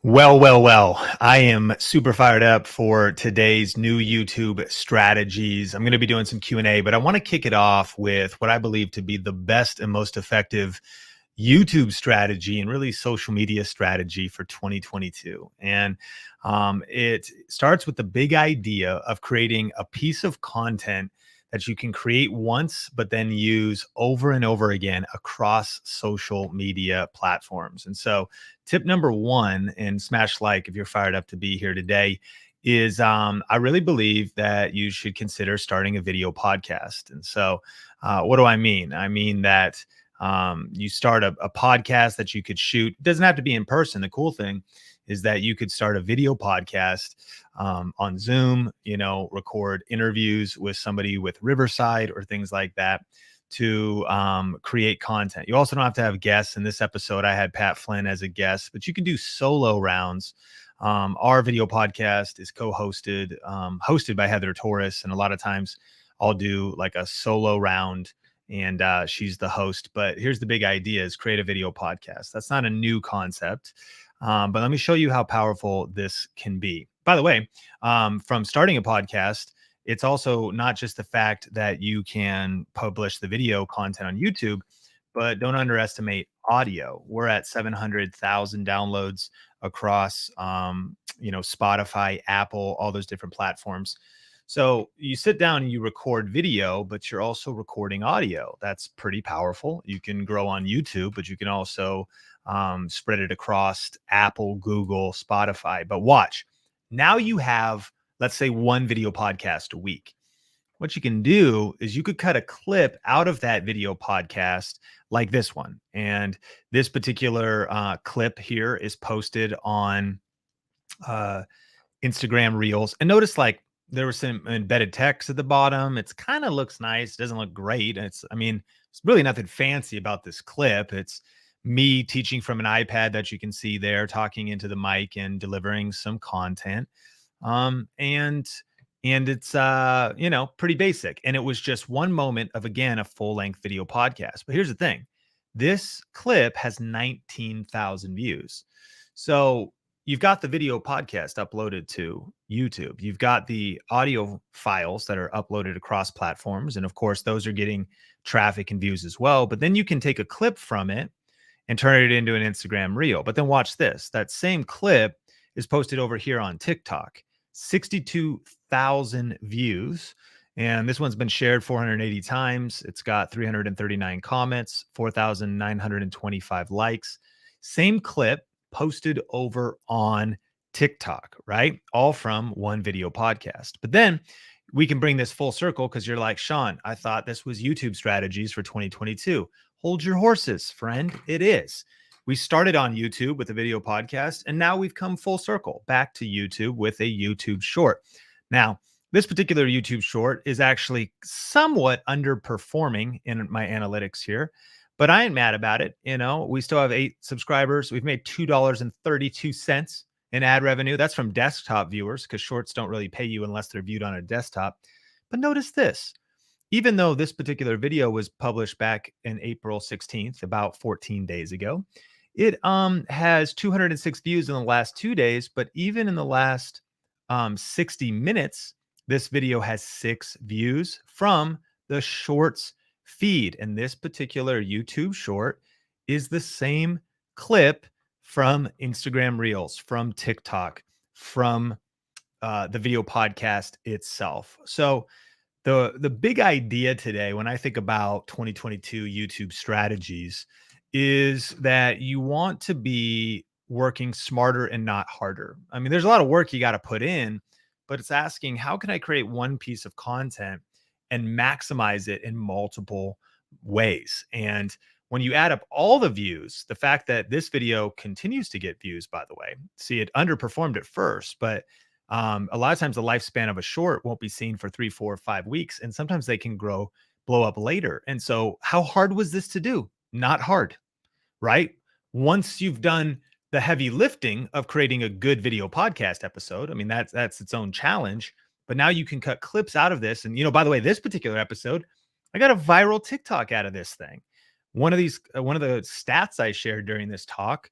Well. I am super fired up for today's new YouTube strategies. I'm going to be doing some Q&A, but I want to kick it off with what I believe to be the best and most effective YouTube strategy and really social media strategy for 2022. And it starts with the big idea of creating a piece of content that you can create once, but then use over and over again across social media platforms. And so, tip number one, and smash like if you're fired up to be here today, is I really believe that you should consider starting a video podcast. And so, what do I mean? I mean that you start a podcast that you could shoot. It doesn't have to be in person. The cool thing is that you could start a video podcast on Zoom, record interviews with somebody with Riverside or things like that to create content. You also don't have to have guests. In this episode, I had Pat Flynn as a guest, but you can do solo rounds. Our video podcast is co-hosted, hosted by Heather Torres, and a lot of times I'll do like a solo round and she's the host. But here's the big idea: is create a video podcast. That's not a new concept, but let me show you how powerful this can be. By the way, from starting a podcast, it's also not just the fact that you can publish the video content on YouTube, but don't underestimate audio. We're at 700,000 downloads across, Spotify, Apple, all those different platforms. So you sit down and you record video, but you're also recording audio. That's pretty powerful. You can grow on YouTube, but you can also spread it across Apple, Google, Spotify. But watch, now you have, let's say, one video podcast a week. What you can do is you could cut a clip out of that video podcast like this one. And this particular clip here is posted on uh, Instagram Reels. And notice like there was some embedded text at the bottom. It's kind of looks nice. Doesn't look great. It's really nothing fancy about this clip. It's me teaching from an iPad that you can see there, talking into the mic and delivering some content. And it's pretty basic. And it was just one moment of, again, a full-length video podcast. But here's the thing. This clip has 19,000 views. So you've got the video podcast uploaded to YouTube. You've got the audio files that are uploaded across platforms. And of course, those are getting traffic and views as well. But then you can take a clip from it and turn it into an Instagram reel. But then watch this. That same clip is posted over here on TikTok. 62,000 views. And this one's been shared 480 times. It's got 339 comments, 4,925 likes. Same clip posted over on TikTok, right? All from one video podcast. But then we can bring this full circle because you're like, Sean, I thought this was YouTube strategies for 2022. Hold your horses, friend. It is. We started on YouTube with a video podcast, and now we've come full circle back to YouTube with a YouTube short. Now, this particular YouTube short is actually somewhat underperforming in my analytics here, but I ain't mad about it. We still have 8 subscribers. We've made $2.32 in ad revenue. That's from desktop viewers because shorts don't really pay you unless they're viewed on a desktop. But notice this. Even though this particular video was published back in April 16th, about 14 days ago, it has 206 views in the last 2 days. But even in the last 60 minutes, this video has 6 views from the shorts feed. And this particular YouTube short is the same clip from Instagram Reels, from TikTok, from the video podcast itself. So the big idea today, when I think about 2022 YouTube strategies, is that you want to be working smarter and not harder. I mean, there's a lot of work you got to put in, but it's asking, how can I create one piece of content and maximize it in multiple ways? And when you add up all the views, the fact that this video continues to get views, by the way, see, it underperformed at first, but a lot of times the lifespan of a short won't be seen for 3, 4, 5 weeks. And sometimes they can blow up later. And so how hard was this to do? Not hard, right? Once you've done the heavy lifting of creating a good video podcast episode, I mean, that's its own challenge, but now you can cut clips out of this. And, by the way, this particular episode, I got a viral TikTok out of this thing. One of the stats I shared during this talk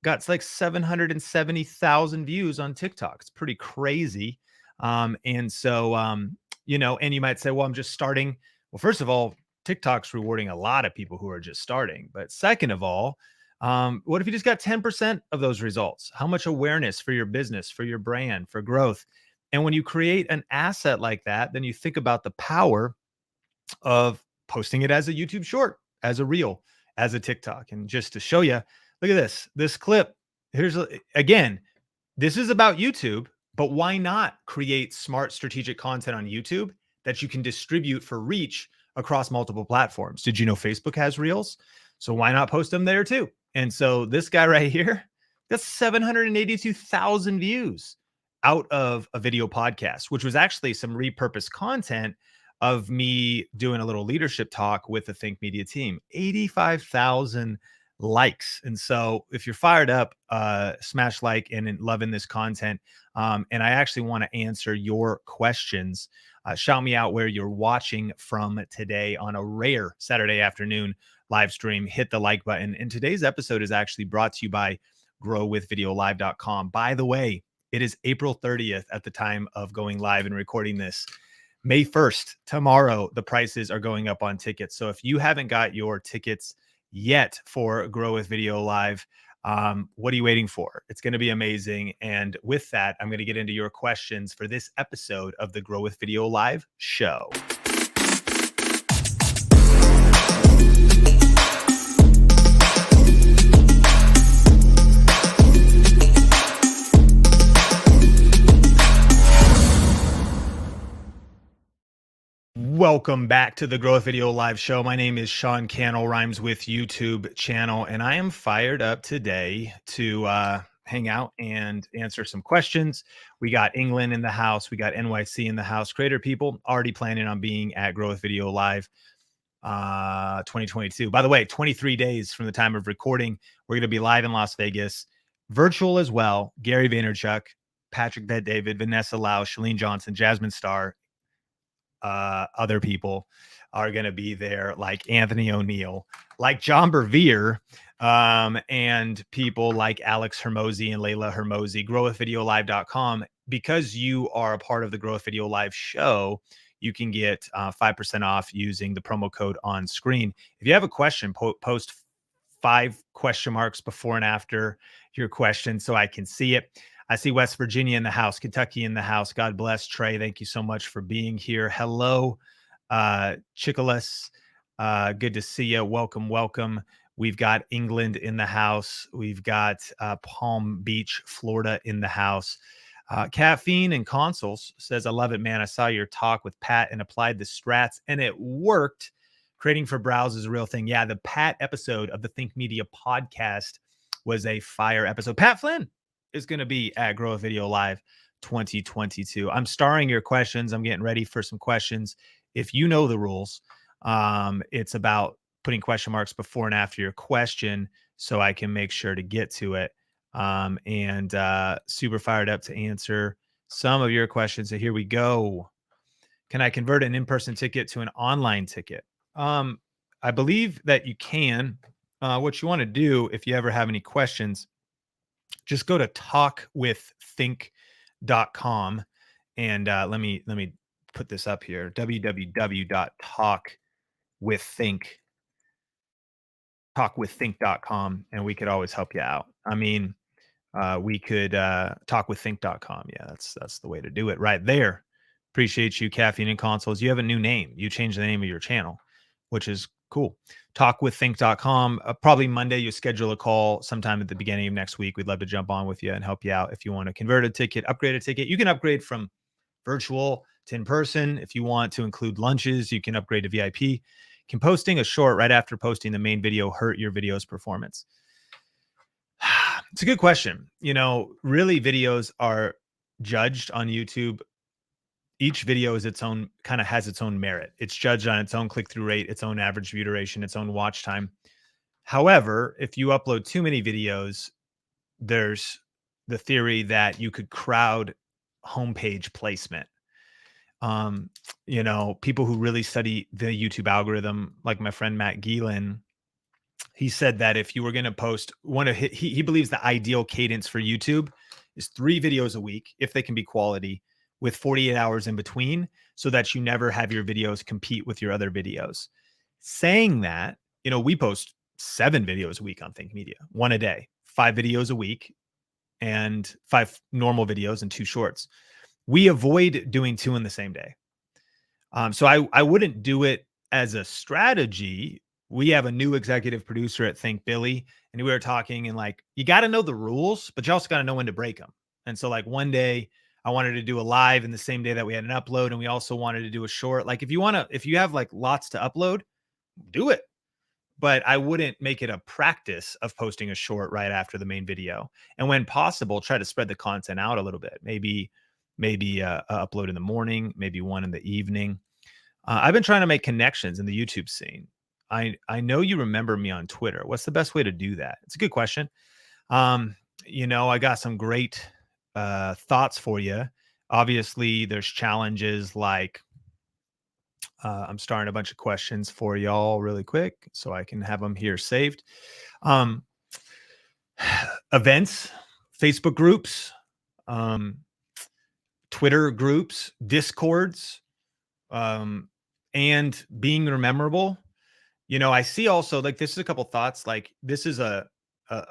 got like 770,000 views on TikTok. It's pretty crazy. And so, and you might say, well, I'm just starting. Well, first of all, TikTok's rewarding a lot of people who are just starting. But second of all, what if you just got 10% of those results? How much awareness for your business, for your brand, for growth? And when you create an asset like that, then you think about the power of posting it as a YouTube short, as a reel, as a TikTok. And just to show you, look at this clip. Again, this is about YouTube, but why not create smart strategic content on YouTube that you can distribute for reach across multiple platforms? Did you know Facebook has reels? So why not post them there too? And so this guy right here, that's 782,000 views out of a video podcast, which was actually some repurposed content of me doing a little leadership talk with the Think Media team. 85,000 likes. And so if you're fired up, smash like and loving this content. And I actually want to answer your questions. Shout me out where you're watching from today on a rare Saturday afternoon live stream. Hit the like button. And today's episode is actually brought to you by growwithvideolive.com. By the way, it is April 30th at the time of going live and recording this. May 1st, tomorrow, the prices are going up on tickets. So if you haven't got your tickets yet for Grow with Video Live, what are you waiting for? It's going to be amazing. And with that, I'm going to get into your questions for this episode of the Grow with Video Live show. Welcome back to the Grow with Video Live show. My name is Sean Cannell, rhymes with YouTube channel, and I am fired up today to hang out and answer some questions. We got England in the house. We got NYC in the house. Creator people already planning on being at Grow with Video Live 2022. By the way, 23 days from the time of recording, we're going to be live in Las Vegas, virtual as well. Gary Vaynerchuk, Patrick Bet-David, Vanessa Lau, Shalene Johnson, Jasmine Starr, other people are going to be there, like Anthony O'Neill, like John Bevere, and people like Alex Hermosi and Layla Hermosi. growwithvideolive.com. Because you are a part of the Grow with Video Live show, you can get 5% off using the promo code on screen. If you have a question, post 5 question marks before and after your question so I can see it. I see West Virginia in the house, Kentucky in the house. God bless. Trey, thank you so much for being here. Hello, Chicolas. Good to see you. Welcome, welcome. We've got England in the house. We've got Palm Beach, Florida in the house. Caffeine and Consoles says, I love it, man. I saw your talk with Pat and applied the strats, and it worked. Creating for browse is a real thing. Yeah, the Pat episode of the Think Media podcast was a fire episode. Pat Flynn is going to be at Grow with Video Live 2022. I'm starring your questions. I'm getting ready for some questions. If you know the rules, it's about putting question marks before and after your question so I can make sure to get to it. And super fired up to answer some of your questions. So here we go. Can I convert an in-person ticket to an online ticket? I believe that you can. What you want to do, if you ever have any questions, just go to talkwiththink.com and let me put this up here. talkwiththink.com, and we could always help you out. I mean, we could talkwiththink.com. Yeah, that's the way to do it right there. Appreciate you, Caffeine and Consoles. You have a new name. You changed the name of your channel, which is cool. Talkwiththink.com. Probably Monday, you schedule a call sometime at the beginning of next week. We'd love to jump on with you and help you out. If you want to convert a ticket, upgrade a ticket, you can upgrade from virtual to in person. If you want to include lunches, you can upgrade to VIP. Can posting a short right after posting the main video hurt your video's performance? It's a good question. You know, really videos are judged on YouTube. Each video is its own, kind of has its own merit. It's judged on its own click-through rate, its own average view duration, its own watch time. However, if you upload too many videos, there's the theory that you could crowd homepage placement. People who really study the YouTube algorithm, like my friend Matt Geelan, he said that if you were going to post he believes the ideal cadence for YouTube is 3 videos a week, if they can be quality, with 48 hours in between, so that you never have your videos compete with your other videos. Saying that, we post 7 videos a week on Think Media, 1 a day, 5 videos a week, and 5 normal videos and 2 shorts. We avoid doing 2 in the same day. So I wouldn't do it as a strategy. We have a new executive producer at Think Billy, and we were talking, and like, you got to know the rules, but you also got to know when to break them. And so like one day I wanted to do a live in the same day that we had an upload, and we also wanted to do a short. Like if you have like lots to upload, do it. But I wouldn't make it a practice of posting a short right after the main video. And when possible, try to spread the content out a little bit. Maybe upload in the morning, maybe one in the evening. I've been trying to make connections in the YouTube scene. I know you remember me on Twitter. What's the best way to do that? It's a good question. I got some great thoughts for you. Obviously, there's challenges like I'm starting a bunch of questions for y'all really quick so I can have them here saved. Events, Facebook groups, Twitter groups, Discords, and being memorable. I see also, like, this is a couple thoughts. Like, this is a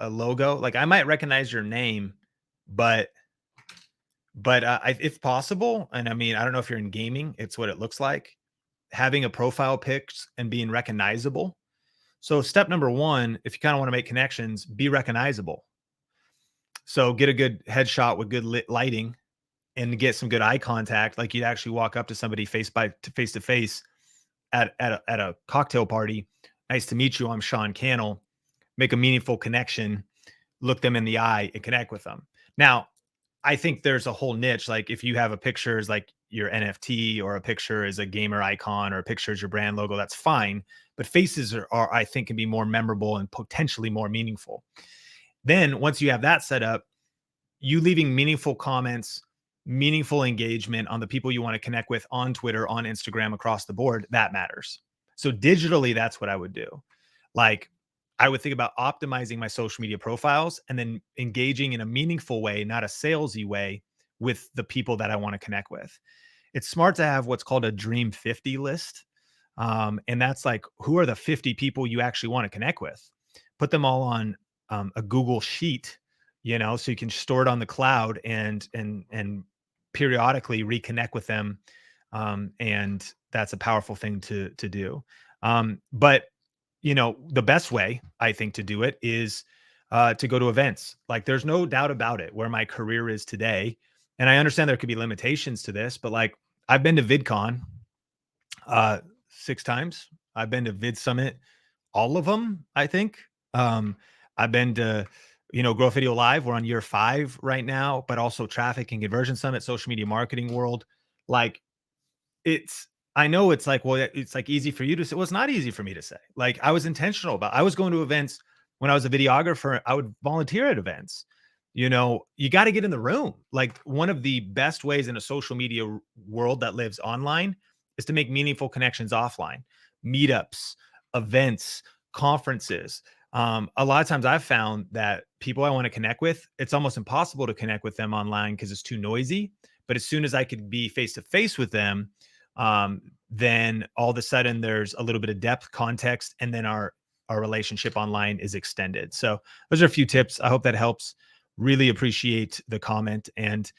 logo. Like, I might recognize your name, but if possible, and I mean, I don't know if you're in gaming, it's what it looks like, having a profile pics and being recognizable. So step number 1, if you kind of want to make connections, be recognizable. So get a good headshot with good lighting and get some good eye contact. Like you'd actually walk up to somebody face to face at a cocktail party. Nice to meet you. I'm Sean Cannell. Make a meaningful connection, look them in the eye and connect with them. Now, I think there's a whole niche. Like if you have a picture as like your NFT, or a picture as a gamer icon, or a picture as your brand logo, that's fine. But faces are I think can be more memorable and potentially more meaningful. Then once you have that set up, you leaving meaningful comments, meaningful engagement on the people you want to connect with on Twitter, on Instagram, across the board, that matters. So digitally, that's what I would do. Like I would think about optimizing my social media profiles and then engaging in a meaningful way, not a salesy way, with the people that I want to connect with. It's smart to have what's called a Dream 50 list. And that's like, who are the 50 people you actually want to connect with? Put them all on a Google sheet, so you can store it on the cloud and periodically reconnect with them. And that's a powerful thing to do. But the best way I think to do it is to go to events. Like there's no doubt about it where my career is today. And I understand there could be limitations to this, but like I've been to VidCon 6 times. I've been to Vid Summit, all of them, I think. I've been to, Growth Video Live. We're on year 5 right now, but also Traffic and Conversion Summit, Social Media Marketing World. Like I know it's like, well, it's like easy for you to say. Well, it's not easy for me to say. Like I was intentional I was going to events when I was a videographer. I would volunteer at events. You got to get in the room. Like one of the best ways in a social media world that lives online is to make meaningful connections offline, meetups, events, conferences. A lot of times I've found that people I want to connect with, it's almost impossible to connect with them online because it's too noisy. But as soon as I could be face to face with them, then all of a sudden there's a little bit of depth, context, and then our relationship online is extended. So those are a few tips. I hope that helps. Really appreciate the comment. And,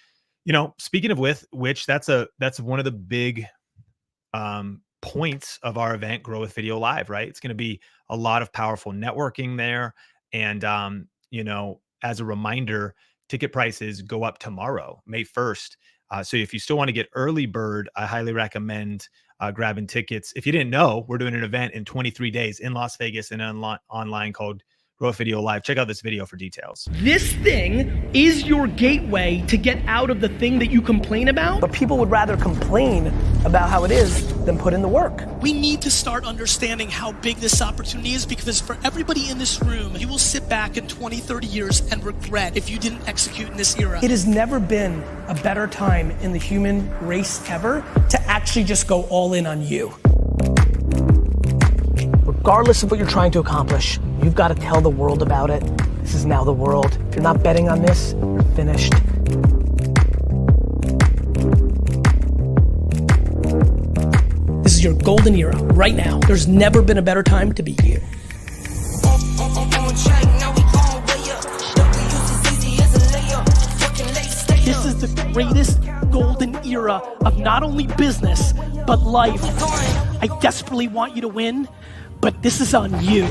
speaking of which that's one of the big points of our event, Grow with Video Live, right? It's going to be a lot of powerful networking there. And, as a reminder, ticket prices go up tomorrow, May 1st. So if you still want to get early bird, I highly recommend grabbing tickets. If you didn't know, we're doing an event in 23 days in Las Vegas and online called Grow Video Live. Check out this video for details. This thing is your gateway to get out of the thing that you complain about. But people would rather complain about how it is than put in the work. We need to start understanding how big this opportunity is, because for everybody in this room, you will sit back in 20, 30 years and regret if you didn't execute in this era. It has never been a better time in the human race ever to actually just go all in on you. regardless of what you're trying to accomplish, you've got to tell the world about it. This is now the world. If you're not betting on this, you're finished. This is your golden era right now. There's never been a better time to be you. This is the greatest golden era of not only business, but life. I desperately want you to win, but this is on you.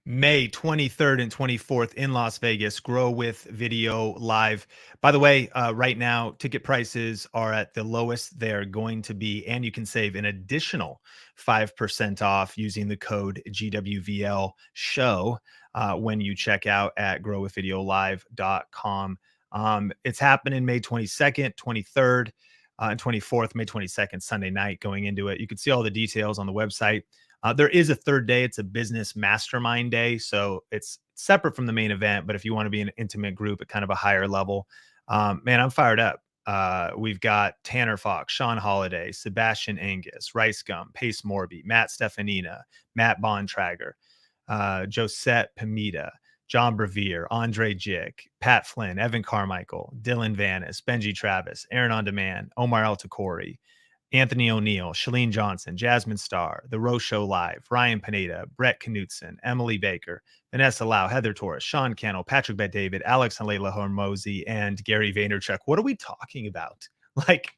May 23rd and 24th in Las Vegas, Grow with Video Live. By the way, right now, ticket prices are at the lowest they're going to be, and you can save an additional 5% off using the code GWVL show when you check out at growwithvideolive.com. It's happening May 22nd, 23rd, and 24th, May 22nd, Sunday night going into it. You can see all the details on the website. There is a third day. It's a business mastermind day. So it's separate from the main event. But if you want to be an intimate group at kind of a higher level, man, I'm fired up. We've got Tanner Fox, Sean Holiday, Sebastian Angus, Rice Gum, Pace Morby, Matt Stefanina, Matt Bontrager, Josette Pimita, John Brevier, Andre Jick, Pat Flynn, Evan Carmichael, Dylan Vanis, Benji Travis, Aaron On Demand, Omar El Takori, Anthony O'Neill, Shalene Johnson, Jasmine Starr, The Rose Show Live, Ryan Pineda, Brett Knutson, Emily Baker, Vanessa Lau, Heather Torres, Sean Cannell, Patrick Bet-David, Alex and Layla Hormozy, and Gary Vaynerchuk. What are we talking about? Like,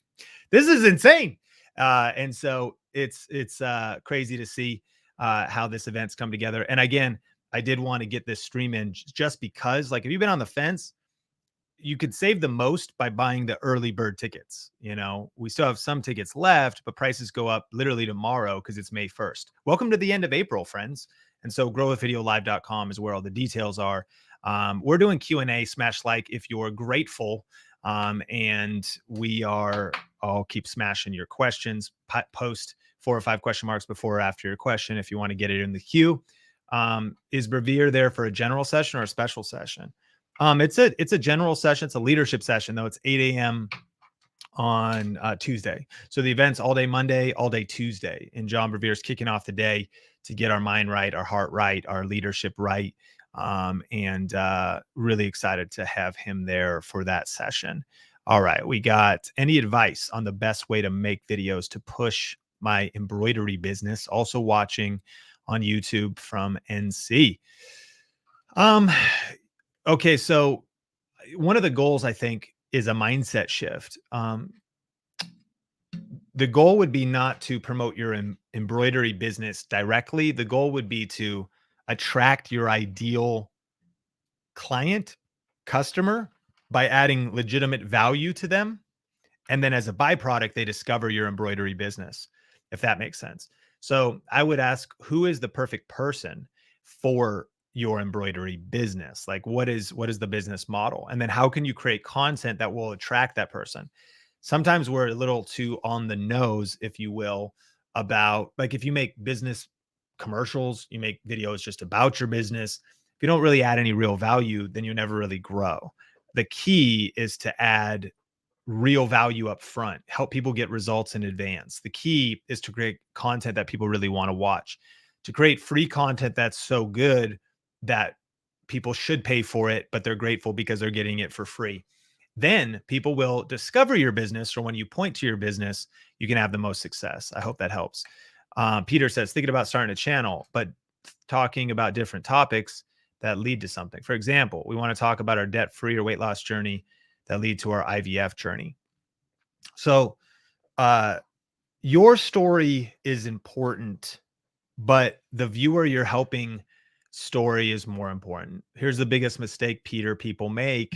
this is insane. And so it's crazy to see how this event's come together. And again, I did want to get this stream in just because, like, if you've been on the fence, you could save the most by buying the early bird tickets. You know, we still have some tickets left, but prices go up literally tomorrow because it's May 1st. Welcome to the end of April, friends. And so growwithvideolive.com is where all the details are. We're doing Q&A, smash like if you're grateful. And I'll keep smashing your questions. Post 4 or 5 question marks before or after your question if you want to get it in the queue. Is Brevier there for a general session or a special session? It's a general session. It's a leadership session, though. It's 8 a.m. on Tuesday. So the event's all day Monday, all day Tuesday. And John Brevier's kicking off the day to get our mind right, our heart right, our leadership right. And really excited to have him there for that session. All right. We got any advice on the best way to make videos to push my embroidery business? Also watching on YouTube from NC. Okay, so one of the goals, I think, is a mindset shift. The goal would be not to promote your embroidery business directly. The goal would be to attract your ideal client, customer, by adding legitimate value to them. And then as a byproduct, they discover your embroidery business, if that makes sense. So I would ask, who is the perfect person for your embroidery business? Like, what is the business model? And then how can you create content that will attract that person? Sometimes we're a little too on the nose, if you will, about, like, if you make business commercials, you make videos just about your business. If you don't really add any real value, then you never really grow. The key is to add real value up front, help people get results in advance. The key is to create content that people really want to watch, to create free content that's so good that people should pay for it, but they're grateful because they're getting it for free. Then people will discover your business, or when you point to your business, you can have the most success. I hope that helps. Peter says, thinking about starting a channel, but talking about different topics that lead to something. For example, we want to talk about our debt-free or weight loss journey that lead to our IVF journey. So your story is important, but the viewer you're helping story is more important. Here's the biggest mistake, Peter, people make.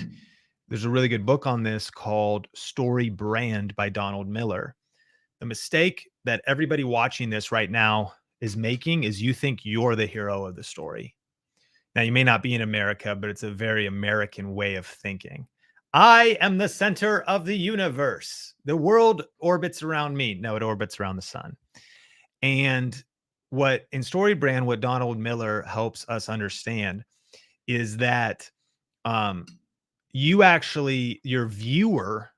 There's a really good book on this called StoryBrand by Donald Miller. The mistake that everybody watching this right now is making is you think you're the hero of the story. Now, you may not be in America, but it's a very American way of thinking. I am the center of the universe. The world orbits around me. No, it orbits around the sun. And what in StoryBrand, what Donald Miller helps us understand is that your viewer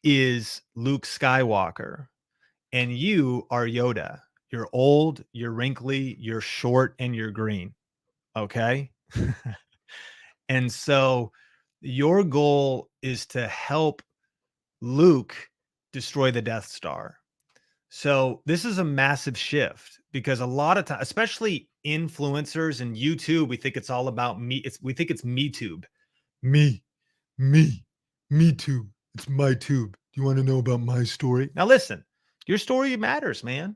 is Luke Skywalker and you are Yoda. You're old, you're wrinkly, you're short, and you're green. Okay. And so your goal is to help Luke destroy the Death Star. So this is a massive shift because a lot of time, especially influencers and YouTube, we think it's all about me. We think it's me tube. Me, me tube. It's my tube. Do you want to know about my story? Now listen, your story matters, man.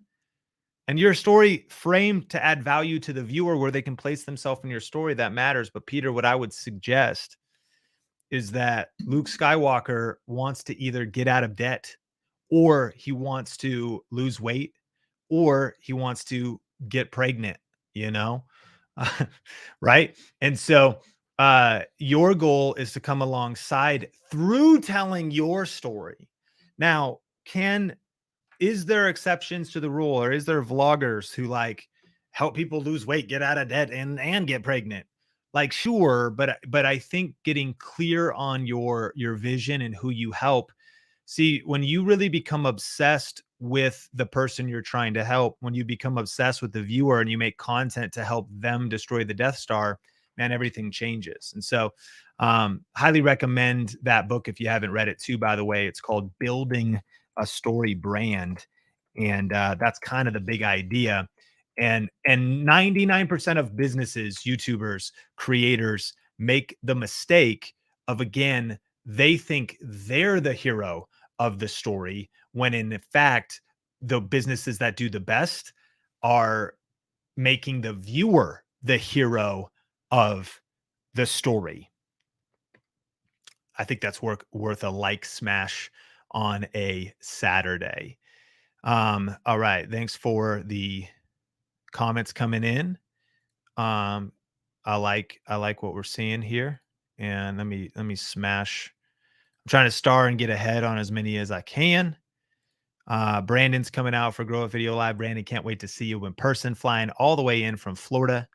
And your story framed to add value to the viewer where they can place themselves in your story, that matters. But Peter, what I would suggest is that Luke Skywalker wants to either get out of debt, or he wants to lose weight, or he wants to get pregnant, you know? Right? And so your goal is to come alongside through telling your story. Now, is there exceptions to the rule, or is there vloggers who like help people lose weight, get out of debt, and get pregnant? Like, sure, but I think getting clear on your vision and who you help. See, when you really become obsessed with the person you're trying to help, when you become obsessed with the viewer and you make content to help them destroy the Death Star, man, everything changes. And so highly recommend that book if you haven't read it too, by the way. It's called Building a Story Brand. And that's kind of the big idea. And 99% of businesses, YouTubers, creators make the mistake of, again, they think they're the hero of the story, when in fact, the businesses that do the best are making the viewer the hero of the story. I think that's worth a like smash on a Saturday. All right. Thanks for the comments coming in. I like what we're seeing here. And let me smash. I'm trying to star and get ahead on as many as I can. Brandon's coming out for Grow Up Video Live. Brandon, can't wait to see you in person, flying all the way in from Florida.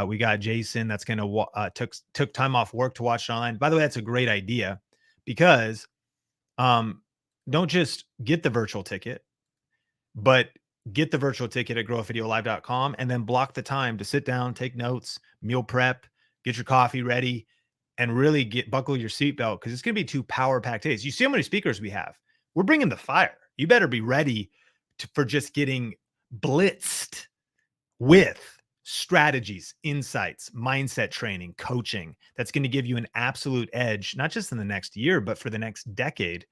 We got Jason that's going to took time off work to watch it online. By the way, that's a great idea, because don't just get the virtual ticket, but get the virtual ticket at growupvideolive.com and then block the time to sit down, take notes, meal prep, get your coffee ready, and really buckle your seatbelt, because it's going to be 2 power-packed days. You see how many speakers we have. We're bringing the fire. You better be ready for just getting blitzed with strategies, insights, mindset training, coaching that's going to give you an absolute edge, not just in the next year, but for the next decade,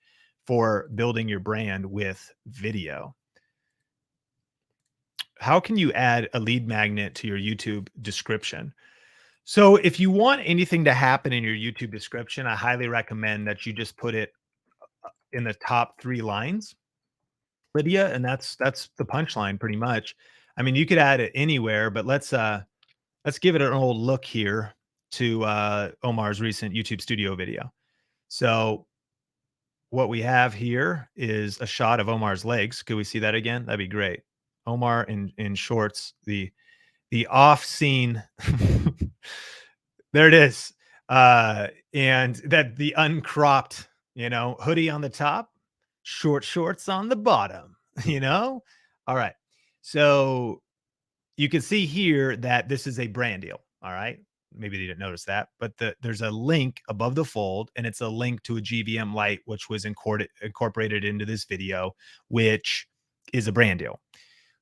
for building your brand with video. How can you add a lead magnet to your YouTube description? So if you want anything to happen in your YouTube description, I highly recommend that you just put it in the top 3 lines, Lydia, and that's the punchline pretty much. I mean, you could add it anywhere, but let's give it an old look here to Omar's recent YouTube studio video. So what we have here is a shot of Omar's legs. Could we see that again? That'd be great. Omar in shorts, the off scene. There it is. And that the uncropped, hoodie on the top, short shorts on the bottom, All right. So you can see here that this is a brand deal. All right. Maybe you didn't notice that, but there's a link above the fold, and it's a link to a GVM light, which was incorporated into this video, which is a brand deal.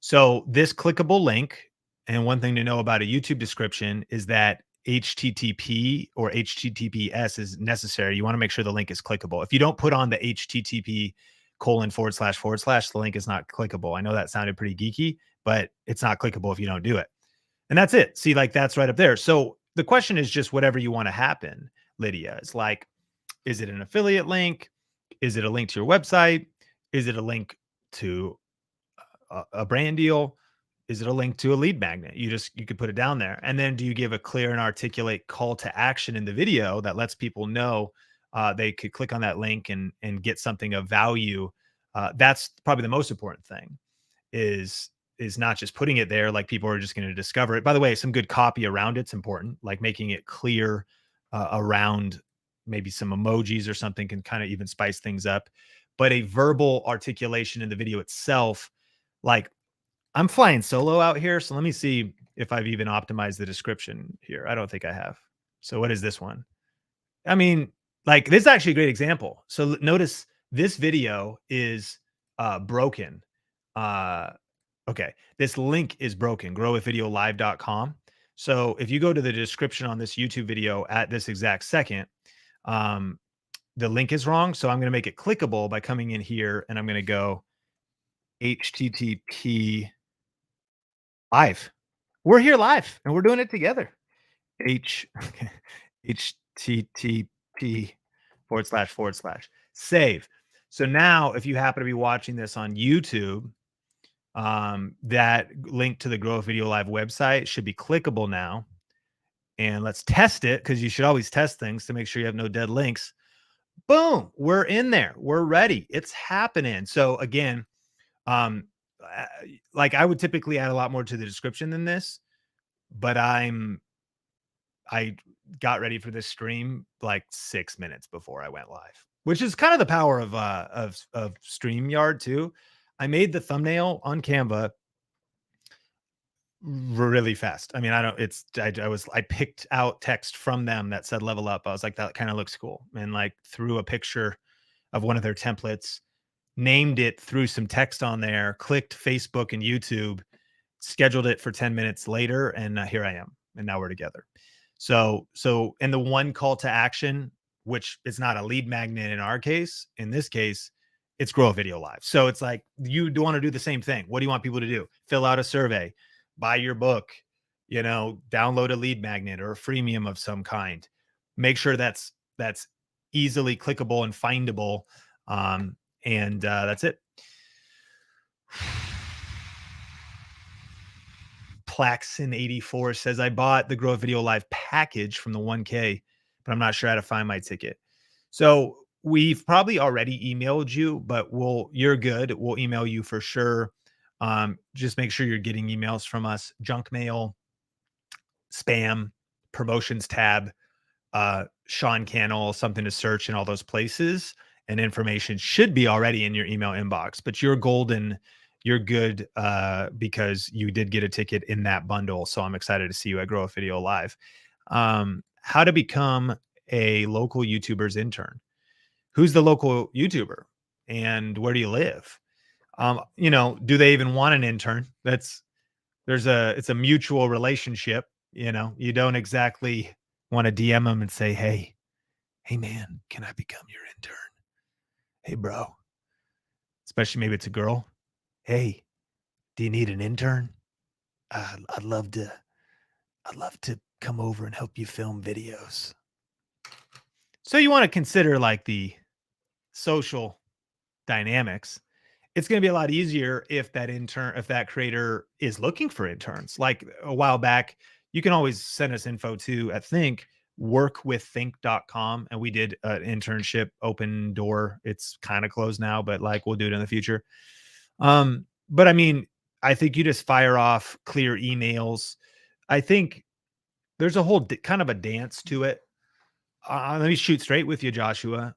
So this clickable link, and one thing to know about a YouTube description is that HTTP or HTTPS is necessary. You want to make sure the link is clickable. If you don't put on the HTTP : / the link is not clickable. I know that sounded pretty geeky, but it's not clickable if you don't do it. And that's it. See, like, that's right up there. So the question is just whatever you want to happen, Lydia. It's like, is it an affiliate link? Is it a link to your website? Is it a link to a brand deal? Is it a link to a lead magnet? You could put it down there. And then do you give a clear and articulate call to action in the video that lets people know they could click on that link and get something of value? That's probably the most important thing, is not just putting it there like people are just going to discover it. By the way, some good copy around it's important, like making it clear around maybe some emojis or something can kind of even spice things up. But a verbal articulation in the video itself, like I'm flying solo out here. So let me see if I've even optimized the description here. I don't think I have. So what is this one? I mean, like this is actually a great example. So notice this video is broken. Okay, this link is broken, growwithvideolive.com. So if you go to the description on this YouTube video at this exact second, um, the link is wrong. So I'm going to make it clickable by coming in here and I'm going to go HTTP live. We're here live and we're doing it together. HTTP / save. So now if you happen to be watching this on YouTube, that link to the Grow with Video Live website should be clickable now. And let's test it, because you should always test things to make sure you have no dead links. Boom, we're in there. We're ready. It's happening. So again, like I would typically add a lot more to the description than this, but I got ready for this stream like 6 minutes before I went live, which is kind of the power of StreamYard too. I made the thumbnail on Canva really fast. I mean, I picked out text from them that said level up. I was like, that kind of looks cool. And like threw a picture of one of their templates, named it, threw some text on there, clicked Facebook and YouTube, scheduled it for 10 minutes later. And here I am. And now we're together. So, and the one call to action, which is not a lead magnet in our case, in this case, it's Grow a Video Live. So it's like, you do want to do the same thing. What do you want people to do? Fill out a survey, buy your book, download a lead magnet or a freemium of some kind. Make sure that's easily clickable and findable. And that's it. Plaxin84 says, I bought the Grow a Video Live package from the 1K, but I'm not sure how to find my ticket. So we've probably already emailed you, but you're good. We'll email you for sure. Just make sure you're getting emails from us, junk mail, spam, promotions tab, Sean Cannell, something to search in all those places, and information should be already in your email inbox, but you're golden. You're good because you did get a ticket in that bundle. So I'm excited to see you at Grow a Video Live. How to become a local YouTuber's intern. Who's the local YouTuber and where do you live? Do they even want an intern? It's a mutual relationship. You don't exactly want to DM them and say, hey man, can I become your intern? Hey bro, especially maybe it's a girl. Hey, do you need an intern? I'd love to come over and help you film videos. So you want to consider like the social dynamics. It's going to be a lot easier if that creator is looking for interns. Like a while back, you can always send us info to at workwiththink.com. And we did an internship open door. It's kind of closed now, but like we'll do it in the future. But I mean, I think you just fire off clear emails. I think there's a whole kind of a dance to it. Let me shoot straight with you, Joshua.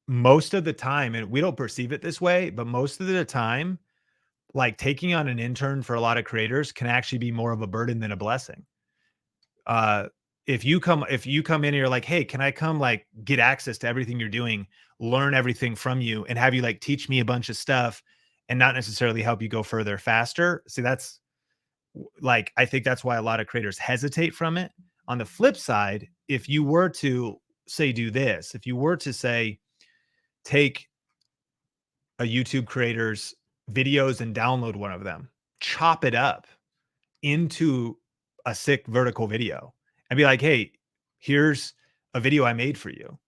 Most of the time, and we don't perceive it this way, but most of the time, like taking on an intern for a lot of creators can actually be more of a burden than a blessing. If you come in and you're like, hey, can I come like get access to everything you're doing, learn everything from you and have you like teach me a bunch of stuff and not necessarily help you go further faster. See, that's like, I think that's why a lot of creators hesitate from it. On the flip side, if you were to say, do this, if you were to say, take a YouTube creator's videos and download one of them, chop it up into a sick vertical video and be like, hey, here's a video I made for you.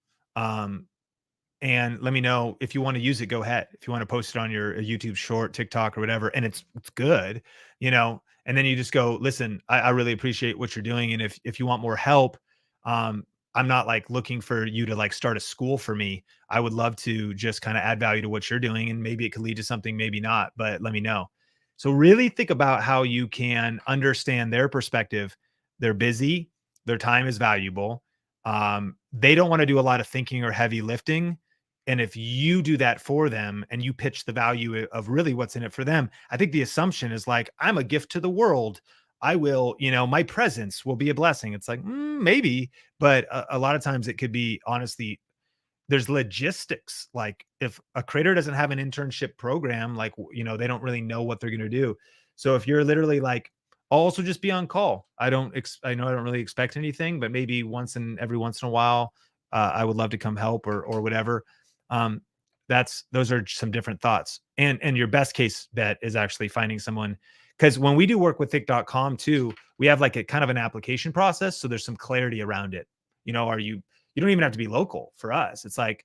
And let me know if you want to use it, go ahead. If you want to post it on your YouTube short, TikTok or whatever, and it's good, and then you just go, listen, I really appreciate what you're doing. And if you want more help, I'm not like looking for you to like start a school for me. I would love to just kind of add value to what you're doing. And maybe it could lead to something, maybe not, but let me know. So really think about how you can understand their perspective. They're busy. Their time is valuable. They don't want to do a lot of thinking or heavy lifting. And if you do that for them and you pitch the value of really what's in it for them, I think the assumption is like, I'm a gift to the world. I will, my presence will be a blessing. It's like, maybe, but a lot of times it could be honestly, there's logistics. Like if a creator doesn't have an internship program, like, they don't really know what they're going to do. So if you're literally like, I'll also just be on call. I know I don't really expect anything, but maybe every once in a while, I would love to come help or whatever. Um, those are some different thoughts. And your best case bet is actually finding someone, because when we do work with thick.com too, we have like a kind of an application process. So there's some clarity around it. You don't even have to be local for us. It's like,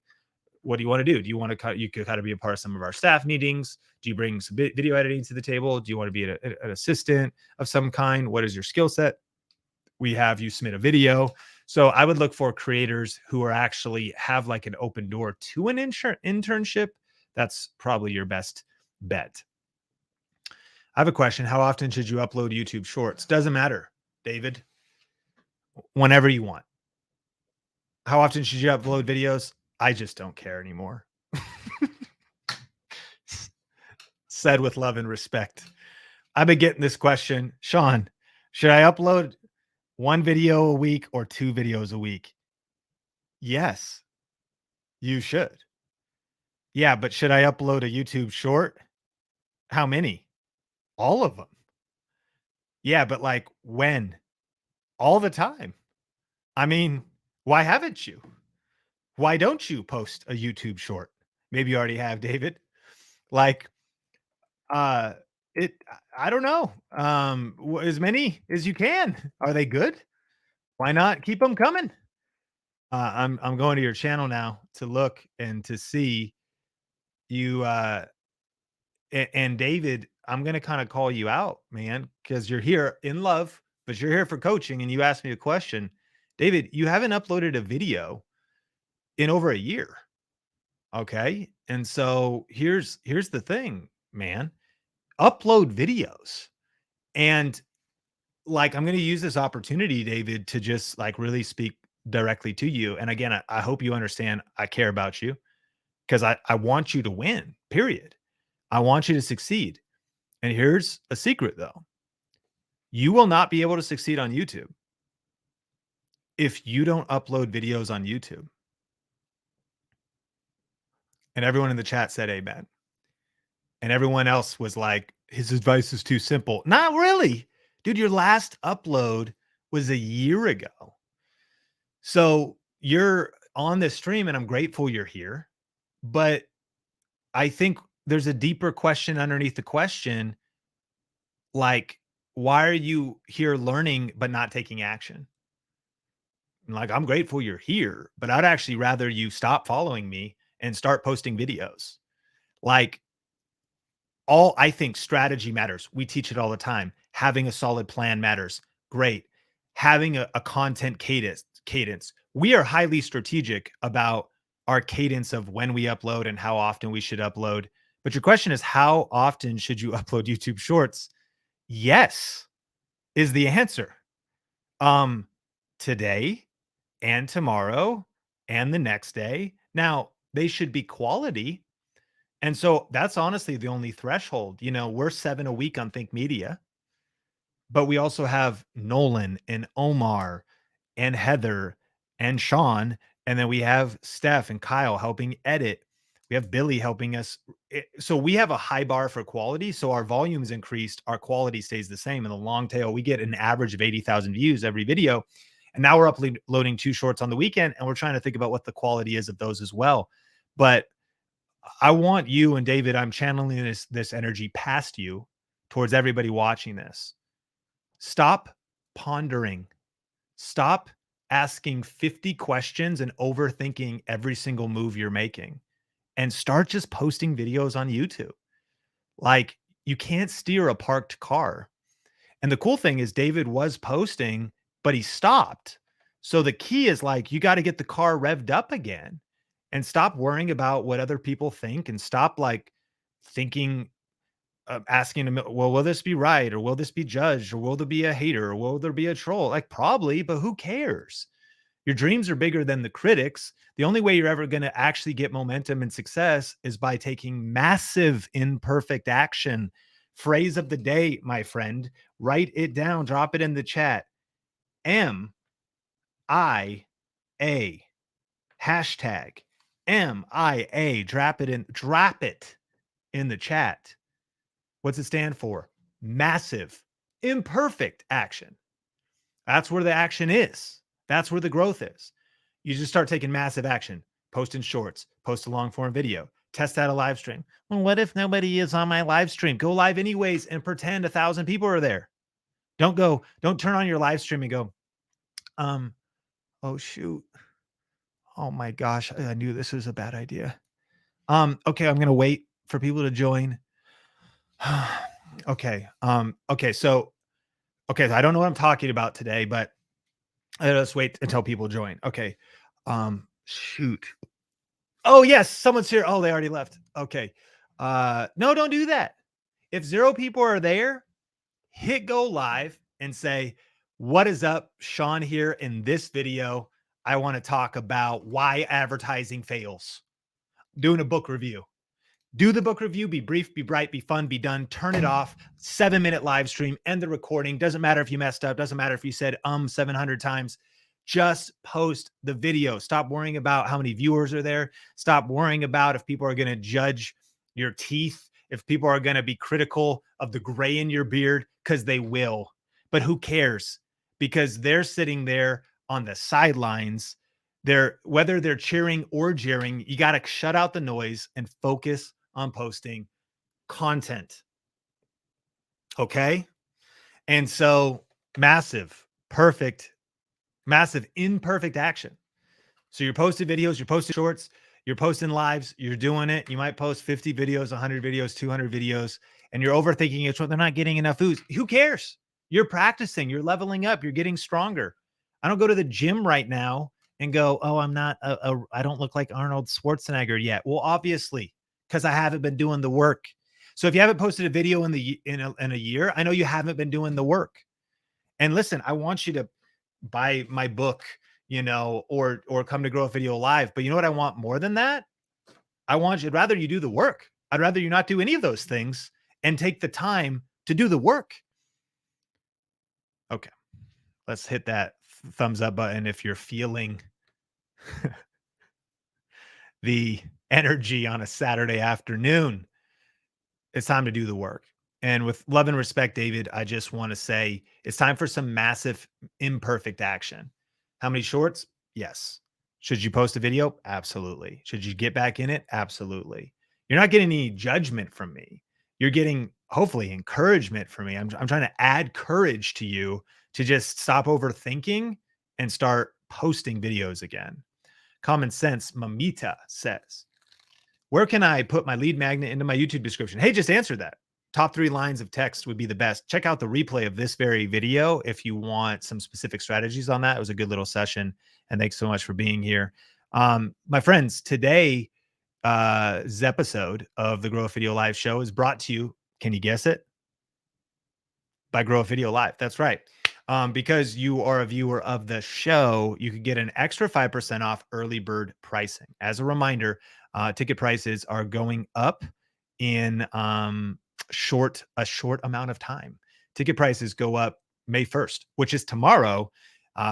what do you want to do? Do you want to you could kind of be a part of some of our staff meetings? Do you bring some video editing to the table? Do you want to be an assistant of some kind? What is your skill set? We have you submit a video. So I would look for creators who are actually have like an open door to an internship. That's probably your best bet. I have a question. How often should you upload YouTube shorts? Doesn't matter, David. Whenever you want. How often should you upload videos? I just don't care anymore. Said with love and respect. I've been getting this question. Sean, should I upload one video a week or 2 videos a week? Yes, you should. Yeah, but should I upload a YouTube short? How many? All of them. Yeah, but like when? All the time. I mean, why haven't you? Why don't you post a YouTube short? Maybe you already have, David. Like, uh, it, I don't know. As many as you can. Are they good? Why not keep them coming? I'm going to your channel now to look and to see you. And David, I'm going to kind of call you out, man, because you're here in love, but you're here for coaching. And you asked me a question, David. You haven't uploaded a video in over a year. Okay. And so here's the thing, man. Upload videos. And like, I'm going to use this opportunity, David, to just like really speak directly to you. And again, I hope you understand I care about you because I want you to win, period. I want you to succeed. And here's a secret though. You will not be able to succeed on YouTube if you don't upload videos on YouTube. And everyone in the chat said amen. And everyone else was like, his advice is too simple. Not really. Dude, your last upload was a year ago. So you're on this stream and I'm grateful you're here. But I think there's a deeper question underneath the question. Like, why are you here learning but not taking action? Like, I'm grateful you're here, but I'd actually rather you stop following me and start posting videos. Like, I think strategy matters. We teach it all the time. Having a solid plan matters. Great. Having a content cadence. We are highly strategic about our cadence of when we upload and how often we should upload. But your question is, how often should you upload YouTube shorts? Yes, is the answer. Today and tomorrow and the next day. Now, they should be quality. And so that's honestly the only threshold. We're 7 a week on Think Media, but we also have Nolan and Omar and Heather and Sean. And then we have Steph and Kyle helping edit. We have Billy helping us. So we have a high bar for quality. So our volume is increased. Our quality stays the same. In the long tail, we get an average of 80,000 views every video. And now we're uploading 2 shorts on the weekend. And we're trying to think about what the quality is of those as well. But I want you and David, I'm channeling this energy past you towards everybody watching this. Stop pondering. Stop asking 50 questions and overthinking every single move you're making and start just posting videos on YouTube. Like, you can't steer a parked car. And the cool thing is David was posting, but he stopped. So the key is like, you got to get the car revved up again. And stop worrying about what other people think and stop like thinking, asking them, well, will this be right? Or will this be judged? Or will there be a hater? Or will there be a troll? Like, probably, but who cares? Your dreams are bigger than the critics. The only way you're ever going to actually get momentum and success is by taking massive imperfect action. Phrase of the day, my friend. Write it down. Drop it in the chat. MIA. Hashtag MIA. Drop it in the chat. What's it stand for? Massive imperfect action. That's where the action is. That's where the growth is. You just start taking massive action. Post in shorts, post a long form video, test out a live stream. Well, what if nobody is on my live stream? Go live anyways and pretend 1,000 people are there. Don't turn on your live stream and go, oh shoot. Oh my gosh, I knew this was a bad idea. Okay, I'm gonna wait for people to join. Okay. So I don't know what I'm talking about today, but let's wait until people join. Okay. Shoot. Oh yes, someone's here. Oh, they already left. Okay. No, don't do that. If 0 people are there, hit go live and say, what is up? Sean here. In this video, I want to talk about why advertising fails. Doing a book review. Do the book review, be brief, be bright, be fun, be done, turn it off, 7-minute live stream, end the recording. Doesn't matter if you messed up. Doesn't matter if you said 700 times. Just post the video. Stop worrying about how many viewers are there. Stop worrying about if people are going to judge your teeth, if people are going to be critical of the gray in your beard, because they will. But who cares? Because they're sitting there on the sidelines. Whether they're cheering or jeering, you got to shut out the noise and focus on posting content. Okay. And so massive imperfect action. So you're posting videos, you're posting shorts, you're posting lives, you're doing it. You might post 50 videos, 100 videos, 200 videos, and you're overthinking it. So they're not getting enough views. Who cares? You're practicing, you're leveling up, you're getting stronger. I don't go to the gym right now and go, oh, I don't look like Arnold Schwarzenegger yet. Well, obviously, because I haven't been doing the work. So if you haven't posted a video in a year, I know you haven't been doing the work. And listen, I want you to buy my book, or come to Grow a Video Live. But you know what I want more than that? I'd rather you do the work. I'd rather you not do any of those things and take the time to do the work. Okay. Let's hit that thumbs up button if you're feeling the energy on a Saturday afternoon. It's time to do the work. And with love and respect, David, I just want to say it's time for some massive imperfect action. How many shorts? Yes. Should you post a video? Absolutely. Should you get back in it? Absolutely. You're not getting any judgment from me. You're getting, hopefully, encouragement from me. I'm trying to add courage to you to just stop overthinking and start posting videos again. Common Sense Mamita says, where can I put my lead magnet into my YouTube description? Hey, just answer that. Top 3 lines of text would be the best. Check out the replay of this very video if you want some specific strategies on that. It was a good little session. And thanks so much for being here. My friends, today's episode of the Grow a Video Live show is brought to you, can you guess it? By Grow a Video Live. That's right. Because you are a viewer of the show, you could get an extra 5% off early bird pricing. As a reminder, ticket prices are going up in a short amount of time. Ticket prices go up May 1st, which is tomorrow,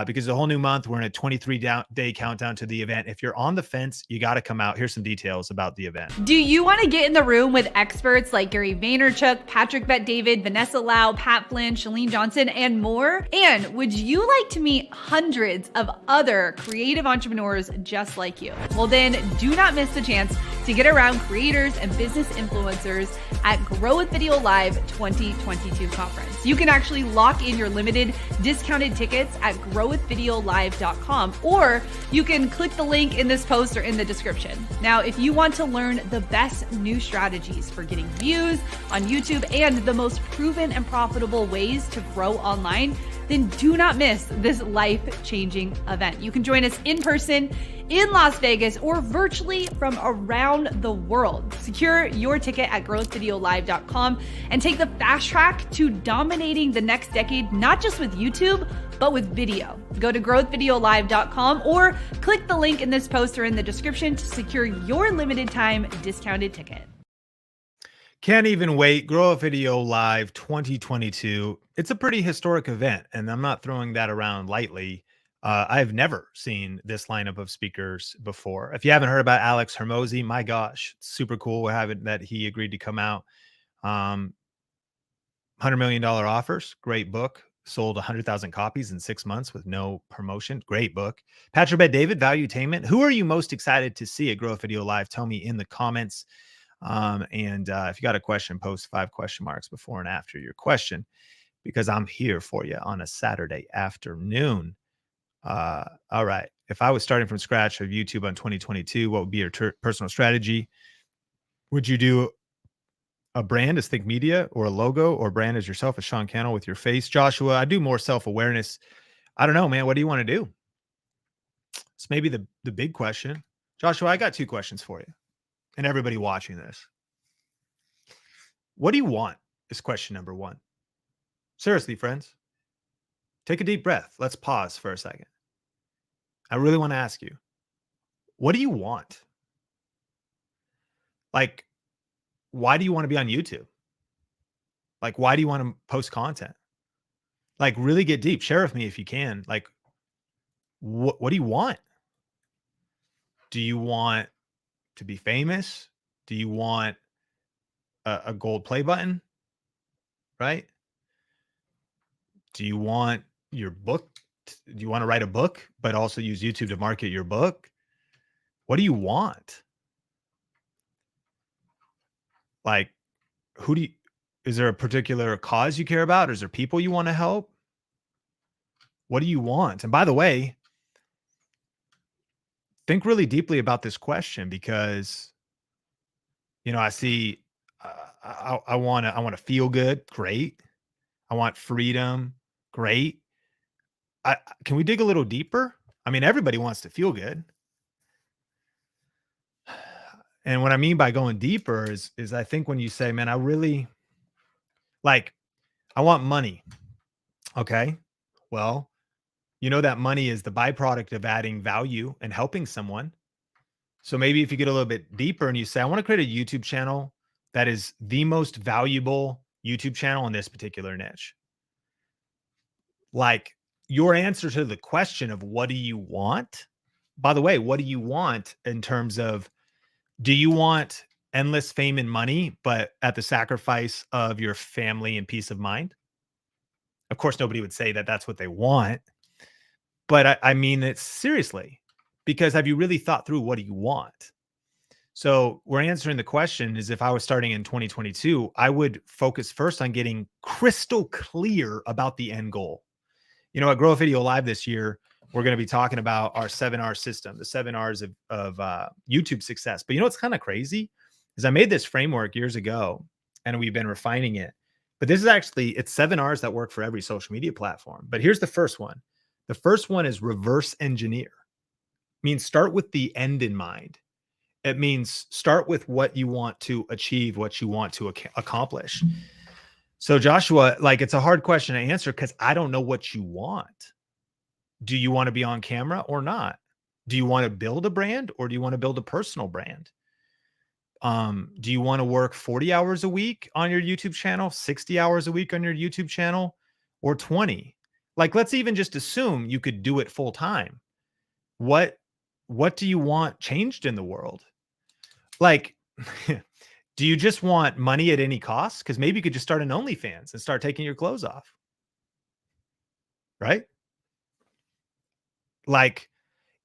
because the whole new month, we're in a 23-day countdown to the event. If you're on the fence, you got to come out. Here's some details about the event. Do you want to get in the room with experts like Gary Vaynerchuk, Patrick Bet-David, Vanessa Lau, Pat Flynn, Chalene Johnson, and more? And would you like to meet hundreds of other creative entrepreneurs just like you? Well, then do not miss the chance to get around creators and business influencers at Grow with Video Live 2022 conference. You can actually lock in your limited discounted tickets at growwithvideolive.com, or you can click the link in this post or in the description. Now, if you want to learn the best new strategies for getting views on YouTube and the most proven and profitable ways to grow online, then do not miss this life-changing event. You can join us in person in Las Vegas or virtually from around the world. Secure your ticket at growthvideolive.com and take the fast track to dominating the next decade, not just with YouTube, but with video. Go to growthvideolive.com or click the link in this post or in the description to secure your limited time discounted ticket. Can't even wait. Grow a Video Live 2022. It's a pretty historic event, and I'm not throwing that around lightly. I've never seen this lineup of speakers before. If you haven't heard about Alex Hormozi, my gosh, it's super cool that he agreed to come out. $100 Million Offers, great book. Sold 100,000 copies in 6 months with no promotion. Great book. Patrick Bet David, Valuetainment. Who are you most excited to see at Grow a Video Live? Tell me in the comments. If you got a question, post 5 question marks before and after your question, because I'm here for you on a Saturday afternoon. All right. If I was starting from scratch of YouTube on 2022, what would be your personal strategy? Would you do a brand as Think Media, or a logo, or brand as yourself as Sean Cannell with your face? Joshua, I do more self-awareness. I don't know, man. What do you want to do? It's maybe the big question. Joshua, I got 2 questions for you and everybody watching this. What do you want is question number 1. Seriously, friends, take a deep breath. Let's pause for a second. I really want to ask you, what do you want? Like, why do you want to be on YouTube? Like, why do you want to post content? Like, really get deep. Share with me if you can. Like, what do you want? Do you want to be famous? Do you want a gold play button? Right? Do you want your book? Do you want to write a book, but also use YouTube to market your book? What do you want? Like, is there a particular cause you care about? Or is there people you want to help? What do you want? And by the way, think really deeply about this question, because, I see, I want to feel good. Great. I want freedom. Great. Can we dig a little deeper? I mean, everybody wants to feel good. And what I mean by going deeper is I think when you say, man, I really I want money. Okay. Well, that money is the byproduct of adding value and helping someone. So maybe if you get a little bit deeper and you say, I want to create a YouTube channel that is the most valuable YouTube channel in this particular niche. Like, your answer to the question of what do you want? By the way, what do you want in terms of, do you want endless fame and money, but at the sacrifice of your family and peace of mind? Of course, nobody would say that that's what they want, but I mean it seriously, because have you really thought through what do you want? So we're answering the question is, if I was starting in 2022, I would focus first on getting crystal clear about the end goal. At Grow a Video Live this year, we're going to be talking about our 7R system, the 7 R's of YouTube success. But what's kind of crazy is I made this framework years ago and we've been refining it. But this is it's 7 R's that work for every social media platform. But here's the first one. The first one is reverse engineer. It means start with the end in mind. It means start with what you want to achieve, what you want to accomplish. So Joshua, it's a hard question to answer because I don't know what you want. Do you want to be on camera or not? Do you want to build a brand, or do you want to build a personal brand? Do you want to work 40 hours a week on your YouTube channel, 60 hours a week on your YouTube channel, or 20? Let's even just assume you could do it full time. What do you want changed in the world? Do you just want money at any cost? Because maybe you could just start an OnlyFans and start taking your clothes off. Right?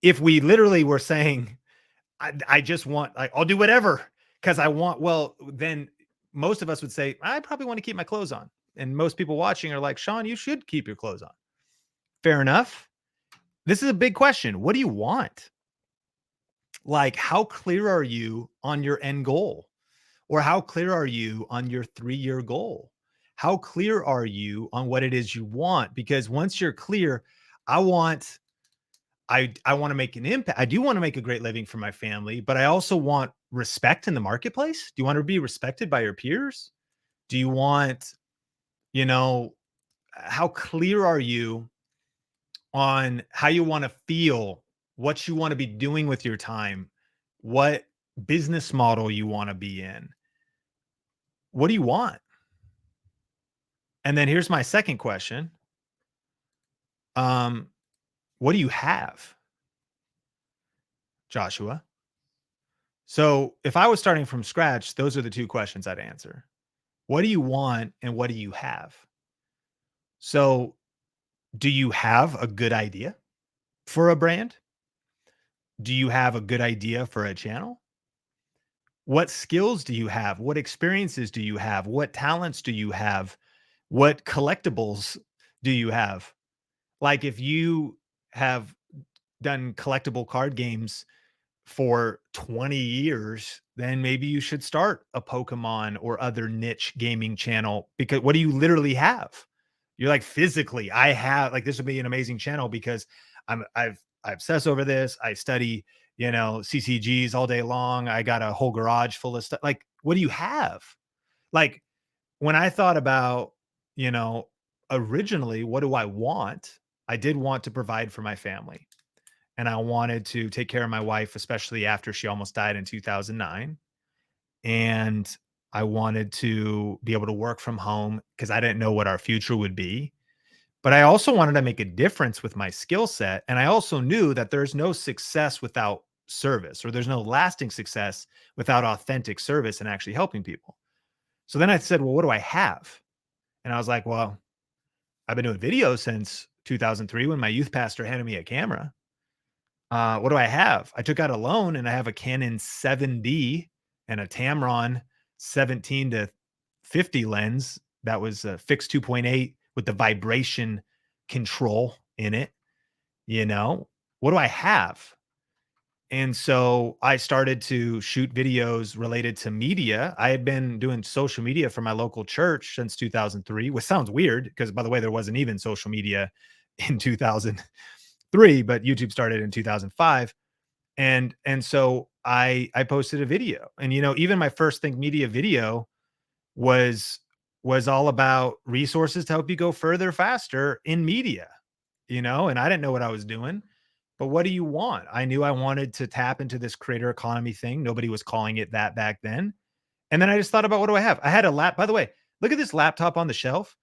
If we literally were saying, I just want, I'll do whatever because I want, well, then most of us would say, I probably want to keep my clothes on. And most people watching are like, Sean, you should keep your clothes on. Fair enough. This is a big question. What do you want? How clear are you on your end goal? Or how clear are you on your 3-year goal? How clear are you on what it is you want? Because once you're clear, I want I want to make an impact. I do want to make a great living for my family, but I also want respect in the marketplace. Do you want to be respected by your peers? Do you want, you know, how clear are you on how you want to feel, what you want to be doing with your time, what business model you want to be in? What do you want? And then here's my second question. Um, what do you have, Joshua? So if I was starting from scratch, those are the two questions I'd answer. What do you want and what do you have? So do you have a good idea for a brand? Do you have a good idea for a channel? What skills do you have? What experiences do you have? What talents do you have? What collectibles do you have? Like if you have done collectible card games for 20 years, then maybe you should start a Pokemon or other niche gaming channel because what do you literally have? You're like physically, I have like this would be an amazing channel because I obsess over this. I study, CCGs all day long. I got a whole garage full of stuff. Like, what do you have? Like when I thought about, you know, originally, what do I want? I did want to provide for my family and I wanted to take care of my wife, especially after she almost died in 2009. And I wanted to be able to work from home because I didn't know what our future would be. But I also wanted to make a difference with my skill set. And I also knew that there's no success without service, or there's no lasting success without authentic service and actually helping people. So then I said, well, what do I have? And I was like, well, I've been doing videos since 2003 when my youth pastor handed me a camera. What do I have? I took out a loan and I have a Canon 7D and a Tamron 17 to 50 lens that was a fixed 2.8 with the vibration control in it. What do I have? And so I started to shoot videos related to media. I had been doing social media for my local church since 2003, which sounds weird because, by the way, there wasn't even social media in 2003, but YouTube started in 2005. And so I posted a video, and even my first Think Media video was all about resources to help you go further faster in media, and I didn't know what I was doing. But what do you want? I knew I wanted to tap into this creator economy thing. Nobody was calling it that back then. And then I just thought about, what do I have? I had a by the way, look at this laptop on the shelf.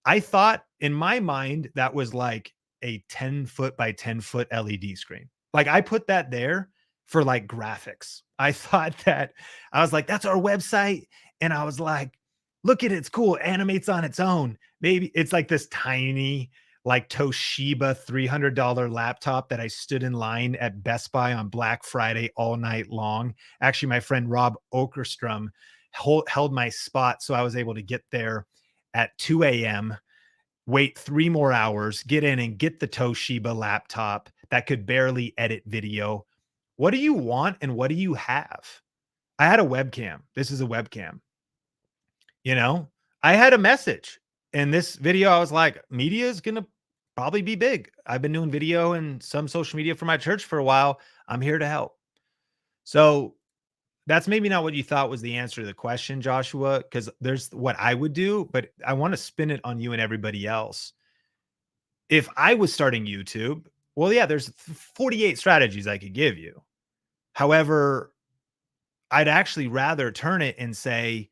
I thought in my mind that was like a 10-foot by 10-foot LED screen. Like I put that there for like graphics. I thought that I was like, that's our website. And I was like, look at it. It's cool. It animates on its own. Maybe it's like this tiny, like Toshiba $300 laptop that I stood in line at Best Buy on Black Friday all night long. Actually, my friend Rob Okerstrom held my spot. So I was able to get there at 2 a.m., wait 3 more hours, get in and get the Toshiba laptop that could barely edit video. What do you want and what do you have? I had a webcam. This is a webcam. I had a message. In this video, I was like, media is going to probably be big. I've been doing video and some social media for my church for a while. I'm here to help. So that's maybe not what you thought was the answer to the question, Joshua, because there's what I would do, but I want to spin it on you and everybody else. If I was starting YouTube, well, yeah, there's 48 strategies I could give you. However, I'd actually rather turn it and say,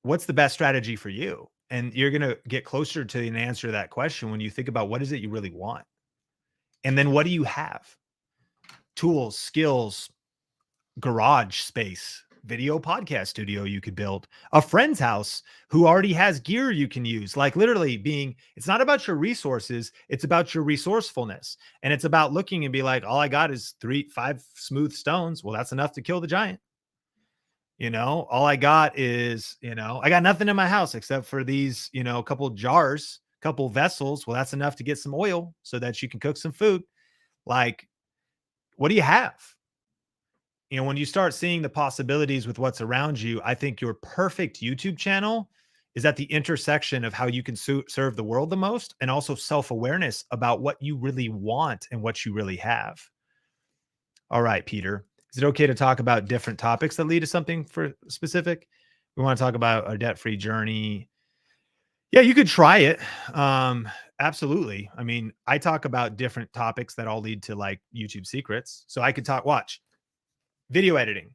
what's the best strategy for you? And you're going to get closer to an answer to that question when you think about what is it you really want? And then what do you have? Tools, skills, garage space, video podcast studio you could build, a friend's house who already has gear you can use. Like literally it's not about your resources, it's about your resourcefulness. And it's about looking and be like, all I got is 5 smooth stones. Well, that's enough to kill the giant. All I got is, I got nothing in my house except for these, a couple jars, couple vessels. Well, that's enough to get some oil so that you can cook some food. Like, what do you have? When you start seeing the possibilities with what's around you, I think your perfect YouTube channel is at the intersection of how you can serve the world the most and also self-awareness about what you really want and what you really have. All right, Peter, is it okay to talk about different topics that lead to something for specific? We want to talk about our debt-free journey. Yeah, you could try it. Absolutely. I mean, I talk about different topics that all lead to like YouTube secrets. So I could watch video editing,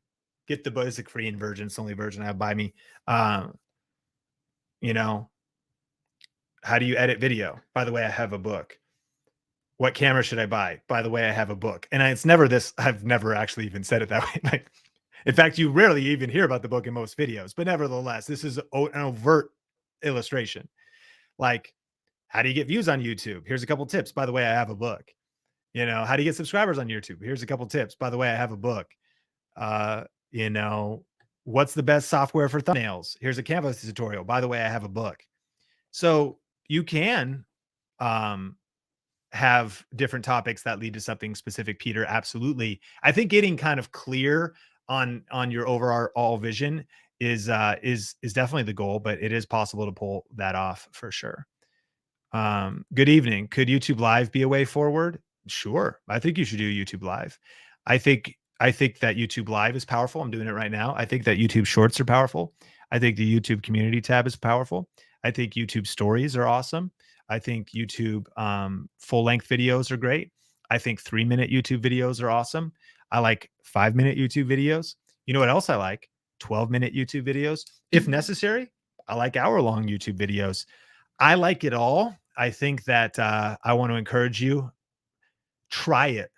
get the basic free version. It's the only version I have by me. You know, how do you edit video? By the way, I have a book. What camera should I buy? By the way, I have a book. And it's never this. I've never actually even said it that way. Like, in fact, you rarely even hear about the book in most videos, but nevertheless, this is an overt illustration. Like, how do you get views on YouTube? Here's a couple tips. By the way, I have a book. You know, how do you get subscribers on YouTube? Here's a couple tips. By the way, I have a book. You know, what's the best software for thumbnails? Here's a Canvas tutorial. By the way, I have a book. So you can have different topics that lead to something specific, Peter. Absolutely. I think getting kind of clear on your overall vision is definitely the goal, but it is possible to pull that off for sure. Good evening. Could YouTube Live be a way forward? Sure. I think you should do YouTube Live. I think that YouTube Live is powerful. I'm doing it right now. I think that YouTube Shorts are powerful. I think the YouTube Community tab is powerful. I think YouTube Stories are awesome. I think YouTube full-length videos are great. I think 3-minute YouTube videos are awesome. I like 5-minute YouTube videos. You know what else I like? 12-minute YouTube videos. If necessary, I like hour-long YouTube videos. I like it all. I think that I want to encourage you, try it.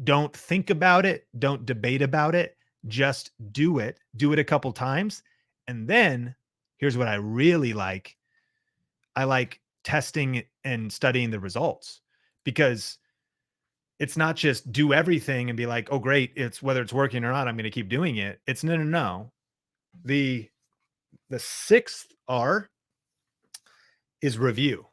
Don't think about it. Don't debate about it. Just do it. Do it a couple times. And then here's what I really like. I like testing and studying the results, because it's not just do everything and be like, oh, great. It's whether it's working or not, I'm going to keep doing it. It's no. The 6th R is review.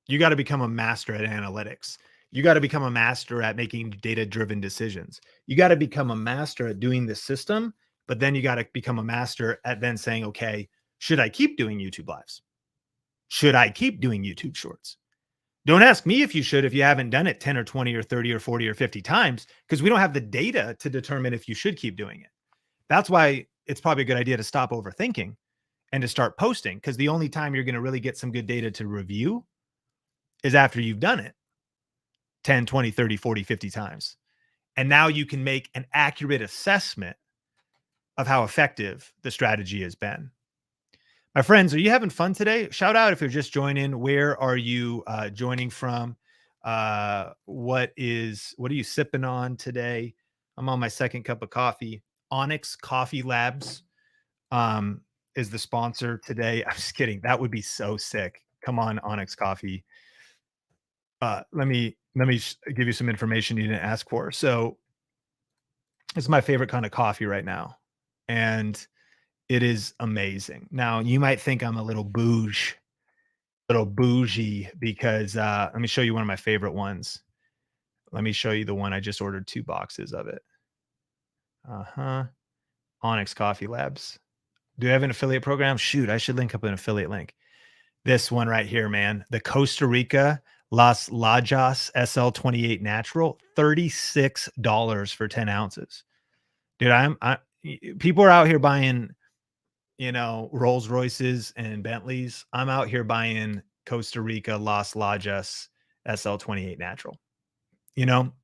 You got to become a master at analytics. You got to become a master at making data-driven decisions. You got to become a master at doing the system, but then you got to become a master at then saying, okay, should I keep doing YouTube Lives? Should I keep doing YouTube Shorts? Don't ask me if you should, if you haven't done it 10 or 20 or 30 or 40 or 50 times, because we don't have the data to determine if you should keep doing it. That's why it's probably a good idea to stop overthinking and to start posting, because the only time you're going to really get some good data to review is after you've done it 10, 20, 30, 40, 50 times. And now you can make an accurate assessment of how effective the strategy has been. My friends, are you having fun today? Shout out if you're just joining. Where are you joining from? What are you sipping on today? I'm on my second cup of coffee. Onyx Coffee Labs is the sponsor today. I'm just kidding. That would be so sick. Come on, Onyx Coffee. Let me give you some information you didn't ask for. So it's my favorite kind of coffee right now, and it is amazing. Now you might think I'm a little bougie because let me show you one of my favorite ones. Let me show you the one I just ordered 2 boxes of it. Onyx Coffee Labs. Do I have an affiliate program? Shoot, I should link up an affiliate link. This one right here, man. The Costa Rica Las Lajas SL28 Natural, $36 for 10 ounces. Dude, people are out here buying, Rolls Royces and Bentleys. I'm out here buying Costa Rica Las Lajas SL28 Natural.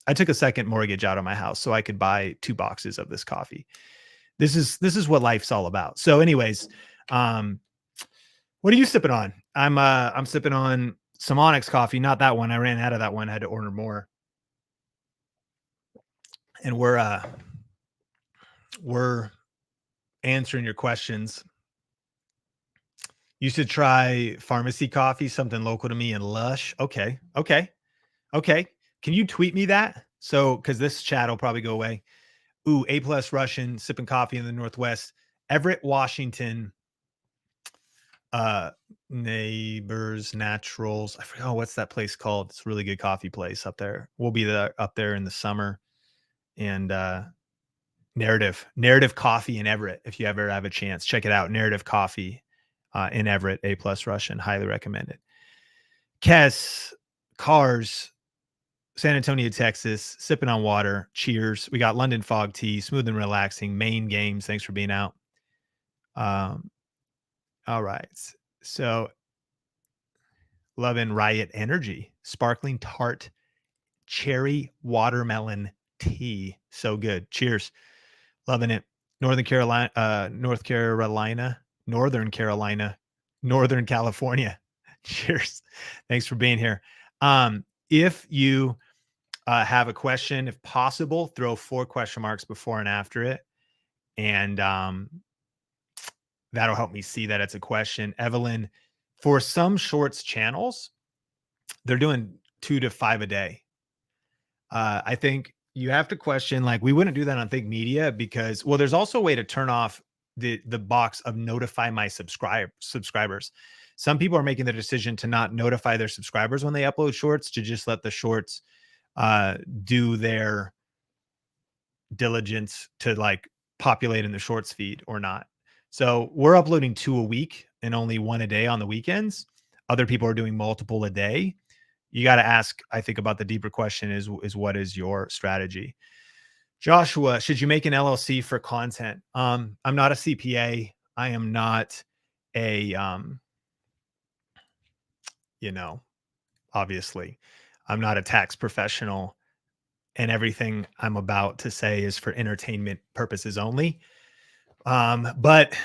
I took a second mortgage out of my house so I could buy 2 boxes of this coffee. This is what life's all about. So anyways, what are you sipping on? I'm sipping on some Onyx coffee, not that one. I ran out of that one. I had to order more. And we're answering your questions. You should try Pharmacy Coffee, something local to me in Lush. Okay. Can you tweet me that? So, because this chat will probably go away. Ooh, A+ Russian, sipping coffee in the Northwest. Everett, Washington. Neighbors Naturals. I forgot what's that place called. It's a really good coffee place up there. We'll be up there in the summer. And Narrative Coffee in Everett. If you ever have a chance, check it out. Narrative Coffee. in Everett, A+ Russian, highly recommend it. Kes, cars, San Antonio, Texas, sipping on water. Cheers. We got London Fog Tea, smooth and relaxing. Main Games, thanks for being out. All right. So, loving Riot Energy, sparkling tart cherry watermelon tea. So good. Cheers. Loving it. Northern Carolina, Northern California. Cheers. Thanks for being here. If you have a question, if possible, throw 4 question marks before and after it. And that'll help me see that it's a question. Evelyn, for some shorts channels, they're doing 2 to 5 a day. I think you have to question, like, we wouldn't do that on Think Media because, well, there's also a way to turn off the box of notify my subscribers. Some people are making the decision to not notify their subscribers when they upload shorts, to just let the shorts do their diligence to like populate in the shorts feed or not. So we're uploading 2 a week and only 1 a day on the weekends. Other people are doing multiple a day. You got to ask, I think, about the deeper question is what is your strategy? Joshua, should you make an LLC for content? I'm not a CPA. I am not a, obviously, I'm not a tax professional, and everything I'm about to say is for entertainment purposes only. But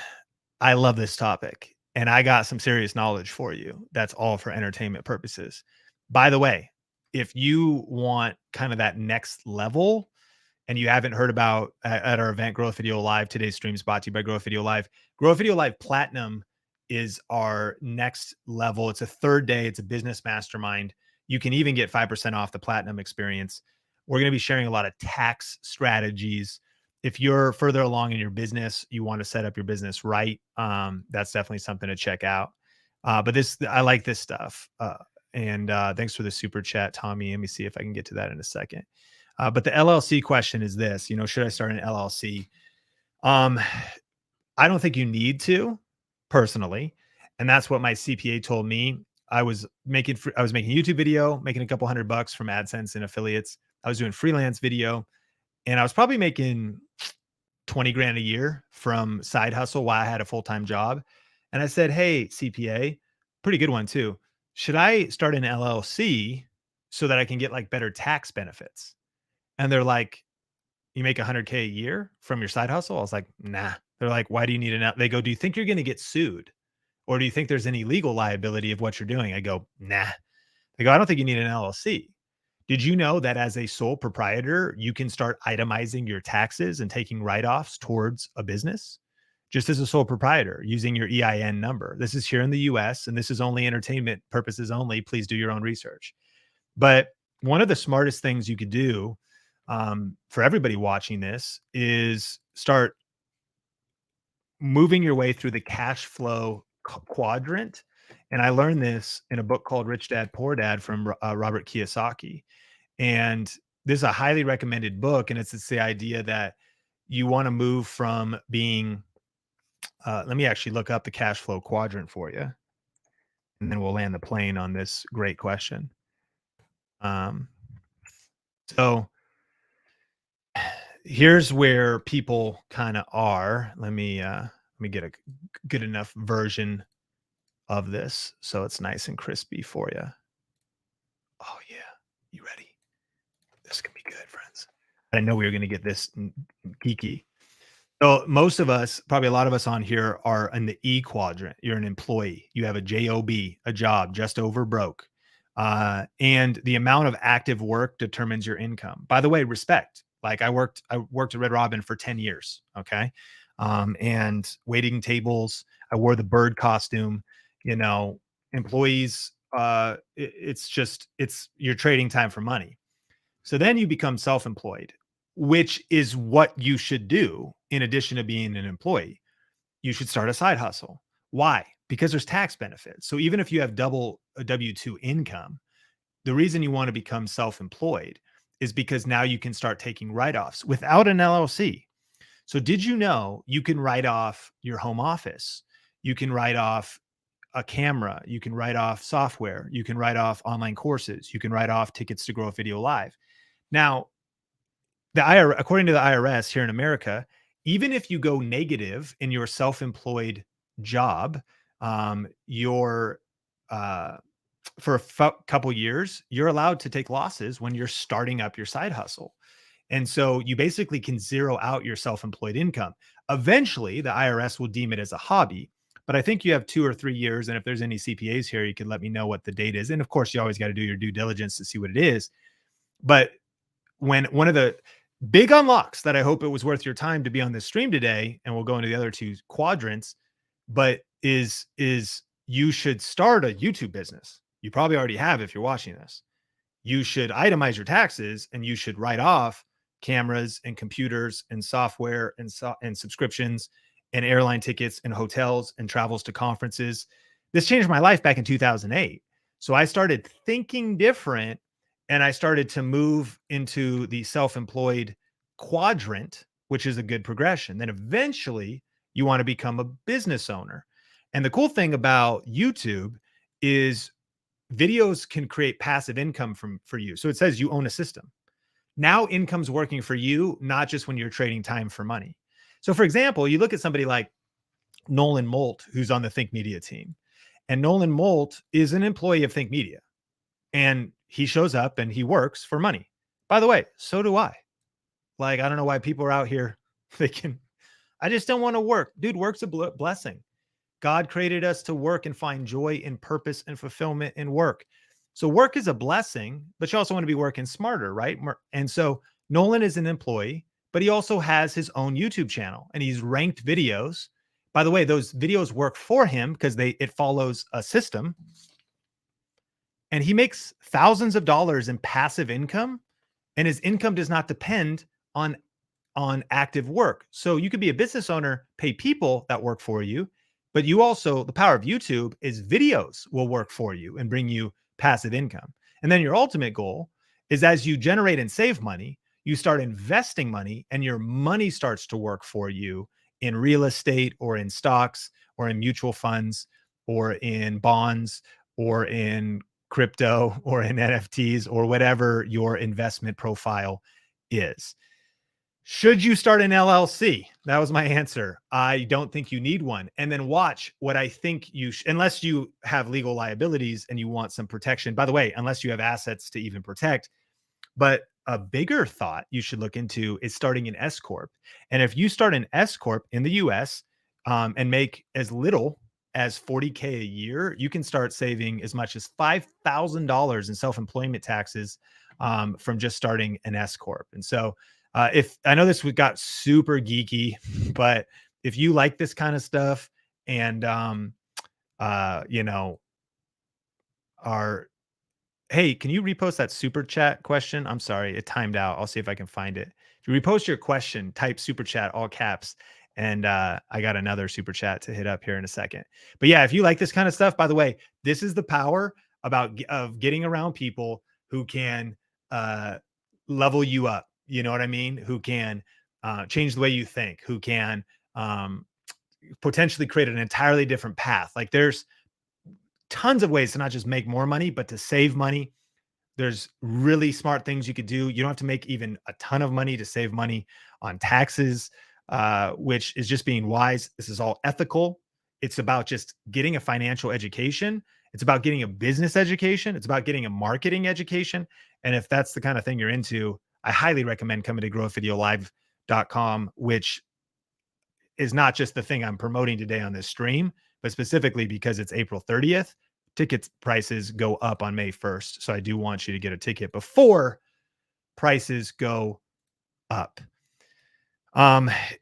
I love this topic, and I got some serious knowledge for you. That's all for entertainment purposes. By the way, if you want kind of that next level and you haven't heard about at our event, Growth Video Live, today's stream is brought to you by Growth Video Live. Growth Video Live Platinum is our next level. It's a 3rd day. It's a business mastermind. You can even get 5% off the Platinum experience. We're going to be sharing a lot of tax strategies. If you're further along in your business, you want to set up your business right, that's definitely something to check out. But I like this stuff. And thanks for the super chat, Tommy. Let me see if I can get to that in a second. But the LLC question is this, should I start an LLC? I don't think you need to, personally. And that's what my CPA told me. I was making YouTube video, making a couple $100 from AdSense and affiliates. I was doing freelance video, and I was probably making 20 grand a year from side hustle while I had a full-time job. And I said, hey, CPA, pretty good one too. Should I start an LLC so that I can get like better tax benefits? And they're like, you make 100K a year from your side hustle? I was like, nah. They're like, why do you need they go, do you think you're going to get sued? Or do you think there's any legal liability of what you're doing? I go, nah. They go, I don't think you need an LLC. Did you know that as a sole proprietor, you can start itemizing your taxes and taking write-offs towards a business? Just as a sole proprietor, using your EIN number. This is here in the US, and this is only entertainment purposes only. Please do your own research. But one of the smartest things you could do for everybody watching this is start moving your way through the cash flow quadrant. And I learned this in a book called Rich Dad, Poor Dad from Robert Kiyosaki. And this is a highly recommended book. And it's the idea that you want to move from being, let me actually look up the cash flow quadrant for you, and then we'll land the plane on this great question. So here's where people kind of are. Let me get a good enough version of this so it's nice and crispy for you. Oh yeah, you ready? This can be good, friends. I didn't know we were going to get this geeky. So most of us, probably a lot of us on here, are in the E quadrant. You're an employee. You have a job, a job, just over broke. And the amount of active work determines your income. By the way, respect. Like I worked at Red Robin for 10 years. Okay. And waiting tables, I wore the bird costume, employees, you're trading time for money. So then you become self-employed, which is what you should do. In addition to being an employee, you should start a side hustle. Why? Because there's tax benefits. So even if you have double a W-2 income, the reason you want to become self-employed is because now you can start taking write-offs without an LLC. So did you know you can write off your home office, You can write off a camera. You can write off software. You can write off online courses. You can write off tickets to Grow a Video Live. Now, according to the IRS here in America, even if you go negative in your self-employed job, your for a couple years, you're allowed to take losses when you're starting up your side hustle. And so you basically can zero out your self-employed income. Eventually, the IRS will deem it as a hobby, but I think you have 2 or 3 years. And if there's any CPAs here, you can let me know what the date is. And of course, you always got to do your due diligence to see what it is. But when one of the big unlocks that I hope it was worth your time to be on this stream today, and we'll go into the other 2 quadrants, but is you should start a YouTube business. You probably already have if you're watching this. You should itemize your taxes, and you should write off cameras and computers and software and subscriptions and airline tickets and hotels and travels to conferences. This changed my life back in 2008. So I started thinking different, and I started to move into the self-employed quadrant, which is a good progression. Then eventually you want to become a business owner. And the cool thing about YouTube is videos can create passive income for you. So it says you own a system. Now income's working for you, not just when you're trading time for money. So for example, you look at somebody like Nolan Molt, who's on the Think Media team. And Nolan Molt is an employee of Think Media. And he shows up and he works for money. By the way, so do I. Like, I don't know why people are out here thinking, I just don't want to work. Dude, work's a blessing. God created us to work and find joy and purpose and fulfillment in work. So work is a blessing, but you also want to be working smarter, right? And so Nolan is an employee, but he also has his own YouTube channel, and he's ranked videos. By the way, those videos work for him because it follows a system. And he makes thousands of dollars in passive income, and his income does not depend on active work. So you could be a business owner, pay people that work for you, but you also, the power of YouTube is videos will work for you and bring you passive income. And then your ultimate goal is, as you generate and save money, you start investing money, and your money starts to work for you in real estate or in stocks or in mutual funds or in bonds or in crypto or in NFTs or whatever your investment profile is. Should you start an LLC? That was my answer. I don't think you need one. And then watch what I think unless you have legal liabilities and you want some protection. By the way, unless you have assets to even protect. But a bigger thought you should look into is starting an S Corp. And if you start an S Corp in the US and make as little as $40K a year, you can start saving as much as $5,000 in self-employment taxes from just starting an S Corp. And so if I know this got super geeky, but if you like this kind of stuff and, hey, can you repost that super chat question? I'm sorry, it timed out. I'll see if I can find it. If you repost your question, type super chat, all caps. And I got another super chat to hit up here in a second. But yeah, if you like this kind of stuff, by the way, this is the power of getting around people who can level you up. You know what I mean? Who can change the way you think, who can potentially create an entirely different path. Like there's tons of ways to not just make more money, but to save money. There's really smart things you could do. You don't have to make even a ton of money to save money on taxes, which is just being wise. This is all ethical. It's about just getting a financial education. It's about getting a business education. It's about getting a marketing education. And if that's the kind of thing you're into, I highly recommend coming to growvideolive.com, which is not just the thing I'm promoting today on this stream, but specifically because it's April 30th. Ticket prices go up on May 1st. So I do want you to get a ticket before prices go up.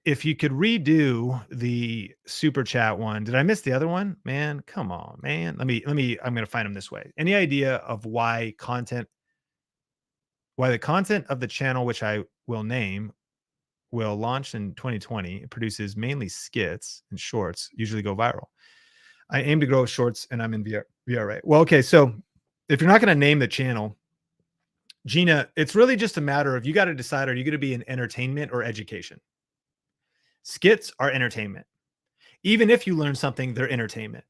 If you could redo the super chat one, did I miss the other one? Man, come on, man. I'm going to find them this way. Any idea of why the content of the channel, which I will name, will launch in 2020. It produces mainly skits and shorts, usually go viral. I aim to grow shorts, and I'm in VR, right? Well, okay. So if you're not going to name the channel, Gina, it's really just a matter of, you got to decide, are you going to be in entertainment or education? Skits are entertainment. Even if you learn something, they're entertainment.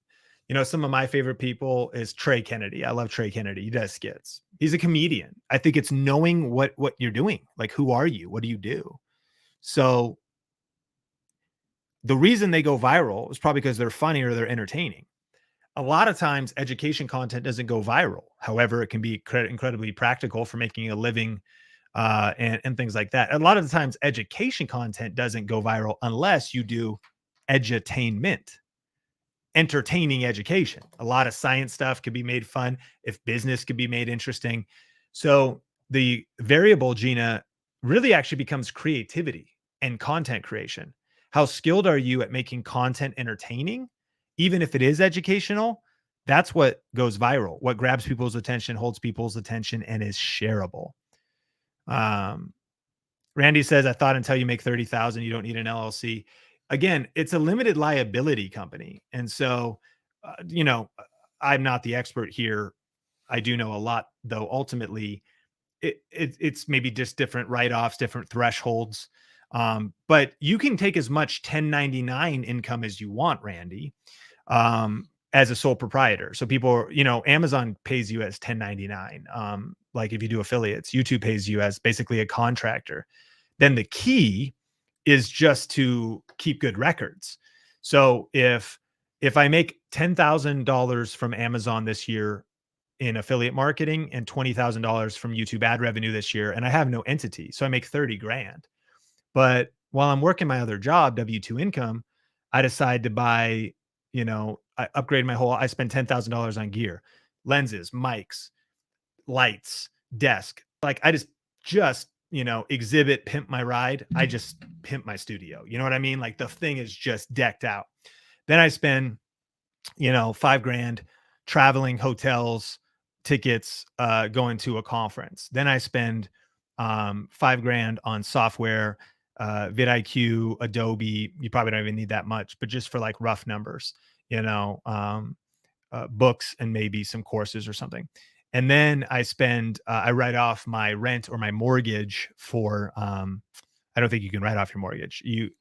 You know, some of my favorite people is Trey Kennedy. I love Trey Kennedy. He does skits. He's a comedian. I think it's knowing what you're doing. Like, who are you? What do you do? So the reason they go viral is probably because they're funny or they're entertaining. A lot of times education content doesn't go viral. However, it can be incredibly practical for making a living and things like that. A lot of the times education content doesn't go viral unless you do edutainment, entertaining education. A lot of science stuff could be made fun if business could be made interesting. So the variable, Gina, really actually becomes creativity and content creation. How skilled are you at making content entertaining, even if it is educational? That's what goes viral, what grabs people's attention, holds people's attention, and is shareable. Randy says, I thought until you make 30,000, you don't need an LLC. Again, it's a limited liability company. And so, you know, I'm not the expert here. I do know a lot, though. Ultimately, it's maybe just different write-offs, different thresholds. But you can take as much 1099 income as you want, Randy, as a sole proprietor. So people, you know, Amazon pays you as 1099. Like if you do affiliates, YouTube pays you as basically a contractor. Then the key is just to keep good records. So if I make $10,000 from Amazon this year in affiliate marketing and $20,000 from YouTube ad revenue this year, and I have no entity, so I make 30 grand. But while I'm working my other job, W-2 income, I decide to buy, you know, I upgrade I spend $10,000 on gear, lenses, mics, lights, desk. Like I just, you know, exhibit, pimp my ride. I just pimp my studio. You know what I mean? Like the thing is just decked out. Then I spend, you know, 5 grand traveling, hotels, tickets, going to a conference. Then I spend 5 grand on software, vidIQ, Adobe. You probably don't even need that much, but just for like rough numbers, you know, books and maybe some courses or something. And then I spend, I write off my rent or my mortgage for, I don't think you can write off your mortgage. You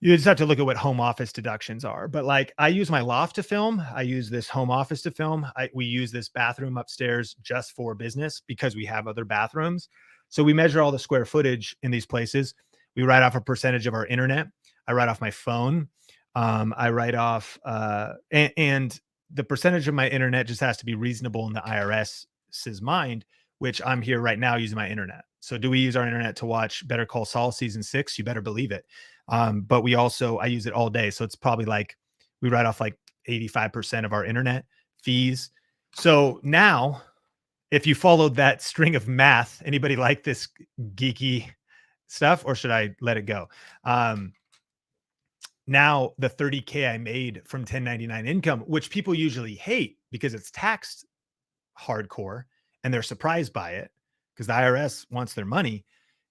just have to look at what home office deductions are. But like I use my loft to film. I use this home office to film. We use this bathroom upstairs just for business because we have other bathrooms. So we measure all the square footage in these places. We write off a percentage of our internet. I write off my phone. I write off, and the percentage of my internet just has to be reasonable in the IRS's mind, which I'm here right now using my internet. So do we use our internet to watch Better Call Saul season 6? You better believe it. But I use it all day. So it's probably like, we write off like 85% of our internet fees. So now if you followed that string of math, anybody like this geeky stuff, or should I let it go? Now the 30K I made from 1099 income, which people usually hate because it's taxed hardcore and they're surprised by it because the IRS wants their money.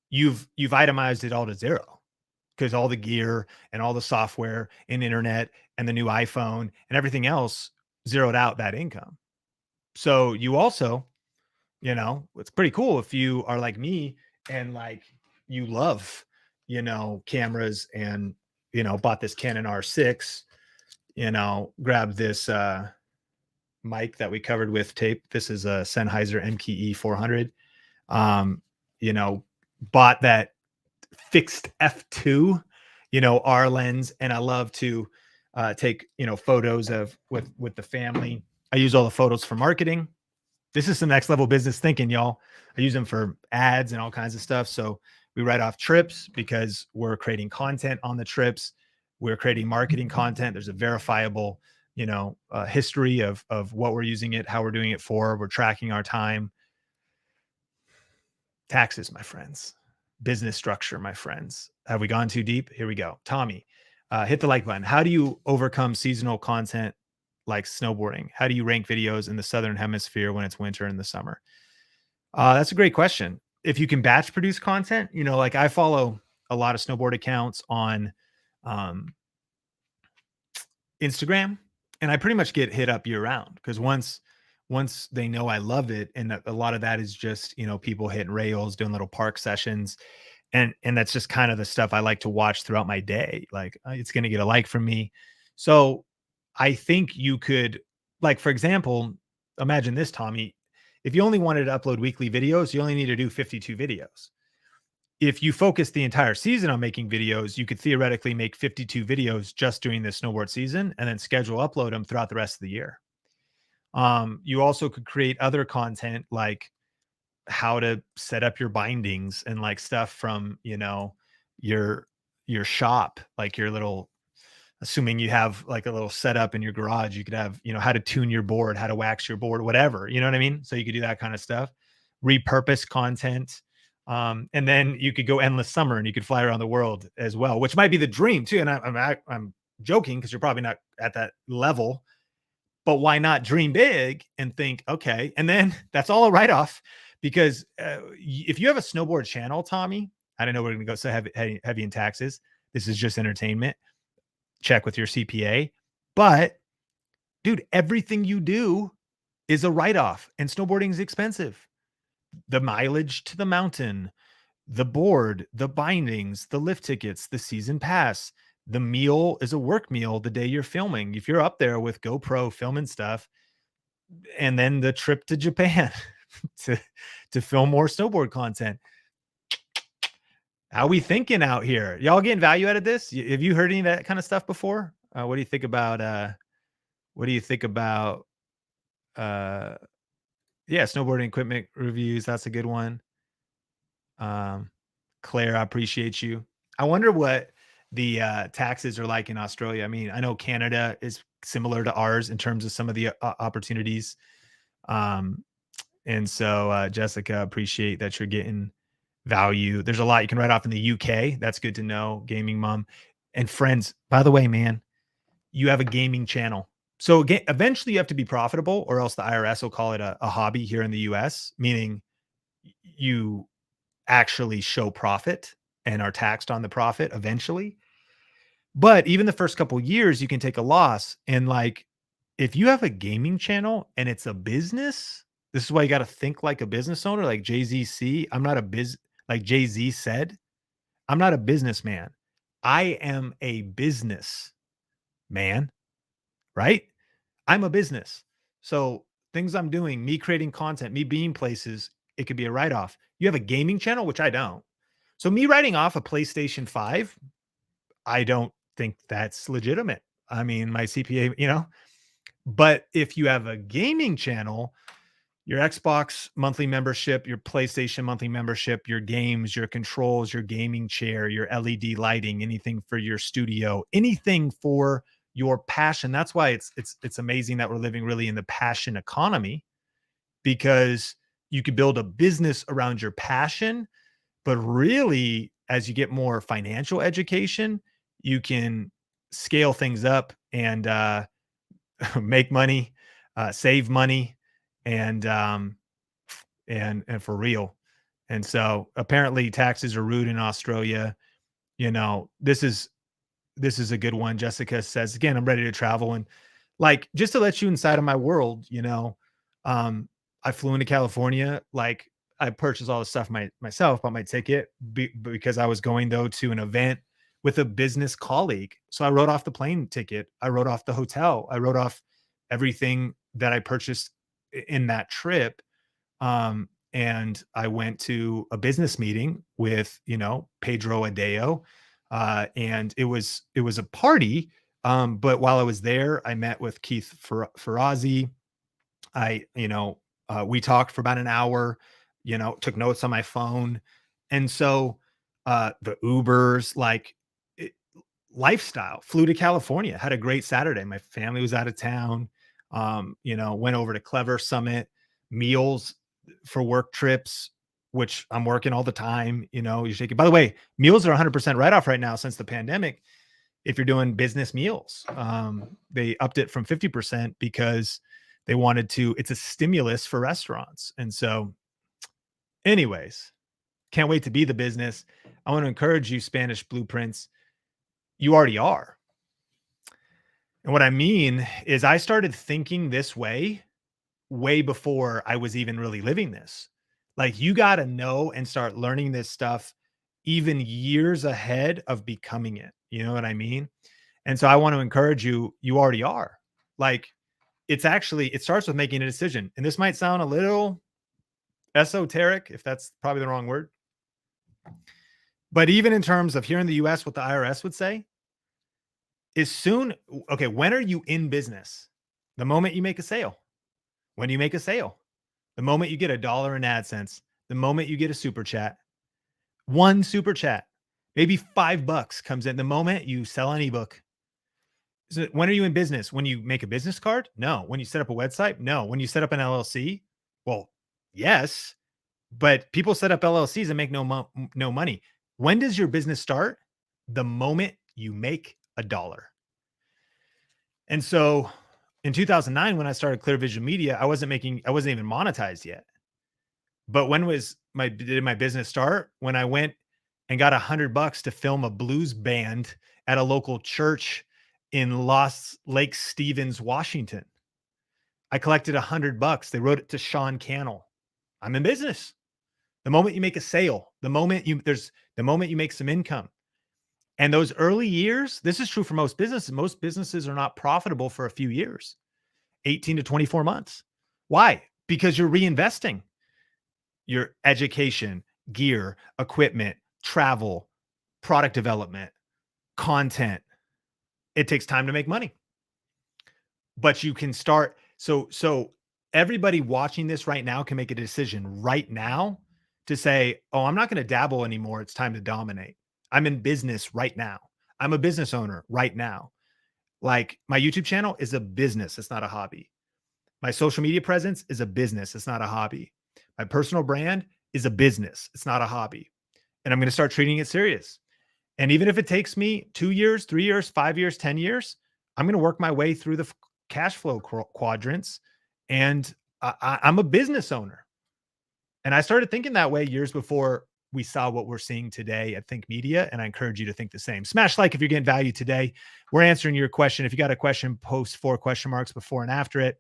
You've itemized it all to zero because all the gear and all the software and internet and the new iPhone and everything else zeroed out that income. So you also, you know, it's pretty cool if you are like me and like you love, you know, cameras and, you know, bought this Canon R6, you know, grabbed this mic that we covered with tape. This is a Sennheiser MKE 400. You know, bought that fixed f2, you know, R lens, and I love to take, you know, photos of with the family. I use all the photos for marketing. This is some next level business thinking, y'all. I use them for ads and all kinds of stuff. So we write off trips because we're creating content on the trips. We're creating marketing content. There's a verifiable, you know, history of what we're using it, how we're doing it for. We're tracking our time. Taxes, my friends. Business structure, my friends. Have we gone too deep? Here we go. Tommy, hit the like button. How do you overcome seasonal content like snowboarding? How do you rank videos in the Southern Hemisphere when it's winter and the summer? That's a great question. If you can batch produce content, you know, like I follow a lot of snowboard accounts on Instagram, and I pretty much get hit up year round because once they know I love it, and a lot of that is just, you know, people hitting rails, doing little park sessions. And that's just kind of the stuff I like to watch throughout my day. Like it's going to get a like from me. So I think you could, like, for example, imagine this, Tommy. If you only wanted to upload weekly videos, you only need to do 52 videos. If you focus the entire season on making videos, you could theoretically make 52 videos just during the snowboard season and then schedule upload them throughout the rest of the year. You also could create other content like how to set up your bindings and like stuff from, your your shop, like your little, assuming you have like a little setup in your garage, you could have, how to tune your board, how to wax your board, whatever, you know what I mean? So you could do that kind of stuff, repurpose content. And then you could go endless summer and you could fly around the world as well, which might be the dream too. And I'm joking because you're probably not at that level, but why not dream big and think, okay, and then that's all a write off because if you have a snowboard channel, Tommy, I don't know, we're going to go so heavy in taxes. This is just entertainment. Check with your CPA. But dude, everything you do is a write off, and snowboarding is expensive. The mileage to the mountain, the board, the bindings, the lift tickets, the season pass, the meal is a work meal the day you're filming. If you're up there with GoPro filming stuff, and then the trip to Japan to film more snowboard content. How we thinking out here? Y'all getting value out of this? Have you heard any of that kind of stuff before? What do you think about snowboarding equipment reviews? That's a good one. Claire, I appreciate you. I wonder what the taxes are like in Australia. I mean, I know Canada is similar to ours in terms of some of the opportunities. And so, Jessica, appreciate that you're getting value. There's a lot you can write off in the UK. That's good to know. Gaming mom and friends. By the way, man, you have a gaming channel. So eventually you have to be profitable or else the IRS will call it a hobby here in the US, meaning you actually show profit and are taxed on the profit eventually. But even the first couple years, you can take a loss. And like, if you have a gaming channel and it's a business, this is why you got to think like a business owner, like like Jay-Z said, I'm not a businessman. I am a business man, right? I'm a business. So things I'm doing, me creating content, me being places, it could be a write-off. You have a gaming channel, which I don't. So me writing off a PlayStation 5, I don't think that's legitimate. I mean, my CPA, but if you have a gaming channel, your Xbox monthly membership, your PlayStation monthly membership, your games, your controls, your gaming chair, your LED lighting, anything for your studio, anything for your passion. That's why it's amazing that we're living really in the passion economy, because you could build a business around your passion, but really as you get more financial education, you can scale things up and make money, save money, and for real. And so apparently taxes are rude in Australia. This is a good one. Jessica says, again, I'm ready to travel. And like, just to let you inside of my world, I flew into California. Like, I purchased all the stuff myself, bought my ticket because I was going though to an event with a business colleague. So I wrote off the plane ticket. I wrote off the hotel. I wrote off everything that I purchased in that trip. And I went to a business meeting with, Pedro Adeo. And it was a party. But while I was there, I met with Keith Ferrazzi. We talked for about an hour, took notes on my phone. And so the Ubers, like lifestyle, flew to California, had a great Saturday. My family was out of town. Went over to Clever Summit, meals for work trips, which I'm working all the time. You take it. By the way, meals are 100% write off right now since the pandemic. If you're doing business meals, they upped it from 50% because they wanted to, it's a stimulus for restaurants. And so anyways, can't wait to be the business. I want to encourage you, Spanish Blueprints. You already are. And what I mean is I started thinking this way before I was even really living this. Like, you got to know and start learning this stuff even years ahead of becoming it. You know what I mean? And so I want to encourage you, you already are. Like, it starts with making a decision. And this might sound a little esoteric, if that's probably the wrong word. But even in terms of here in the US, what the IRS would say is when are you in business? The moment you make a sale. When do you make a sale? The moment you get $1 in AdSense, the moment you get a super chat, one super chat, maybe $5 comes in the moment you sell an ebook. So when are you in business? When you make a business card? No. When you set up a website? No. When you set up an LLC? Well, yes, but people set up LLCs and make no money. When does your business start? The moment you make $1. And so in 2009, when I started Clear Vision Media, I wasn't even monetized yet. But when did my business start? When I went and got $100 to film a blues band at a local church in Lake Stevens, Washington. I collected $100. They wrote it to Sean Cannell. I'm in business. The moment you make a sale, the moment you make some income. And those early years, this is true for most businesses. Most businesses are not profitable for a few years, 18 to 24 months. Why? Because you're reinvesting your education, gear, equipment, travel, product development, content. It takes time to make money, but you can start. So everybody watching this right now can make a decision right now to say, oh, I'm not going to dabble anymore. It's time to dominate. I'm in business right now. I'm a business owner right now. Like, my YouTube channel is a business. It's not a hobby. My social media presence is a business. It's not a hobby. My personal brand is a business. It's not a hobby. And I'm going to start treating it serious. And even if it takes me 2 years, 3 years, 5 years, 10 years, I'm going to work my way through the cash flow quadrants. And I'm a business owner. And I started thinking that way years before we saw what we're seeing today at Think Media. And I encourage you to think the same. Smash like if you're getting value today. We're answering your question. If you got a question, post 4 question marks before and after it.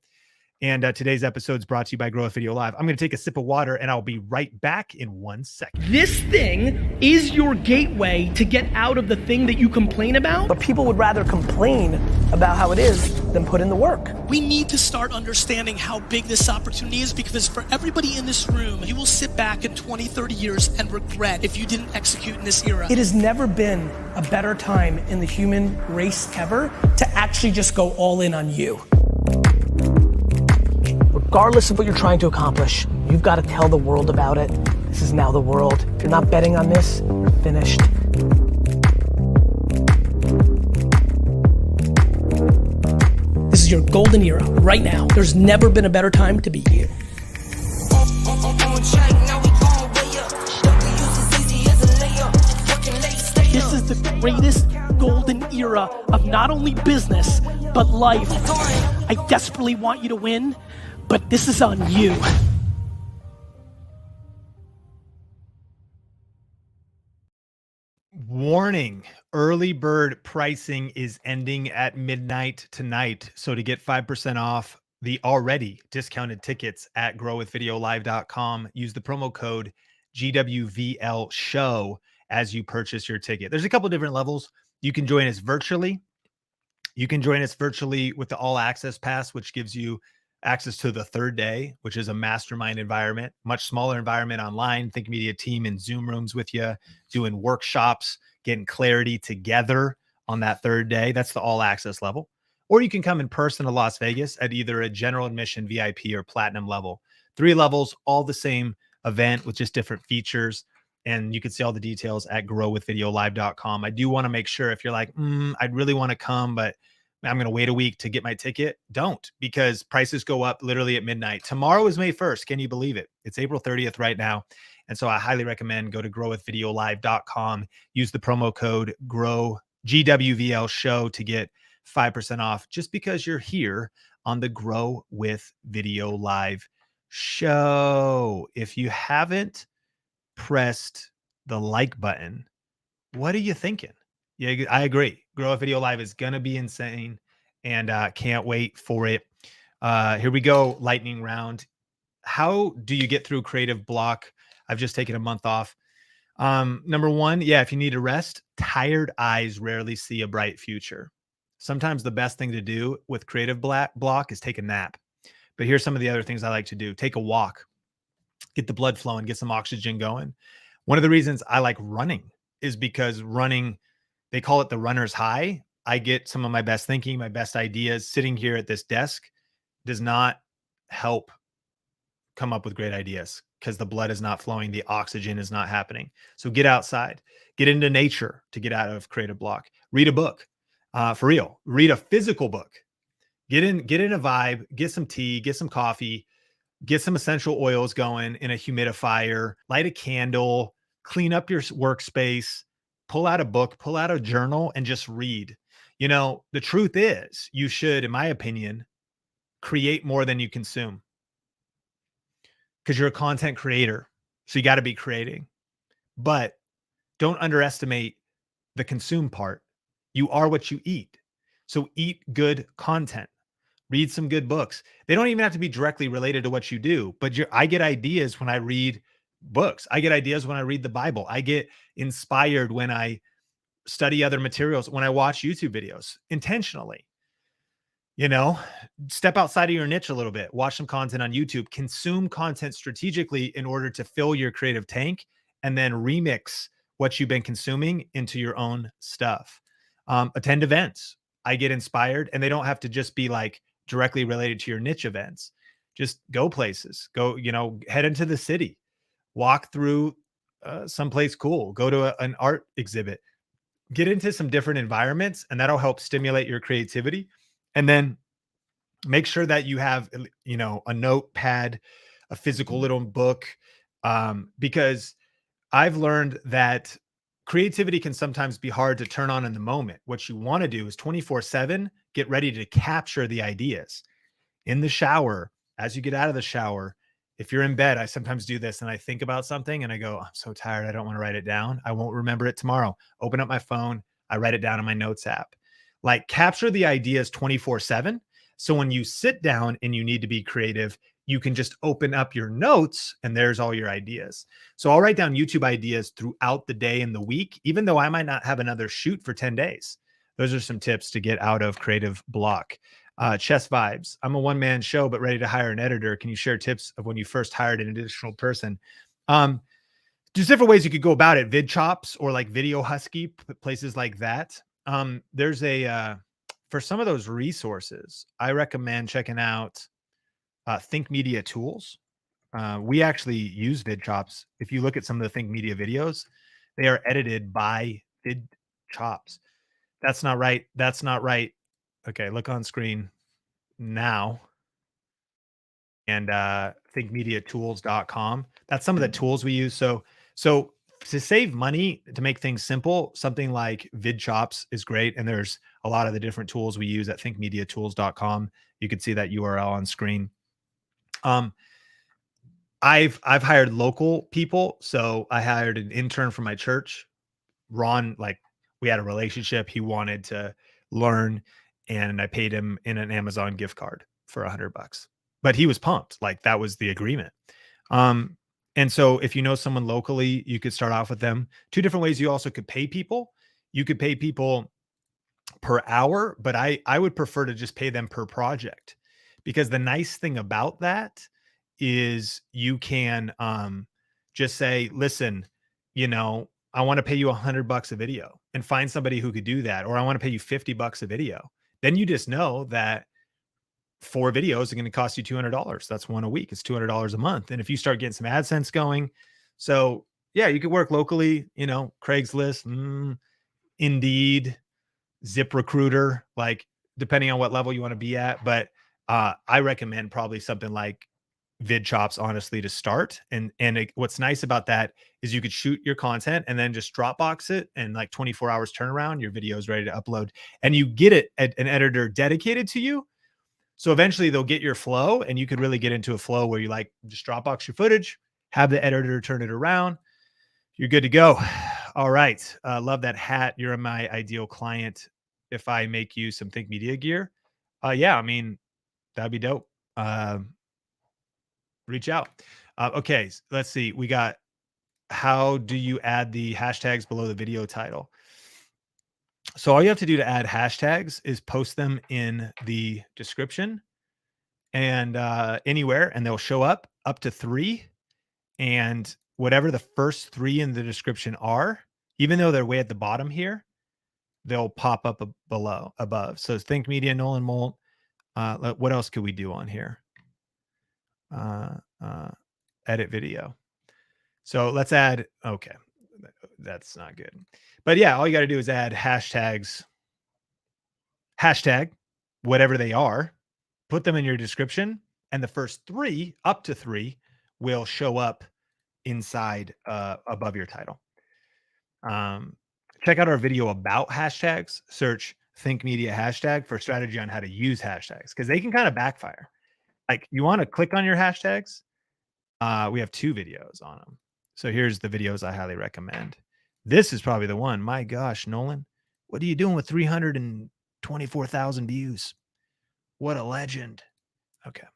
And today's episode is brought to you by Grow with Video Live. I'm going to take a sip of water and I'll be right back in 1 second. This thing is your gateway to get out of the thing that you complain about. But people would rather complain about how it is than put in the work. We need to start understanding how big this opportunity is, because for everybody in this room, you will sit back in 20, 30 years and regret if you didn't execute in this era. It has never been a better time in the human race ever to actually just go all in on you. Regardless of what you're trying to accomplish, you've got to tell the world about it. This is now the world. If you're not betting on this, you're finished. This is your golden era right now. There's never been a better time to be you. This is the greatest golden era of not only business, but life. I desperately want you to win, but this is on you. Warning, early bird pricing is ending at midnight tonight. So to get 5% off the already discounted tickets at growwithvideolive.com, use the promo code GWVL show as you purchase your ticket. There's a couple different levels. You can join us virtually. You can join us virtually with the all access pass, which gives you access to the 3rd day, which is a mastermind environment, much smaller environment online. Think Media team in Zoom rooms with you, doing workshops, getting clarity together on that 3rd day. That's the all access level. Or you can come in person to Las Vegas at either a general admission, VIP, or platinum level. 3 levels, all the same event with just different features. And you can see all the details at growwithvideolive.com. I do want to make sure, if you're like, I'd really want to come, but I'm going to wait a week to get my ticket. Don't, because prices go up literally at midnight. Tomorrow is May 1st. Can you believe it? It's April 30th right now. And so I highly recommend go to growwithvideolive.com. Use the promo code GWVL show to get 5% off, just because you're here on the Grow with Video Live show. If you haven't pressed the like button, what are you thinking? Yeah, I agree. Grow with Video Live is going to be insane, and can't wait for it. Here we go. Lightning round. How do you get through creative block? I've just taken a month off. Number 1, if you need a rest, tired eyes rarely see a bright future. Sometimes the best thing to do with creative block is take a nap. But here's some of the other things I like to do. Take a walk, get the blood flowing, get some oxygen going. One of the reasons I like running is because running, they call it the runner's high. I get some of my best thinking, my best ideas sitting here at this desk does not help come up with great ideas because the blood is not flowing, the oxygen is not happening. So get outside, get into nature to get out of creative block. Read a book, for real. Read a physical book. Get in a vibe. Get some tea. Get some coffee. Get some essential oils going in a humidifier. Light a candle. Clean up your workspace. Pull out a book. Pull out a journal and just read. You know, the truth is, you should, in my opinion, create more than you consume. Because you're a content creator. So you got to be creating. But don't underestimate the consume part. You are what you eat. So eat good content. Read some good books. They don't even have to be directly related to what you do, but I get ideas when I read books. I get ideas when I read the Bible. I get inspired when I study other materials, when I watch YouTube videos intentionally. You know, step outside of your niche a little bit, watch some content on YouTube, consume content strategically in order to fill your creative tank, and then remix what you've been consuming into your own stuff. Attend events. I get inspired, and they don't have to just be like directly related to your niche events. Just go places, go, you know, head into the city, walk through someplace cool, go to an art exhibit, get into some different environments, and that'll help stimulate your creativity. And then make sure that you have, you know, a notepad, a physical little book, because I've learned that creativity can sometimes be hard to turn on in the moment. What you want to do is 24/7, get ready to capture the ideas in the shower. As you get out of the shower, if you're in bed, I sometimes do this and I think about something and I go, I'm so tired. I don't want to write it down. I won't remember it tomorrow. Open up my phone. I write it down in my notes app. Like capture the ideas 24/7. So when you sit down and you need to be creative, you can just open up your notes and there's all your ideas. So I'll write down YouTube ideas throughout the day and the week, even though I might not have another shoot for 10 days. Those are some tips to get out of creative block. Chess Vibes. I'm a one-man show, but ready to hire an editor. Can you share tips of when you first hired an additional person? There's different ways you could go about it. VidChops or like Video Husky, places like that. There's for some of those resources, I recommend checking out Think Media Tools. We actually use VidChops. If you look at some of the Think Media videos, they are edited by VidChops. That's not right. That's not right. Okay, look on screen now. And thinkmediatools.com. That's some of the tools we use. So to save money, to make things simple, something like VidChops is great. And there's a lot of the different tools we use at thinkmediatools.com. You can see that URL on screen. I've hired local people. So I hired an intern from my church. Ron, like we had a relationship. He wanted to learn and I paid him in an Amazon gift card for $100, but he was pumped. Like that was the agreement. And so if you know someone locally, you could start off with them. Two different ways you also could pay people. You could pay people per hour, but I would prefer to just pay them per project, because the nice thing about that is you can just say, listen, you know, I want to pay you $100 a video, and find somebody who could do that. Or I want to pay you $50 a video. Then you just know that 4 videos are going to cost you $200. That's one a week. It's $200 a month. And if you start getting some AdSense going, so yeah, you could work locally, you know, Craigslist, Indeed, ZipRecruiter, like depending on what level you want to be at. But I recommend probably something like VidChops, honestly, to start. And what's nice about that is you could shoot your content and then just Dropbox it, and like 24 hours turnaround, your video is ready to upload, and you get it at an editor dedicated to you. So eventually they'll get your flow, and you could really get into a flow where you like just Dropbox your footage, have the editor turn it around. You're good to go. All right. Love that hat. You're my ideal client if I make you some Think Media gear. Yeah, I mean, that'd be dope. Reach out. Okay, let's see. We got, how do you add the hashtags below the video title? So all you have to do to add hashtags is post them in the description and anywhere, and they'll show up to 3. And whatever the first 3 in the description are, even though they're way at the bottom here, they'll pop up above. So Think Media, Nolan Molt. What else could we do on here? Edit video. So let's add, okay, that's not good. But yeah, all you got to do is add hashtags, hashtag, whatever they are, put them in your description, and the first 3, up to 3, will show up inside above your title. Check out our video about hashtags. Search Think Media hashtag for strategy on how to use hashtags, because they can kind of backfire. Like, you want to click on your hashtags. We have 2 videos on them. So here's the videos I highly recommend. This is probably the one. My gosh, Nolan, what are you doing with 324,000 views? What a legend. Okay.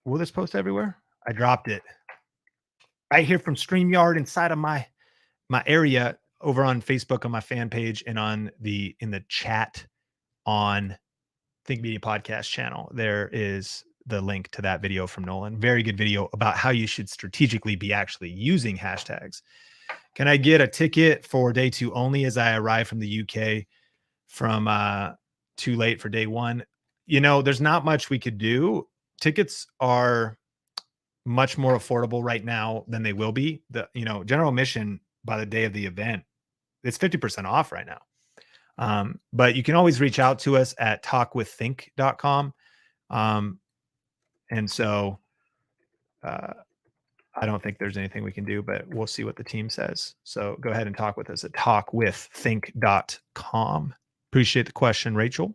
Will this post everywhere? I dropped it right here from StreamYard inside of my area over on Facebook on my fan page, and in the chat on Think Media Podcast channel. There is the link to that video from Nolan. Very good video about how you should strategically be actually using hashtags. Can I get a ticket for day 2 only as I arrive from the UK from too late for day 1? There's not much we could do. Tickets are much more affordable right now than they will be. General admission by the day of the event, it's 50% off right now. But you can always reach out to us at talkwiththink.com. And so I don't think there's anything we can do, but we'll see what the team says. So go ahead and talk with us at talkwiththink.com. Appreciate the question, Rachel.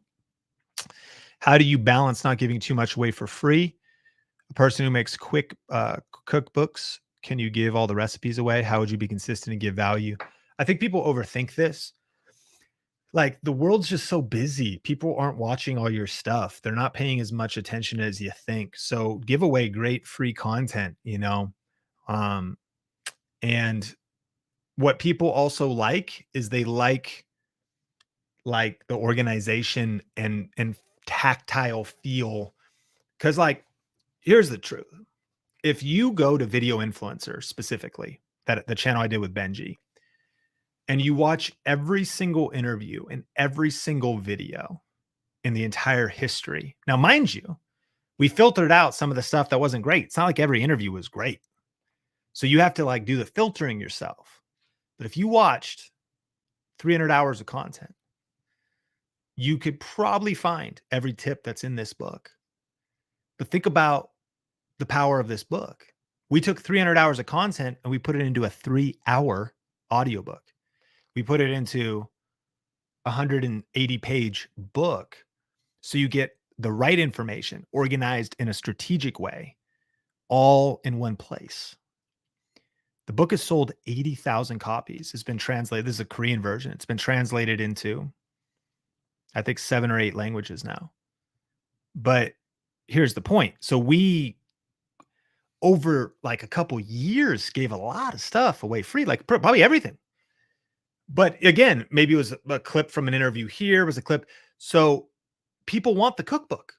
How do you balance not giving too much away for free? A person who makes quick cookbooks, can you give all the recipes away? How would you be consistent and give value? I think people overthink this. Like, the world's just so busy. People aren't watching all your stuff. They're not paying as much attention as you think. So give away great free content, and what people also like is they like the organization and tactile feel. Because, like, here's the truth. If you go to Video Influencer specifically, that the channel I did with Benji, and you watch every single interview and every single video in the entire history. Now, mind you, we filtered out some of the stuff that wasn't great. It's not like every interview was great. So you have to do the filtering yourself. But if you watched 300 hours of content, you could probably find every tip that's in this book. But think about the power of this book. We took 300 hours of content and we put it into a 3-hour audiobook. We put it into a 180-page book. So you get the right information organized in a strategic way, all in one place. The book has sold 80,000 copies. It's been translated. This is a Korean version. It's been translated into, I think, 7 or 8 languages now. But here's the point. So we, over a couple years, gave a lot of stuff away free, probably everything. But again, maybe it was a clip from an interview here, it was a clip. So people want the cookbook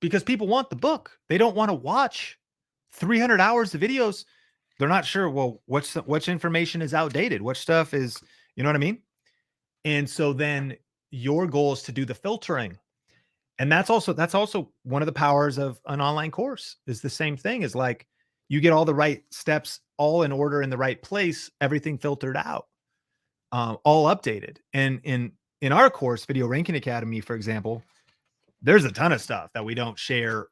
because people want the book. They don't want to watch 300 hours of videos. They're not sure, well, which information is outdated? Which stuff is, you know what I mean? And so then your goal is to do the filtering. And that's also one of the powers of an online course, is the same thing, is you get all the right steps, all in order in the right place, everything filtered out. All updated. And in our course, Video Ranking Academy, for example, there's a ton of stuff that we don't share,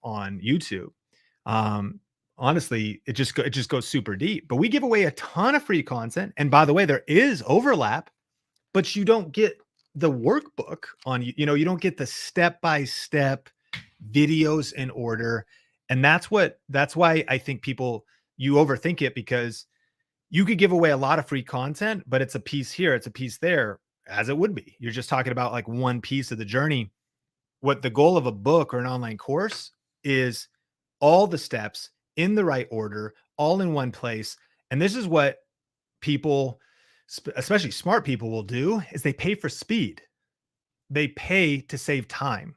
on YouTube. Honestly, it just goes super deep. But we give away a ton of free content. And by the way, there is overlap, but you don't get the workbook on, you don't get the step-by-step videos in order. And that's why I think you overthink it, because you could give away a lot of free content, but it's a piece here, it's a piece there, as it would be. You're just talking about one piece of the journey. What the goal of a book or an online course is all the steps in the right order, all in one place. And this is what people especially smart people will do, is they pay for speed. They pay to save time.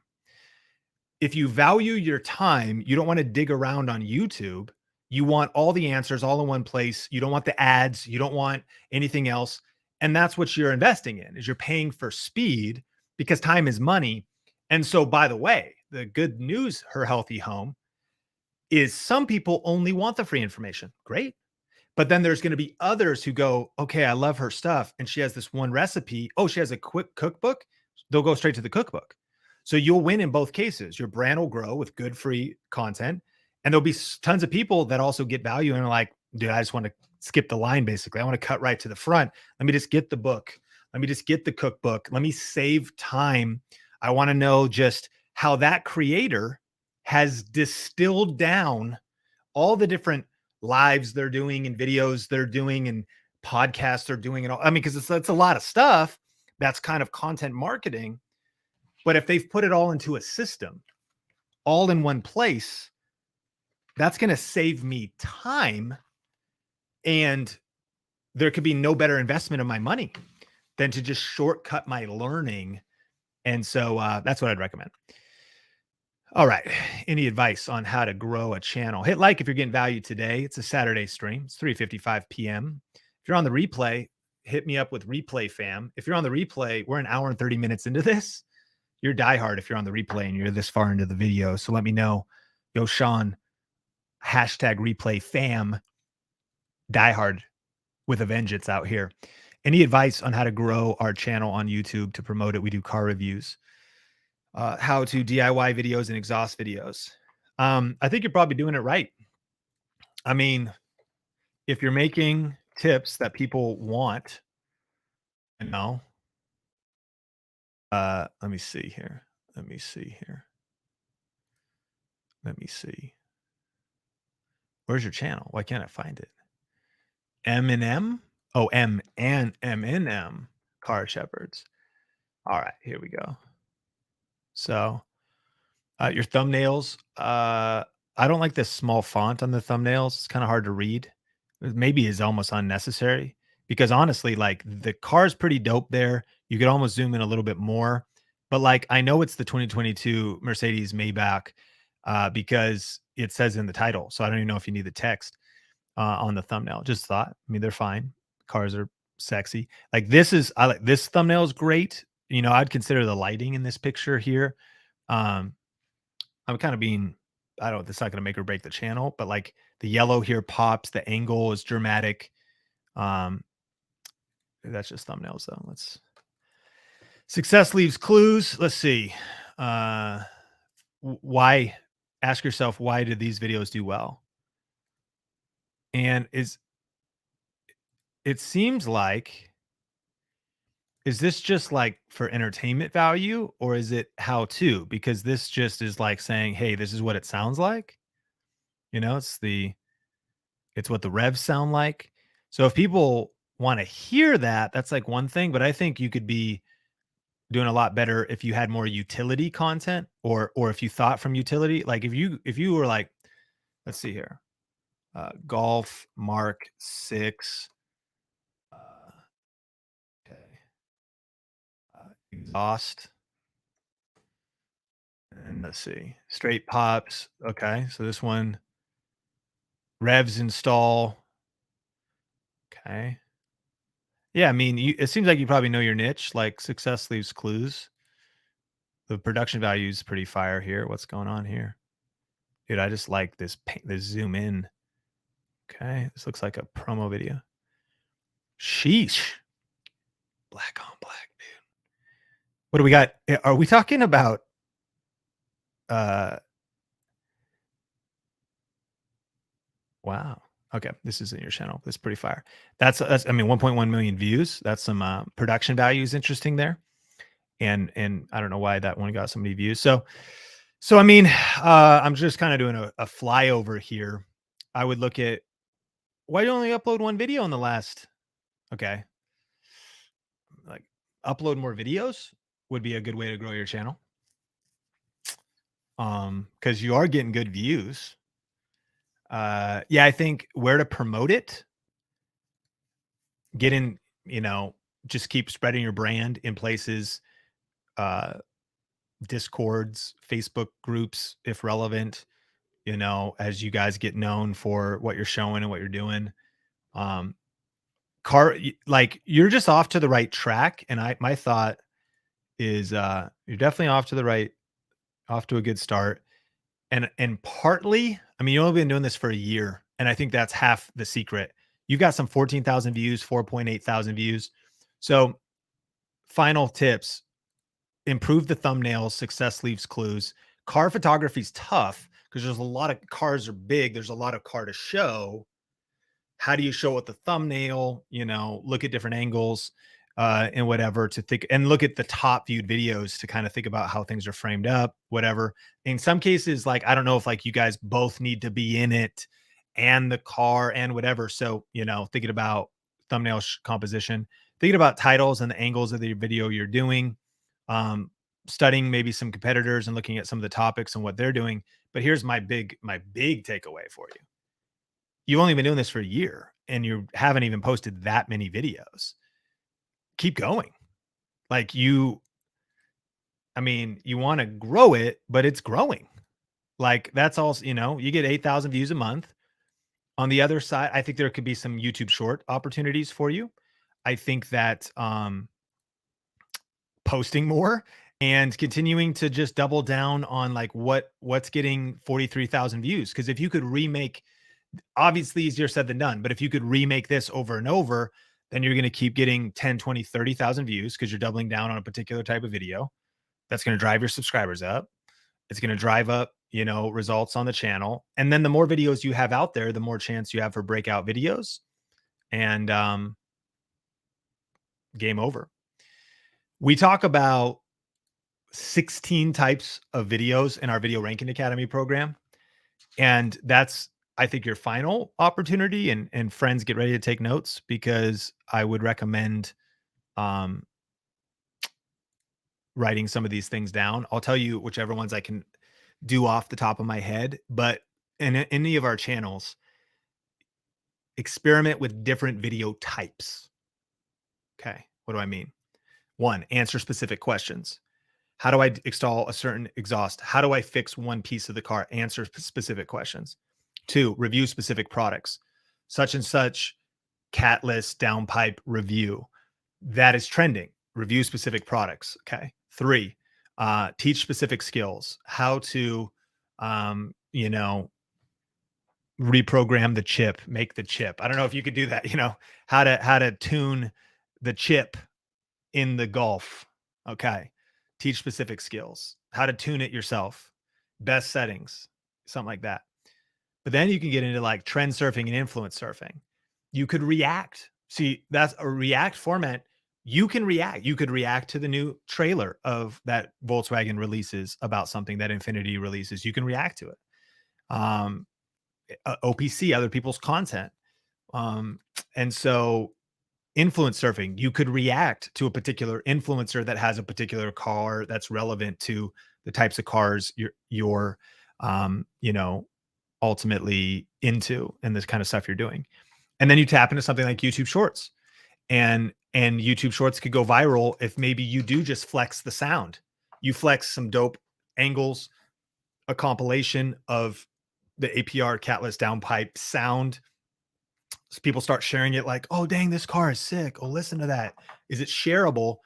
If you value your time, you don't want to dig around on YouTube. You want all the answers all in one place. You don't want the ads. You don't want anything else. And that's what you're investing in, is you're paying for speed, because time is money. And so, by the way, the good news, Her Healthy Home, is some people only want the free information. Great. But then there's going to be others who go, okay, I love her stuff, and she has this one recipe. Oh, she has a quick cookbook. They'll go straight to the cookbook. So you'll win in both cases. Your brand will grow with good free content, and there'll be tons of people that also get value and are like, dude, I just want to skip the line. Basically, I want to cut right to the front. Let me just get the book. Let me just get the cookbook. Let me save time. I want to know just how that creator has distilled down all the different lives they're doing and videos they're doing and podcasts they're doing and all. I mean, because it's a lot of stuff. That's kind of content marketing. But if they've put it all into a system, all in one place, that's going to save me time. And there could be no better investment of my money than to just shortcut my learning. And so that's what I'd recommend. All right. Any advice on how to grow a channel? Hit like if you're getting value today. It's a Saturday stream. It's 3:55 p.m. If you're on the replay, hit me up with replay fam. If you're on the replay, we're an hour and 30 minutes into this. You're diehard if you're on the replay and you're this far into the video. So let me know. Yo, Sean, hashtag replay fam, diehard with a vengeance out here. Any advice on how to grow our channel on YouTube to promote it? We do car reviews, how to DIY videos and exhaust videos. I think you're probably doing it right. I mean, if you're making tips that people want, you know, let me see here. Let me see. Where's your channel? Why can't I find it? M&M? Oh, M&M Car Shepherds. All right, here we go. So your thumbnails, I don't like this small font on the thumbnails. It's kind of hard to read. Maybe is almost unnecessary, because honestly, like, the car's pretty dope there. You could almost zoom in a little bit more, but like, I know it's the 2022 Mercedes Maybach because it says in the title. So I don't even know if you need the text on the thumbnail. Just thought, I mean, they're fine. Cars are sexy. Like, I like this thumbnail is great. You know, I'd consider the lighting in this picture here. I'm kind of being, I don't know, that's not going to make or break the channel, but like, the yellow here pops, the angle is dramatic. That's just thumbnails though. Success leaves clues. Let's see. Why? Ask yourself, why did these videos do well? And it seems like, is this just like for entertainment value, or is it how to? Because this just is like saying, hey, this is what it sounds like. You know, it's what the revs sound like. So if people want to hear that, that's like one thing, but I think you could be doing a lot better if you had more utility content, or if you thought from utility. Like, if you were like, let's see here, Golf Mark 6, okay, exhaust, and let's see, straight pops. Okay, so this one, revs install. Okay. Yeah, I mean, it seems like you probably know your niche. Like, success leaves clues. The production value is pretty fire here. What's going on here? Dude, I just like this zoom in. Okay, this looks like a promo video. Sheesh. Black on black, dude. What do we got? Are we talking about wow. Okay, this is in your channel. That's pretty fire. That's I mean, 1.1 million views. That's some production value is interesting there. And I don't know why that one got so many views. So I mean, I'm just kind of doing a flyover here. I would look at, why do you only upload one video in the last? Okay, like, upload more videos would be a good way to grow your channel. Because you are getting good views. Yeah, I think where to promote it, get in just keep spreading your brand in places, uh, Discords, Facebook groups, if relevant, as you guys get known for what you're showing and what you're doing. Um, like you're just off to the right track. And my thought is, you're definitely off to a good start. And partly, I mean, you've only been doing this for a year, and I think that's half the secret. You got some 14,000 views, 4.8 thousand views. So final tips: improve the thumbnails. Success leaves clues. Car photography is tough because there's a lot of cars are big. There's a lot of car to show. How do you show it the thumbnail? Look at different angles, and whatever to think, and look at the top viewed videos to kind of think about how things are framed up, whatever. In some cases, like, I don't know if like you guys both need to be in it and the car and whatever. So, thinking about thumbnail composition, thinking about titles and the angles of the video you're doing, um, studying maybe some competitors and looking at some of the topics and what they're doing. But here's my big takeaway for you: you've only been doing this for a year and you haven't even posted that many videos. Keep going. Like you want to grow it, but it's growing. Like that's all, you get 8,000 views a month. On the other side, I think there could be some YouTube short opportunities for you. I think that, posting more and continuing to just double down on like what's getting 43,000 views. Cause if you could remake, obviously easier said than done, but if you could remake this over and over, then you're going to keep getting 10, 20, 30,000 views because you're doubling down on a particular type of video. That's going to drive your subscribers up. It's going to drive up, results on the channel. And then the more videos you have out there, the more chance you have for breakout videos, and game over. We talk about 16 types of videos in our Video Ranking Academy program. And that's, I think, your final opportunity. And friends, get ready to take notes, because I would recommend writing some of these things down. I'll tell you whichever ones I can do off the top of my head, but in any of our channels, experiment with different video types. Okay. What do I mean? 1, answer specific questions. How do I install a certain exhaust? How do I fix one piece of the car? Answer specific questions. 2, review specific products. Such and such catless downpipe review. That is trending. Review specific products. Okay. 3, teach specific skills. How to, reprogram the chip, make the chip. I don't know if you could do that, how to tune the chip in the Golf. Okay. Teach specific skills, how to tune it yourself, best settings, something like that. But then you can get into like trend surfing and influence surfing. You could react. See, that's a react format. You can react. You could react to the new trailer of that Volkswagen releases about something that Infinity releases. You can react to it. OPC, other people's content. And so influence surfing, you could react to a particular influencer that has a particular car that's relevant to the types of cars you're ultimately into, and this kind of stuff you're doing. And then you tap into something like YouTube Shorts, and YouTube Shorts could go viral if maybe you do just flex the sound. You flex some dope angles, a compilation of the APR catless downpipe sound. So people start sharing it like, oh, dang, this car is sick. Oh, listen to that. Is it shareable?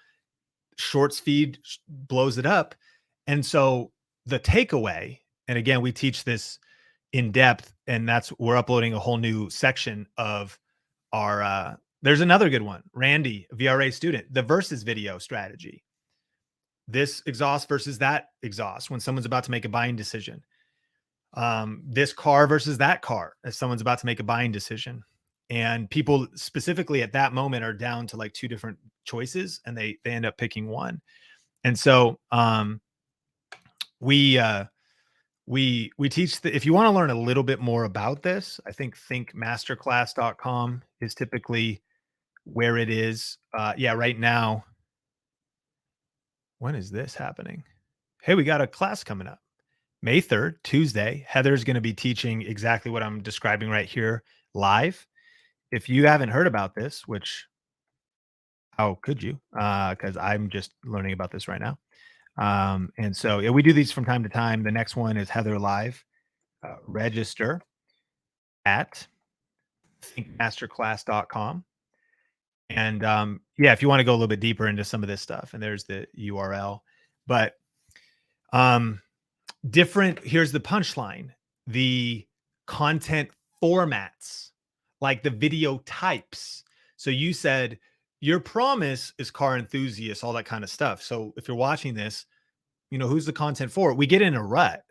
Shorts feed blows it up. And so the takeaway, and again, we teach this in depth, and we're uploading a whole new section of our, there's another good one. Randy, VRA student, the versus video strategy. This exhaust versus that exhaust when someone's about to make a buying decision. This car versus that car as someone's about to make a buying decision. And people specifically at that moment are down to like 2 different choices, and they end up picking one. And so we teach if you want to learn a little bit more about this, I think thinkmasterclass.com is typically where it is. Yeah, right now. When is this happening? Hey, we got a class coming up. May 3rd, Tuesday. Heather's going to be teaching exactly what I'm describing right here live. If you haven't heard about this, which How could you? Because I'm just learning about this right now. And so yeah, we do these from time to time. The next one is Heather Live. Register at thinkmasterclass.com. And yeah, if you want to go a little bit deeper into some of this stuff, and there's the URL. But here's the punchline: the content formats, like the video types. So you said your promise is car enthusiasts, all that kind of stuff. So if you're watching this, who's the content for? We get in a rut.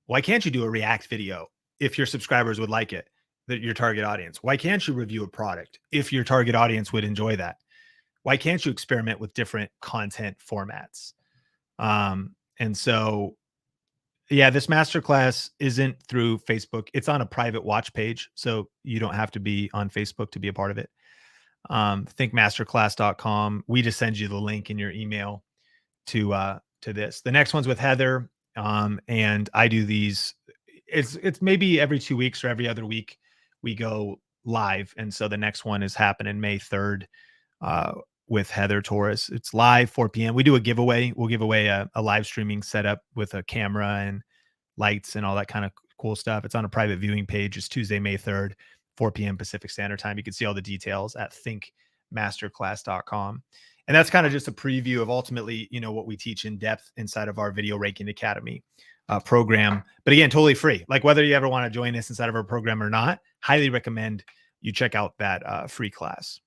Why can't you do a React video if your subscribers would like it, that your target audience? Why can't you review a product if your target audience would enjoy that? Why can't you experiment with different content formats? And so, yeah, this masterclass isn't through Facebook. It's on a private watch page. So you don't have to be on Facebook to be a part of it. Thinkmasterclass.com. We just send you the link in your email to this. The next one's with Heather. And I do these. It's maybe every 2 weeks or every other week we go live. And so the next one is happening May 3rd with Heather Torres. It's live 4 p.m. We do a giveaway. We'll give away a live streaming setup with a camera and lights and all that kind of cool stuff. It's on a private viewing page. It's Tuesday, May 3rd, 4 p.m. Pacific Standard Time. You can see all the details at thinkmasterclass.com. And that's kind of just a preview of ultimately, what we teach in depth inside of our Video Ranking Academy program. But again, totally free. Like whether you ever want to join us inside of our program or not, highly recommend you check out that free class.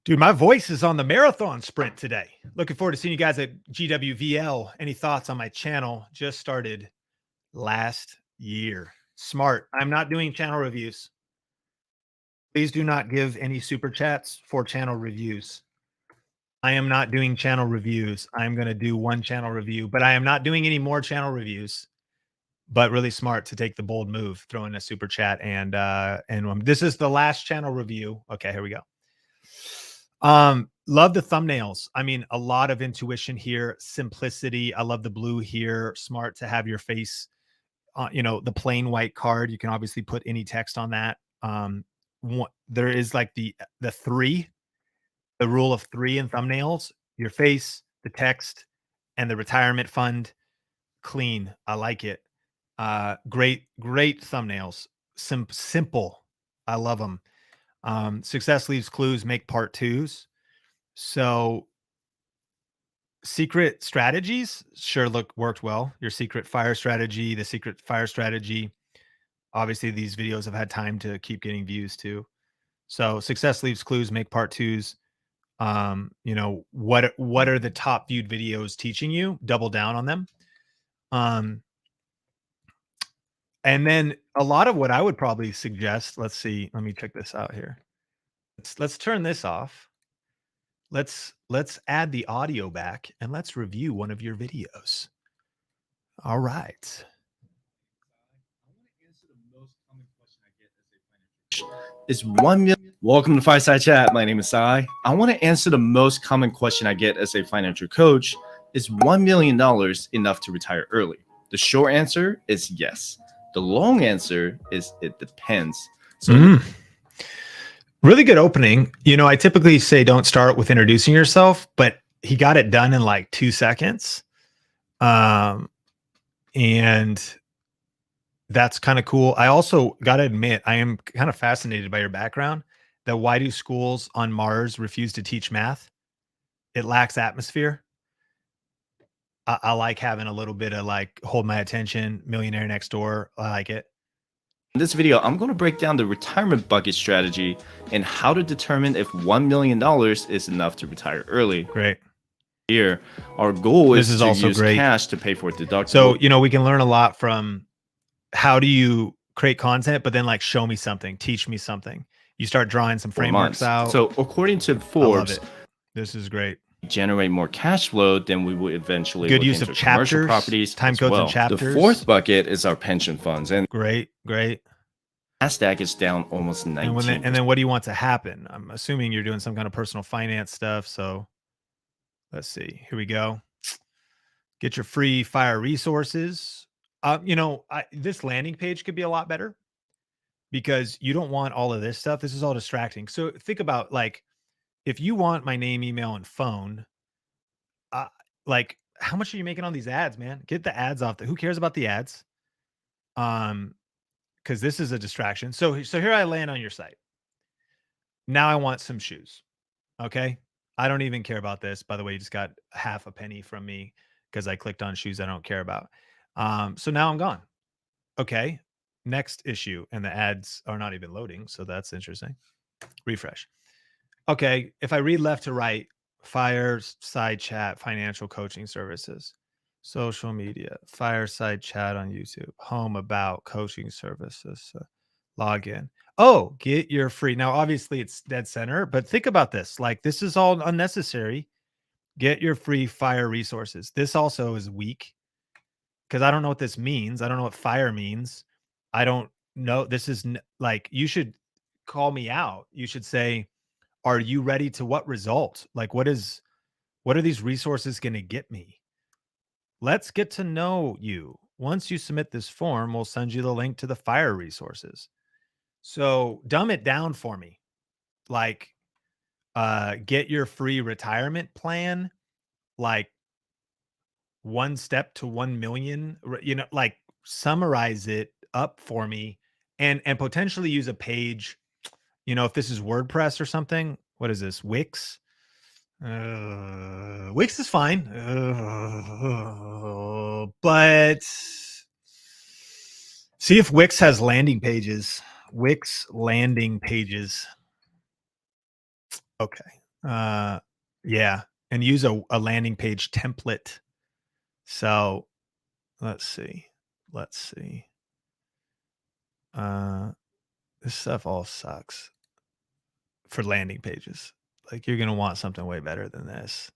Dude, my voice is on the marathon sprint today. Looking forward to seeing you guys at GWVL. Any thoughts on my channel? Just started last year. Smart. I'm not doing channel reviews. Please do not give any super chats for channel reviews. I am not doing channel reviews. I'm going to do one channel review, but I am not doing any more channel reviews. But really smart to take the bold move, throw in a super chat. And this is the last channel review. Okay, here we go. Love the thumbnails. I mean, a lot of intuition here, simplicity. I love the blue here. Smart to have your face, the plain white card. You can obviously put any text on that. There is like the rule of 3 in thumbnails: your face, the text, and the retirement fund. Clean. I like it. Great thumbnails. Simple. I love them. Success leaves clues, make part 2s. So secret strategies sure worked well. Your secret fire strategy, the secret fire strategy. Obviously, these videos have had time to keep getting views too. So success leaves clues, make part 2s. What are the top viewed videos teaching you? Double down on them. And then a lot of what I would probably suggest, let's see, let me check this out here. Let's turn this off. Let's add the audio back and let's review one of your videos. All right. Is 1 million. Welcome to Fireside Chat. My name is Sai. I want to answer the most common question I get as a financial coach. Is $1 million enough to retire early? The short answer is yes. The long answer is it depends. So really good opening. I typically say don't start with introducing yourself, but he got it done in like 2 seconds. And that's kind of cool. I also got to admit, I am kind of fascinated by your background. That why do schools on Mars refuse to teach math? It lacks atmosphere. I like having a little bit of like hold my attention, millionaire next door. I like it. In this video, I'm going to break down the retirement bucket strategy and how to determine if $1 million is enough to retire early. Great. Here, our goal is to also use great. Cash to pay for deductible. So, we can learn a lot from how do you create content, but then like show me something, teach me something. You start drawing some frameworks out. So according to Forbes, this is great. Generate more cash flow, then we will eventually good use of chapters, properties, time codes and chapters. The fourth bucket is our pension funds, and great. NASDAQ is down almost 19%. And then what do you want to happen? I'm assuming you're doing some kind of personal finance stuff. So let's see. Here we go. Get your free fire resources. This landing page could be a lot better. because you don't want all of this stuff. This is all distracting. So think about, like, if you want my name, email, and phone, uh, like, how much are you making on these ads, man? Get the ads off. Who cares about the ads? Because this is a distraction. So here I land on your site. Now I want some shoes. Okay. I don't even care about this. By the way, you just got half a penny from me because I clicked on shoes I don't care about. So now I'm gone. Okay. Next issue. And the ads are not even loading. So that's interesting. Refresh. Okay. If I read left to right, fireside chat, financial coaching services, social media, fireside chat on YouTube, home, about, coaching services, log in. Oh, get your free. Now, obviously it's dead center, but think about this. Like, this is all unnecessary. Get your free fire resources. This also is weak because I don't know what this means. I don't know what fire means. I don't know. This is like, you should call me out. You should say, are you ready to what result? Like, what are these resources going to get me? Let's get to know you. Once you submit this form, we'll send you the link to the fire resources. So dumb it down for me. Like, get your free retirement plan, like 1 step to 1 million, like, summarize it up for me, and potentially use a page, if this is WordPress or something. What is this? Wix? Wix is fine. But see if Wix has landing pages. Wix landing pages. Okay. Yeah. And use a landing page template. So let's see. This stuff all sucks for landing pages. Like, you're going to want something way better than this.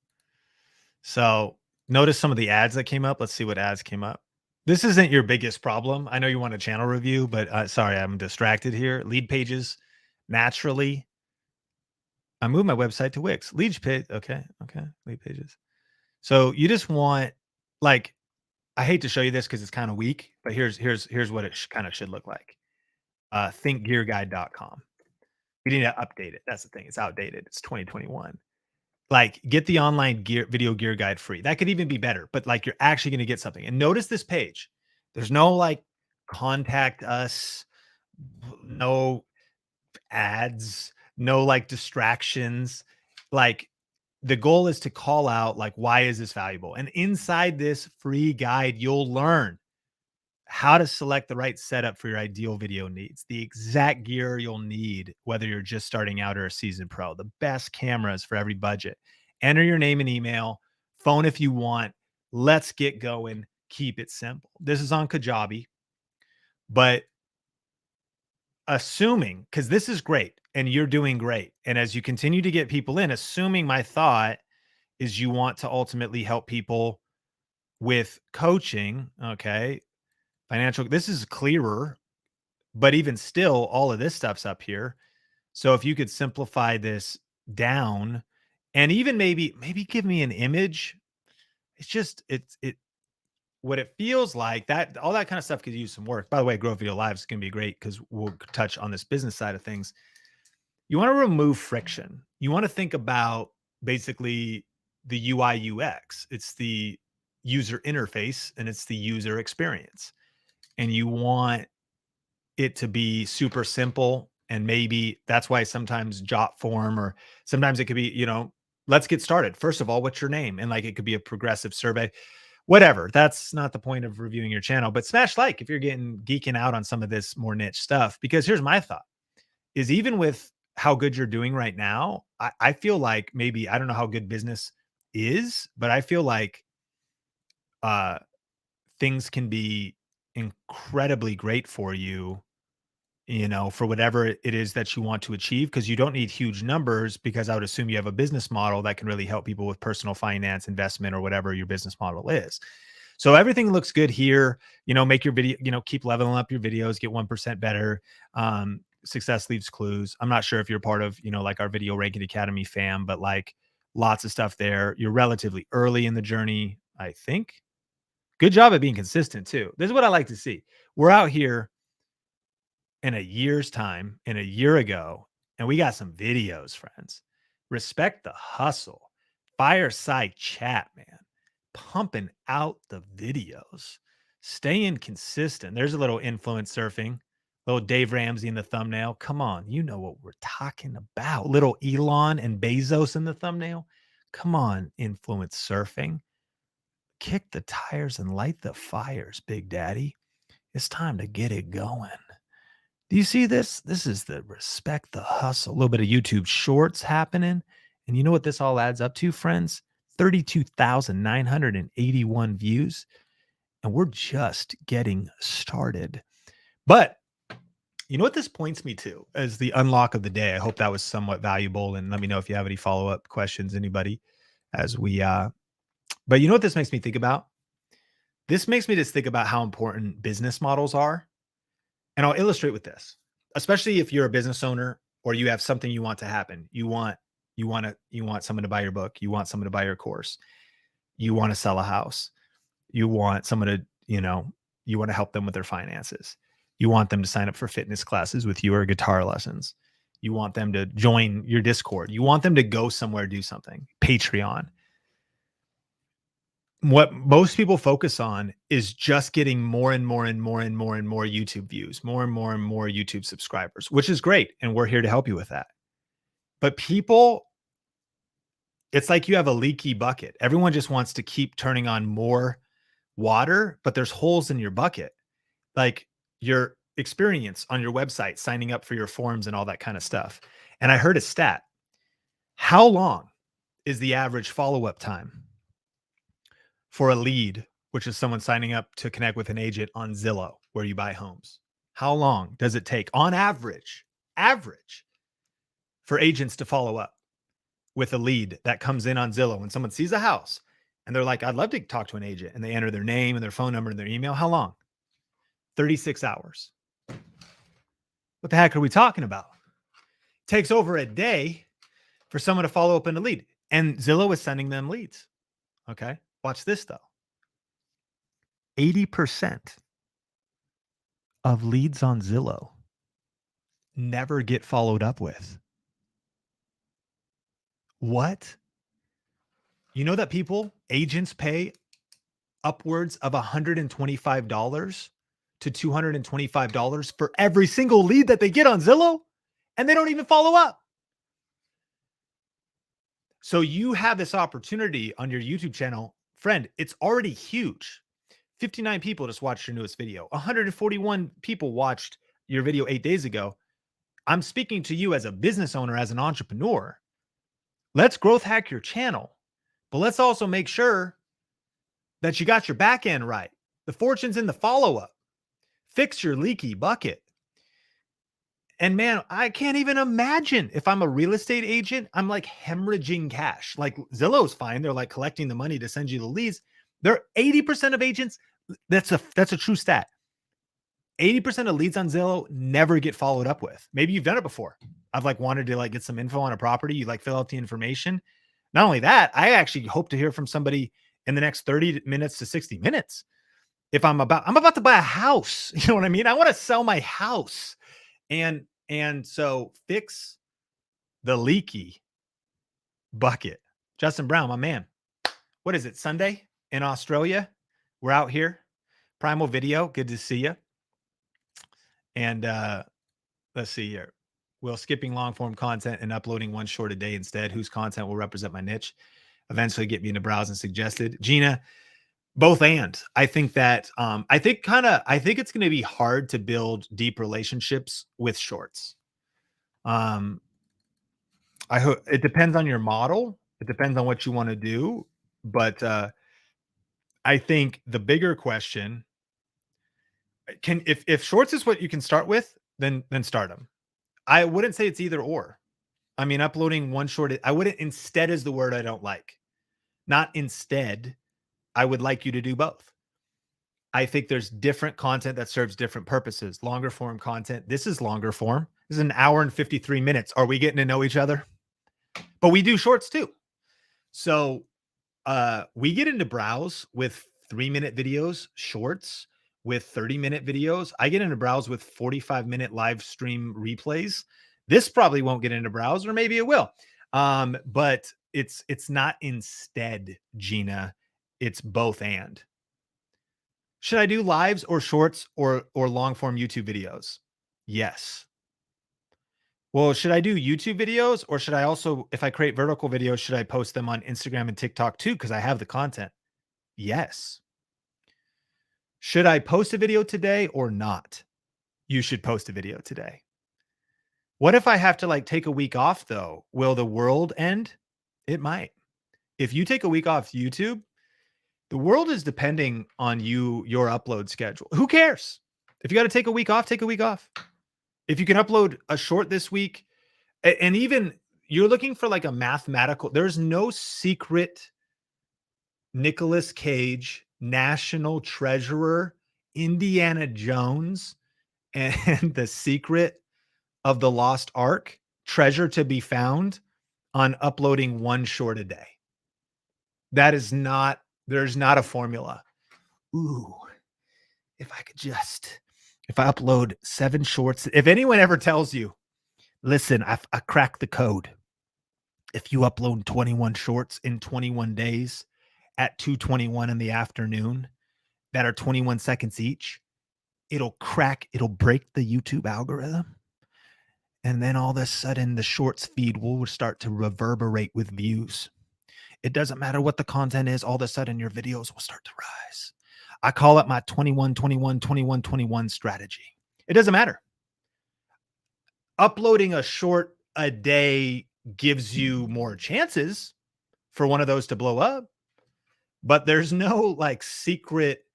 So notice some of the ads that came up. Let's see what ads came up. This isn't your biggest problem. I know you want a channel review, but sorry, I'm distracted here. Lead pages, naturally. I moved my website to Wix. Lead page. Okay. Lead pages. So you just want, like, I hate to show you this because it's kind of weak, but here's what it kind of should look like. Thinkgearguide.com. We need to update it. That's the thing. It's outdated. It's 2021. Like, get the online video gear guide free. That could even be better, but like, you're actually going to get something. And notice this page. There's no like contact us, no ads, no like distractions. Like, the goal is to call out, like, why is this valuable? And inside this free guide, you'll learn how to select the right setup for your ideal video needs, the exact gear you'll need, whether you're just starting out or a seasoned pro, the best cameras for every budget. Enter your name and email, phone if you want. Let's get going. Keep it simple. This is on Kajabi, but assuming, because this is great and you're doing great, and as you continue to get people in, assuming, my thought is you want to ultimately help people with coaching. Okay. Financial, this is clearer, but even still, all of this stuff's up here. So if you could simplify this down, and even maybe give me an image. It's just, what it feels like, that all that kind of stuff could use some work. By the way, Grow Video Live is going to be great because we'll touch on this business side of things. You want to remove friction. You want to think about basically the UI UX. It's the user interface and it's the user experience. And you want it to be super simple. And maybe that's why sometimes jot form, or sometimes it could be, let's get started. First of all, what's your name? And like, it could be a progressive survey, whatever. That's not the point of reviewing your channel, but smash like if you're geeking out on some of this more niche stuff. Because here's my thought is, even with how good you're doing right now, I feel like maybe, I don't know how good business is, but I feel like things can be incredibly great for you, for whatever it is that you want to achieve, because you don't need huge numbers, because I would assume you have a business model that can really help people with personal finance, investment, or whatever your business model is. So everything looks good here. Make your video, keep leveling up your videos, get 1% better. Success leaves clues. I'm not sure if you're part of, like our Video Ranking Academy fam, but like, lots of stuff there. You're relatively early in the journey, I think. Good job at being consistent too. This is what I like to see. We're out here in a year's time, in a year ago, and we got some videos, friends. Respect the hustle. Fireside chat, man. Pumping out the videos. Staying consistent. There's a little influence surfing. Little Dave Ramsey in the thumbnail. Come on, you know what we're talking about. Little Elon and Bezos in the thumbnail. Come on, influence surfing. Kick the tires and light the fires, Big Daddy. It's time to get it going. Do you see this? This is the respect the hustle. A little bit of YouTube shorts happening. And you know what this all adds up to, friends? 32,981 views. And we're just getting started. But you know what this points me to as the unlock of the day? I hope that was somewhat valuable. And let me know if you have any follow-up questions, anybody, as we but you know what this makes me think about? This makes me just think about how important business models are. And I'll illustrate with this, especially if you're a business owner or you have something you want to happen. You want someone to buy your book. You want someone to buy your course. You want to sell a house. You want someone to, you want to help them with their finances. You want them to sign up for fitness classes with you or guitar lessons. You want them to join your Discord. You want them to go somewhere, do something. Patreon. What most people focus on is just getting more and more and more and more and more YouTube views, more and more and more YouTube subscribers, which is great. And we're here to help you with that. But people, it's like you have a leaky bucket. Everyone just wants to keep turning on more water, but there's holes in your bucket. Like your experience on your website, signing up for your forms and all that kind of stuff. And I heard a stat. How long is the average follow-up time for a lead, which is someone signing up to connect with an agent on Zillow, where you buy homes? How long does it take on average for agents to follow up with a lead that comes in on Zillow? When someone sees a house and they're like, I'd love to talk to an agent, and they enter their name and their phone number and their email. How long? 36 hours. What the heck are we talking about? It takes over a day for someone to follow up in a lead. And Zillow is sending them leads. Okay. Watch this though. 80% of leads on Zillow never get followed up with. What? You know that agents pay upwards of $125 to $225 for every single lead that they get on Zillow, and they don't even follow up. So you have this opportunity on your YouTube channel. Friend, it's already huge. 59 people just watched your newest video. 141 people watched your video 8 days ago. I'm speaking to you as a business owner, as an entrepreneur. Let's growth hack your channel, but let's also make sure that you got your back end right. The fortune's in the follow-up. Fix your leaky bucket. And man, I can't even imagine if I'm a real estate agent, I'm like hemorrhaging cash. Like Zillow's fine. They're like collecting the money to send you the leads. They're 80% of agents. That's a true stat. 80% of leads on Zillow never get followed up with. Maybe you've done it before. I've like wanted to like get some info on a property. You like fill out the information. Not only that, I actually hope to hear from somebody in the next 30 minutes to 60 minutes. If I'm about to buy a house, you know what I mean? I want to sell my house. And so fix the leaky bucket. Justin Brown, my man. What is it? Sunday in Australia? We're out here. Primal Video. Good to see you. And let's see here. Will skipping long form content and uploading one short a day instead, whose content will represent my niche, eventually get me into browse and suggested. Gina, both and. I think that I think it's going to be hard to build deep relationships with shorts. I hope it depends on your model. It depends on what you want to do, but I think the bigger question if shorts is what you can start with, then start them. I wouldn't say it's either or. I mean, uploading one short, I wouldn't. Instead is the word I don't like. Not instead. I would like you to do both. I think there's different content that serves different purposes. Longer form content. This is longer form. This is an hour and 53 minutes. Are we getting to know each other? But we do shorts too. So we get into browse with 3-minute videos, shorts. with 30-minute videos. I get into browse with 45-minute live stream replays. This probably won't get into browse, or maybe it will. But it's not instead, Gina. It's both and. Should I do lives or shorts or long form YouTube videos? Yes. Well, should I do YouTube videos, or should I also, if I create vertical videos, should I post them on Instagram and TikTok too? Because I have the content. Yes. Should I post a video today or not? You should post a video today. What if I have to like take a week off though? Will the world end? It might. If you take a week off YouTube, the world is depending on you, your upload schedule. Who cares? If you got to take a week off, take a week off. If you can upload a short this week, and even you're looking for like a mathematical, there's no secret Nicolas Cage, National Treasurer, Indiana Jones, and the secret of the Lost Ark treasure to be found on uploading one short a day. That is not, there's not a formula. Ooh, if I upload 7 shorts, if anyone ever tells you, listen, I cracked the code. If you upload 21 shorts in 21 days at 2:21 in the afternoon that are 21 seconds each, it'll break the YouTube algorithm. And then all of a sudden the shorts feed will start to reverberate with views. It doesn't matter what the content is. All of a sudden your videos will start to rise. I call it my 21-21-21-21 strategy. It doesn't matter. Uploading a short a day gives you more chances for one of those to blow up, but there's no like secret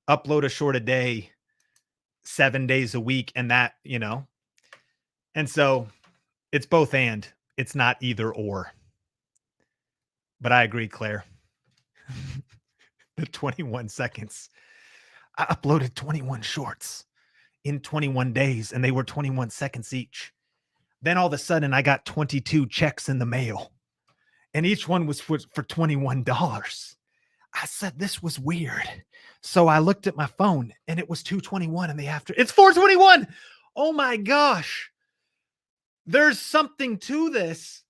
upload a short a day 7 days a week and that, you know. And so it's both and, it's not either or. But I agree, Claire. The 21 seconds. I uploaded 21 shorts in 21 days and they were 21 seconds each. Then all of a sudden I got 22 checks in the mail and each one was for $21. I said, this was weird. So I looked at my phone and it was 2:21 in the afternoon. It's 4:21. Oh my gosh. There's something to this.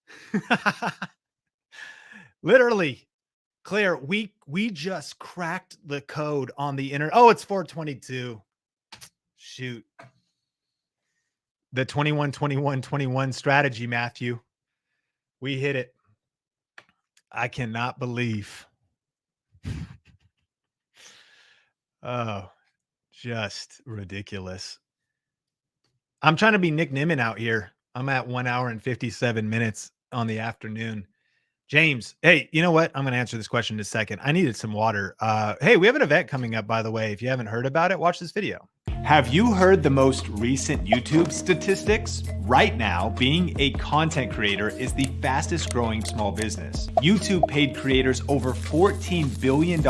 Literally. Claire, we just cracked the code on the internet. Oh, it's 4:22. Shoot. The 21-21-21 strategy, Matthew. We hit it. I cannot believe. Oh, just ridiculous. I'm trying to be Nick Nimmin out here. I'm at 1 hour and 57 minutes on the afternoon. James, hey, you know what? I'm going to answer this question in a second. I needed some water. Hey, we have an event coming up, by the way. If you haven't heard about it, watch this video. Have you heard the most recent YouTube statistics? Right now, being a content creator is the fastest growing small business. YouTube paid creators over $14 billion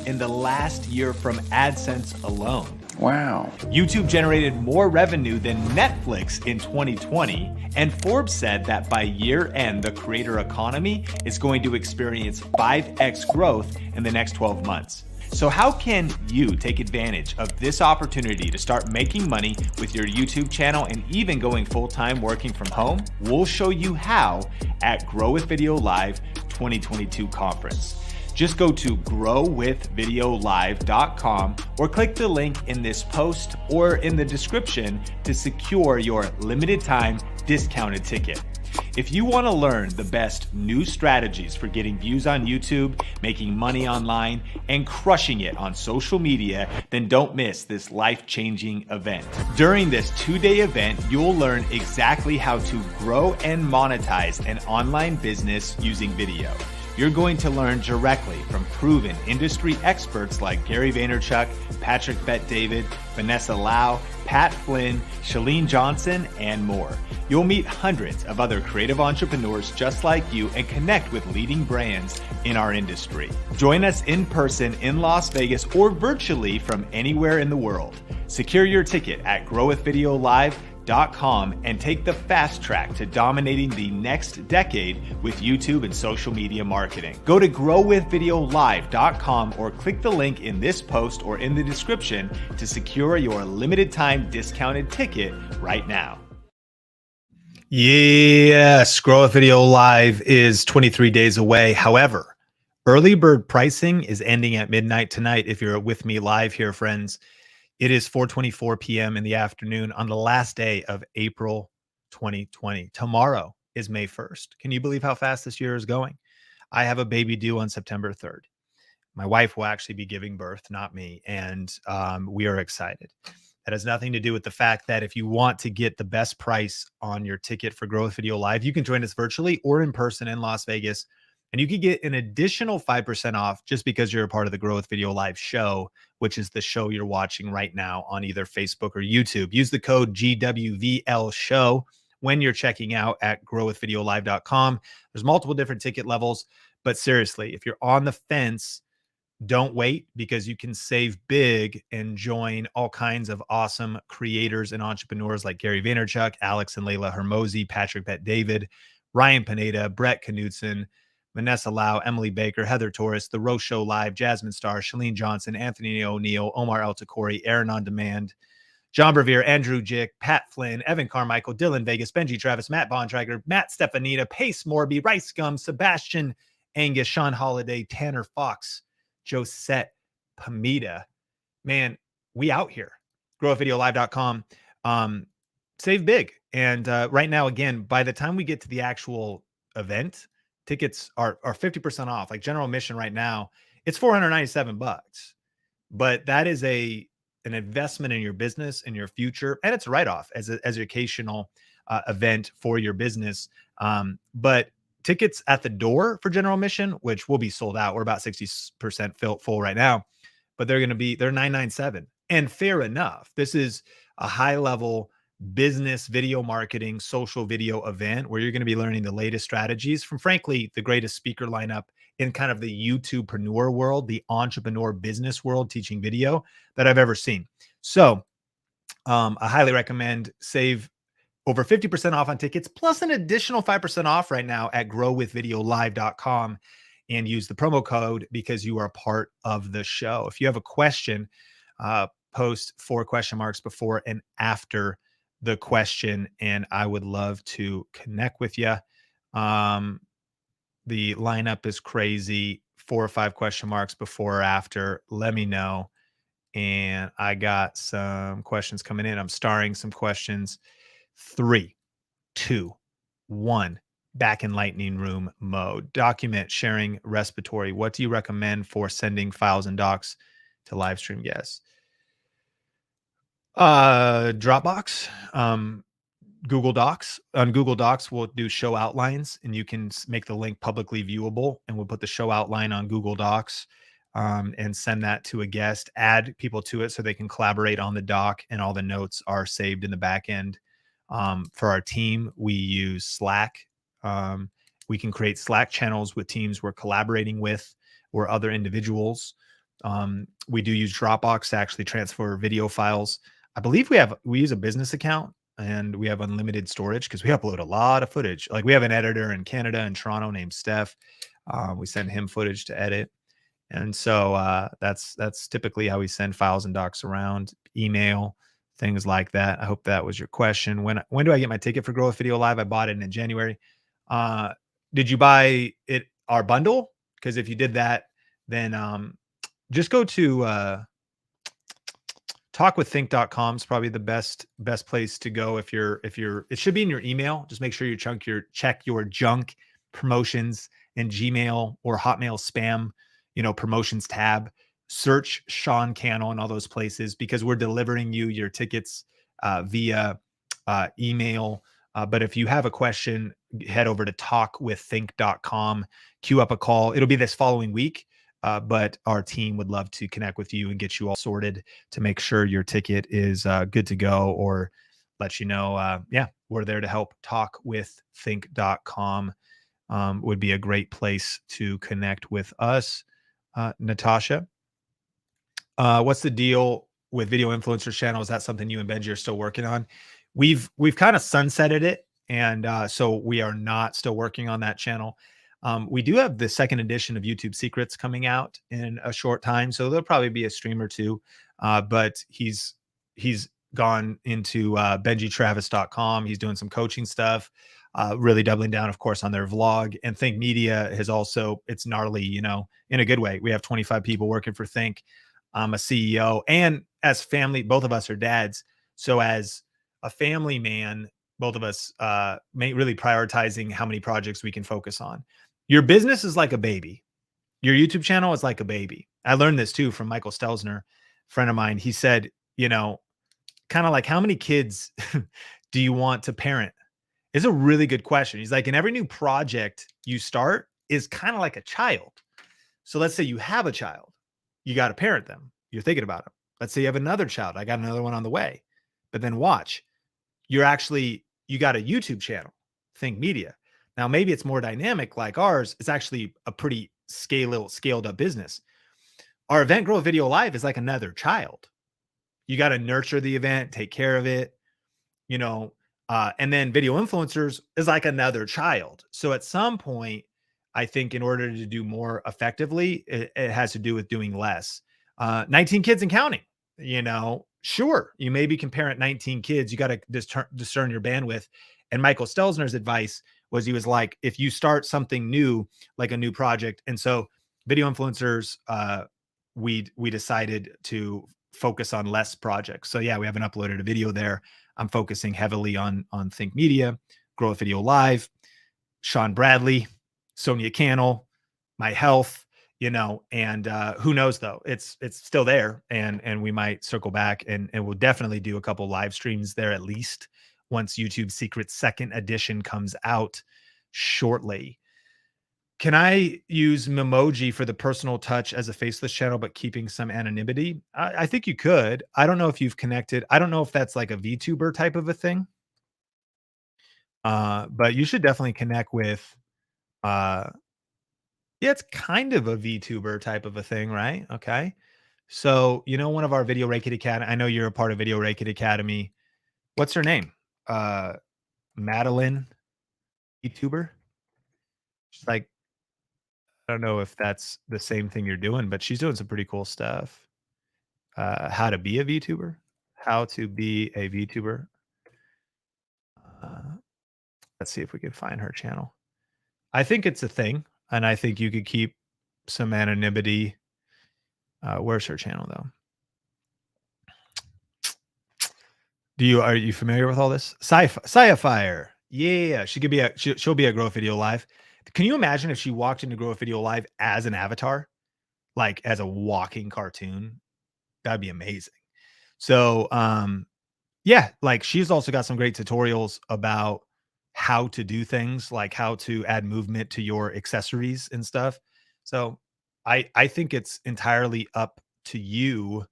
in the last year from AdSense alone. Wow. YouTube generated more revenue than Netflix in 2020, and Forbes said that by year end, the creator economy is going to experience 5x growth in the next 12 months. So how can you take advantage of this opportunity to start making money with your YouTube channel and even going full-time working from home? We'll show you how at Grow with Video Live 2022 conference. Just go to growwithvideolive.com or click the link in this post or in the description to secure your limited time discounted ticket. If you want to learn the best new strategies for getting views on YouTube, making money online, and crushing it on social media, then don't miss this life-changing event. During this 2-day event, you'll learn exactly how to grow and monetize an online business using video. You're going to learn directly from proven industry experts like Gary Vaynerchuk, Patrick Bet-David, Vanessa Lau, Pat Flynn, Chalene Johnson, and more. You'll meet hundreds of other creative entrepreneurs just like you and connect with leading brands in our industry. Join us in person in Las Vegas or virtually from anywhere in the world. Secure your ticket at growwithvideolive.com growwithvideolive.com and take the fast track to dominating the next decade with YouTube and social media marketing. Go to growwithvideolive.com or click the link in this post or in the description to secure your limited time discounted ticket right now. Yes, Grow with Video Live is 23 days away. However, early bird pricing is ending at midnight tonight. If you're with me live here, friends, it is 4:24 p.m. in the afternoon on the last day of April 2020. Tomorrow is May 1st. Can you believe how fast this year is going? I have a baby due on September 3rd. My wife will actually be giving birth, not me, and we are excited. That has nothing to do with the fact that if you want to get the best price on your ticket for Grow with Video Live, you can join us virtually or in person in Las Vegas, and you could get an additional 5% off just because you're a part of the Grow with Video Live show, which is the show you're watching right now on either Facebook or YouTube. Use the code GWVL show when you're checking out at growwithvideolive.com. There's multiple different ticket levels, but seriously, if you're on the fence, don't wait, because you can save big and join all kinds of awesome creators and entrepreneurs like Gary Vaynerchuk, Alex and Layla Hermosi, Patrick Bet-David, Ryan Pineda, Brett Knudsen, Vanessa Lau, Emily Baker, Heather Torres, The Rose Show Live, Jasmine Starr, Shalene Johnson, Anthony O'Neill, Omar El Takori, Aaron On Demand, John Brevier, Andrew Jick, Pat Flynn, Evan Carmichael, Dylan Vegas, Benji Travis, Matt Bontrager, Matt Stefanita, Pace Morby, Rice Gum, Sebastian Angus, Sean Holiday, Tanner Fox, Josette Pamita. Man, we out here. growwithvideolive.com. Save big. And right now, again, by the time we get to the actual event, tickets are 50% off. Like general admission right now, it's $497. But that is an investment in your business, in your future, and it's a write-off as an educational event for your business. But tickets at the door for general admission, which will be sold out. We're about 60% full right now, but they're $997. And fair enough. This is a high level business video marketing, social video event where you're going to be learning the latest strategies from, frankly, the greatest speaker lineup in kind of the YouTubepreneur world, the entrepreneur business world, teaching video that I've ever seen. So I highly recommend. Save over 50% off on tickets, plus an additional 5% off right now at growwithvideolive.com, and use the promo code because you are a part of the show. If you have a question, post 4 question marks before and after the question, and I would love to connect with you. The lineup is crazy. 4 or 5 question marks before or after. Let me know. And I got some questions coming in. I'm starring some questions. 3, 2, 1, back in lightning room mode. Document sharing respiratory. What do you recommend for sending files and docs to live stream guests? Dropbox, Google Docs. On Google Docs, we'll do show outlines, and you can make the link publicly viewable, and we'll put the show outline on Google Docs and send that to a guest, add people to it so they can collaborate on the doc, and all the notes are saved in the back end. For our team, we use Slack. We can create Slack channels with teams we're collaborating with or other individuals. We do use Dropbox to actually transfer video files. I believe we use a business account, and we have unlimited storage because we upload a lot of footage. Like we have an editor in Canada and Toronto named Steph. We send him footage to edit. And so that's typically how we send files and docs around. Email, things like that. I hope that was your question. When do I get my ticket for Grow with Video Live? I bought it in January. Did you buy our bundle? Because if you did that, then just go to talkwiththink.com is probably the best place to go. If you're, it should be in your email. Just make sure you check your junk promotions and Gmail or Hotmail spam, promotions tab. Search Sean Cannell and all those places, because we're delivering you your tickets via email. But if you have a question, head over to talkwiththink.com, queue up a call. It'll be this following week, but our team would love to connect with you and get you all sorted to make sure your ticket is good to go, or let you know, we're there to help. Talkwiththink.com would be a great place to connect with us. Natasha, what's the deal with video influencer channel? Is that something you and Benji are still working on? we've kind of sunsetted it, and so we are not still working on that channel. We do have the second edition of YouTube Secrets coming out in a short time, so there'll probably be a stream or two. But he's gone into benjitravis.com. He's doing some coaching stuff, really doubling down, of course, on their vlog. And Think Media has also, it's gnarly, you know, in a good way. We have 25 people working for Think. I'm a CEO, and as family, both of us are dads. So as a family man, both of us really prioritizing how many projects we can focus on. Your business is like a baby. Your YouTube channel is like a baby. I learned this too from Michael Stelzner, friend of mine. He said, you know, kind of like, how many kids do you want to parent? It's a really good question. He's like, and every new project you start is kind of like a child. So let's say you have a child, you got to parent them. You're thinking about them. Let's say you have another child. I got another one on the way. But then watch, you got a YouTube channel, Think Media. Now, maybe it's more dynamic like ours. It's actually a pretty scaled up business. Our event Grow Video Live is like another child. You got to nurture the event, take care of it, you know, and then video influencers is like another child. So at some point, I think in order to do more effectively, it has to do with doing less. 19 kids and counting, you know, sure, you maybe can parent 19 kids. You got to discern your bandwidth. And Michael Stelzner's advice was, he was like, if you start something new, like a new project. And so video influencers, we decided to focus on less projects. So yeah, we haven't uploaded a video there. I'm focusing heavily on Think Media, Grow Video Live, Sean Bradley, Sonia Cannell, my health, you know, and who knows though, it's still there, and we might circle back, and we'll definitely do a couple live streams there at least once YouTube Secrets second edition comes out shortly. Can I use Memoji for the personal touch as a faceless channel, but keeping some anonymity? I think you could. I don't know if you've connected. I don't know if that's like a VTuber type of a thing. But you should definitely connect with, yeah, it's kind of a VTuber type of a thing, right? Okay. So, you know, one of our Video Raked Academy, I know you're a part of Video Raked Academy. What's her name? Madeline VTuber. She's like, I don't know if that's the same thing you're doing, but she's doing some pretty cool stuff. How to be a VTuber. How to be a VTuber. Let's see if we can find her channel. I think it's a thing, and I think you could keep some anonymity. Where's her channel though? Are you familiar with all this? Sci-Fire. Yeah, she could be she'll be a Grow Video Live. Can you imagine if she walked into Grow Video Live as an avatar, like as a walking cartoon? That'd be amazing. So, yeah, like she's also got some great tutorials about how to do things, like how to add movement to your accessories and stuff. So I think it's entirely up to you,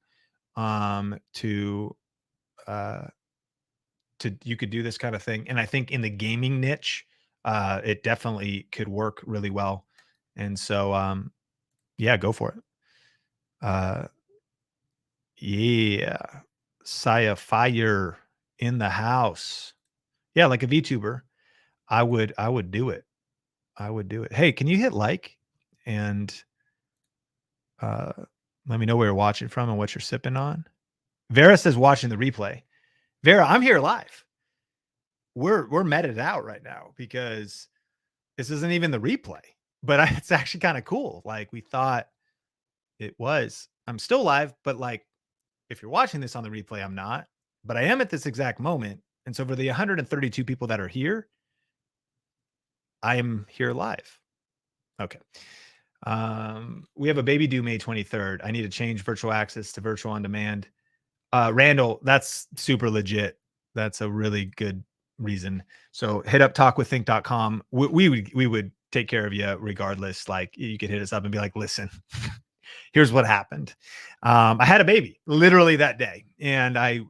to you could do this kind of thing. And I think in the gaming niche, it definitely could work really well. And so, yeah, go for it. Yeah. Saya Fire in the house. Yeah, like a VTuber. I would do it. I would do it. Hey, can you hit like and let me know where you're watching from and what you're sipping on? Vera says watching the replay. Vera, I'm here live. We're meted out right now because this isn't even the replay, but it's actually kind of cool. Like we thought it was. I'm still live, but like if you're watching this on the replay, I'm not, but I am at this exact moment. And so for the 132 people that are here, I am here live. Okay. We have a baby due May 23rd. I need to change virtual access to virtual on demand. Randall, that's super legit. That's a really good reason. So hit up talkwiththink.com. We would take care of you regardless. Like you could hit us up and be like, listen, here's what happened. I had a baby literally that day, and I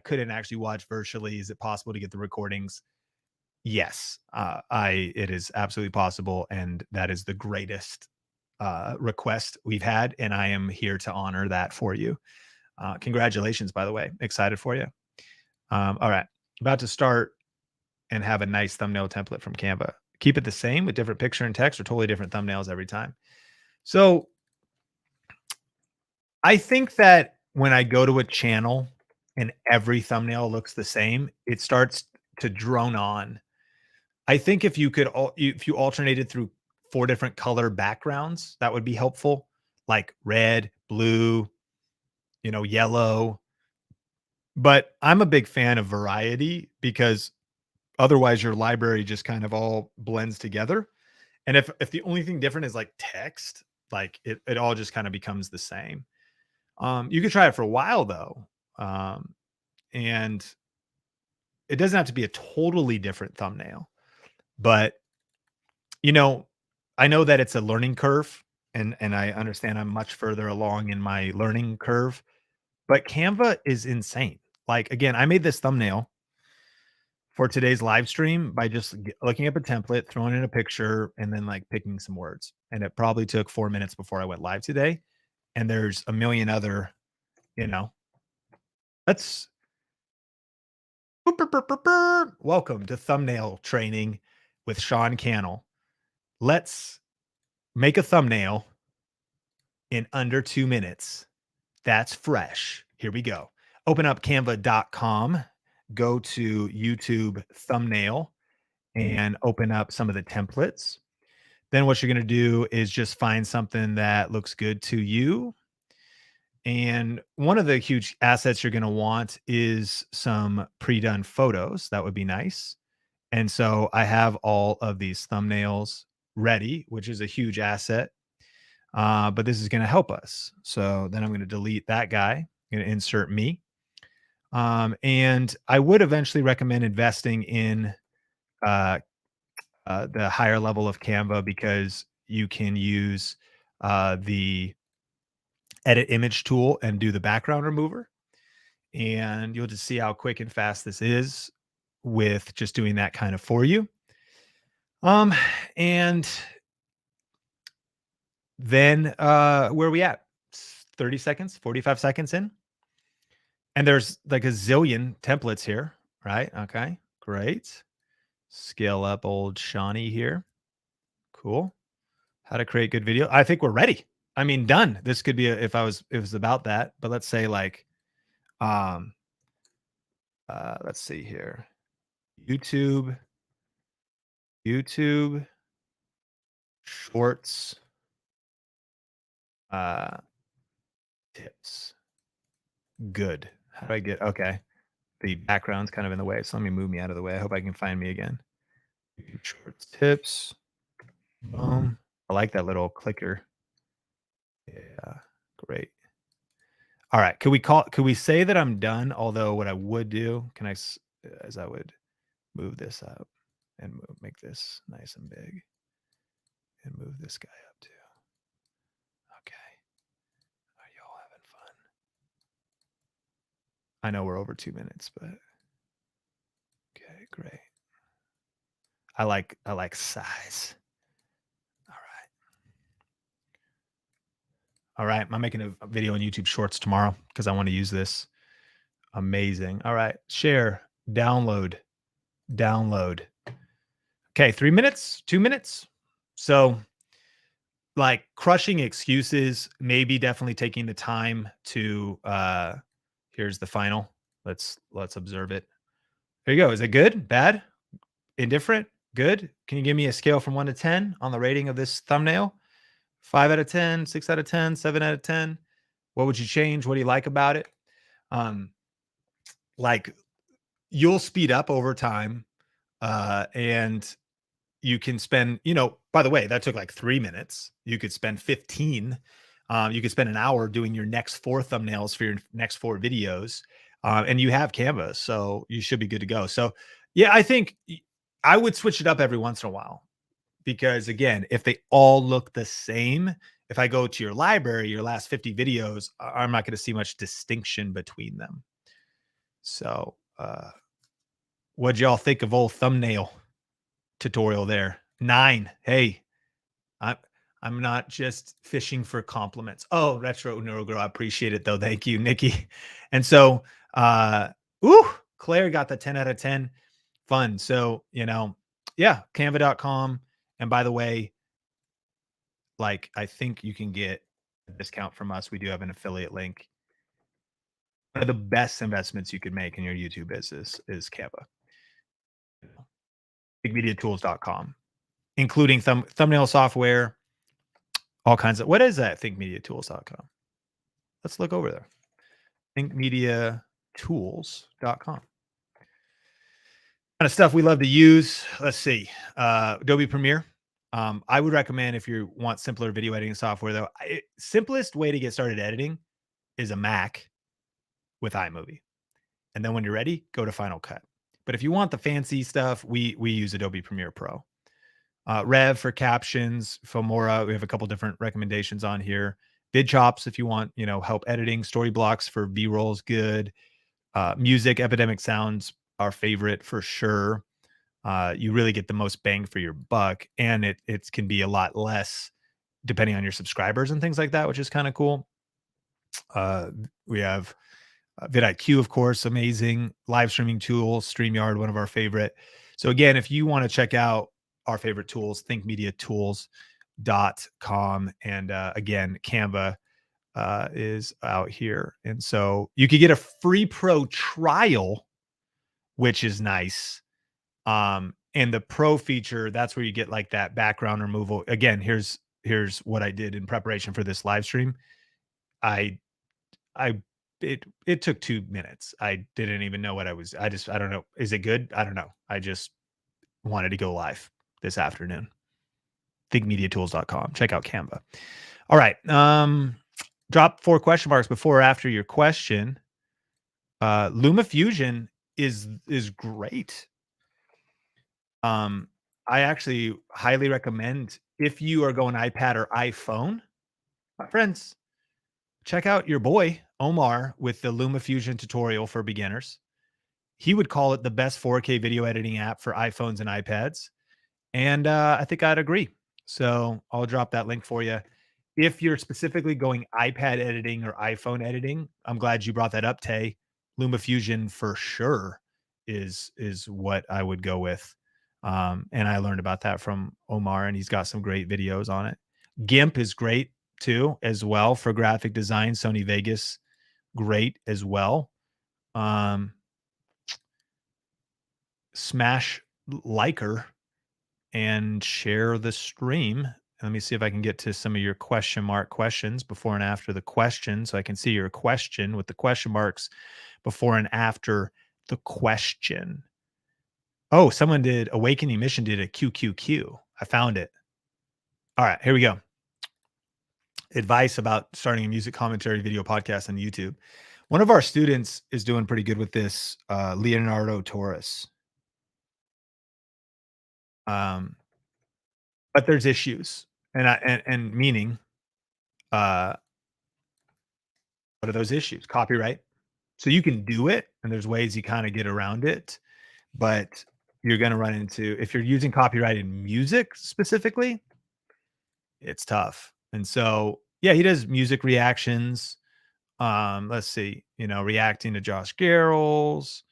couldn't actually watch virtually. Is it possible to get the recordings? Yes, it is absolutely possible. And that is the greatest request we've had. And I am here to honor that for you. Congratulations, by the way. Excited for you. All right. About to start and have a nice thumbnail template from Canva. Keep it the same with different picture and text or totally different thumbnails every time. So I think that when I go to a channel and every thumbnail looks the same, it starts to drone on. I think if you could, if you alternated through 4 different color backgrounds, that would be helpful, like red, blue, yellow. But I'm a big fan of variety because otherwise your library just kind of all blends together. And if the only thing different is like text, like it all just kind of becomes the same. You could try it for a while though. And it doesn't have to be a totally different thumbnail, but I know that it's a learning curve and I understand I'm much further along in my learning curve, but Canva is insane. Like, again, I made this thumbnail for today's live stream by just looking up a template, throwing in a picture, and then like picking some words. And it probably took 4 minutes before I went live today. And there's a million other, let's welcome to thumbnail training with Sean Cannell. Let's make a thumbnail in under 2 minutes. That's fresh. Here we go. Open up canva.com, go to YouTube thumbnail, and open up some of the templates. Then what you're going to do is just find something that looks good to you. And one of the huge assets you're going to want is some pre-done photos. That would be nice. And so I have all of these thumbnails ready, which is a huge asset. But this is going to help us. So then I'm going to delete that guy. I'm going to insert me. And I would eventually recommend investing in the higher level of Canva because you can use the edit image tool and do the background remover. And you'll just see how quick and fast this is with just doing that kind of for you. And then where are we at? 30 seconds, 45 seconds in. And there's like a zillion templates here, right? Okay, great. Scale up old Shawnee here. Cool. How to create good video. I think we're ready. I mean, done. This could be if it was about that, but let's say like, let's see here. YouTube Shorts tips. Good. How do I get, okay. The background's kind of in the way. So let me move me out of the way. I hope I can find me again. YouTube Shorts tips. Boom. I like that little clicker. Yeah, great. All right. Could we say that I'm done? Although what I would do, as I would move this up and make this nice and big and move this guy up too. Okay. Are y'all having fun? I know we're over 2 minutes, but okay, great. I like size. All right. I'm making a video on YouTube Shorts tomorrow because I want to use this. Amazing. All right. Share, download. Okay. 3 minutes, 2 minutes. So like crushing excuses, maybe definitely taking the time to, here's the final. Let's observe it. There you go. Is it good? Bad? Indifferent? Good? Can you give me a scale from 1 to 10 on the rating of this thumbnail? 5 out of 10, 6 out of 10, 7 out of 10. What would you change? What do you like about it? Like you'll speed up over time. And you can spend, by the way, that took like 3 minutes. You could spend 15. You could spend an hour doing your next 4 thumbnails for your next 4 videos. And you have Canva, so you should be good to go. So yeah, I think I would switch it up every once in a while. Because again, if they all look the same, if I go to your library, your last 50 videos, I'm not going to see much distinction between them. So what'd y'all think of old thumbnail tutorial there? 9. Hey, I'm not just fishing for compliments. Oh, Retro Neuro Girl, I appreciate it though. Thank you, Nikki. And so, Claire got the 10 out of 10. Fun. So, yeah, canva.com. And by the way, like, I think you can get a discount from us. We do have an affiliate link. One of the best investments you could make in your YouTube business is Canva. Thinkmediatools.com, including thumbnail software, all kinds of, what is that? Thinkmediatools.com. Let's look over there. Thinkmediatools.com. Kind of stuff we love to use. Let's see. Adobe Premiere. I would recommend, if you want simpler video editing software, though, simplest way to get started editing is a Mac with iMovie. And then when you're ready, go to Final Cut. But if you want the fancy stuff, we use Adobe Premiere Pro. Rev for captions, Filmora. We have a couple different recommendations on here. VidChops if you want, help editing. Storyblocks for B-roll is good. Music, Epidemic Sounds, our favorite for sure. You really get the most bang for your buck, and it can be a lot less depending on your subscribers and things like that, which is kind of cool. We have vidIQ, of course, amazing. Live streaming tools, StreamYard, one of our favorite. So again, if you want to check out our favorite tools, thinkmediatools.com. And again, Canva is out here. And so you could get a free pro trial, which is nice. And the pro feature, that's where you get like that background removal. Again, here's what I did in preparation for this live stream. It took 2 minutes. I didn't even know what I don't know. Is it good? I don't know. I just wanted to go live this afternoon. Thinkmediatools.com. Check out Canva. All right. Drop 4 question marks before or after your question. LumaFusion is great. I actually highly recommend, if you are going iPad or iPhone, my friends, check out your boy Omar with the LumaFusion tutorial for beginners. He would call it the best 4K video editing app for iPhones and iPads. And I think I'd agree. So I'll drop that link for you. If you're specifically going iPad editing or iPhone editing, I'm glad you brought that up, Tay. LumaFusion for sure is what I would go with. And I learned about that from Omar, and he's got some great videos on it. GIMP is great too, as well, for graphic design. Sony Vegas, great as well. Smash liker and share the stream. Let me see if I can get to some of your question mark questions before and after the question, so I can see your question with the question marks before and after the question. Oh, someone did, Awakening Mission did a QQQ. I found it. All right, here we go. Advice about starting a music commentary video podcast on YouTube. One of our students is doing pretty good with this, Leonardo Torres. But there's issues, and meaning, what are those issues? Copyright. So you can do it, and there's ways you kind of get around it, but you're going to run into, if you're using copyrighted music specifically, it's tough. And so, yeah, he does music reactions. Let's see, reacting to Josh Garrels,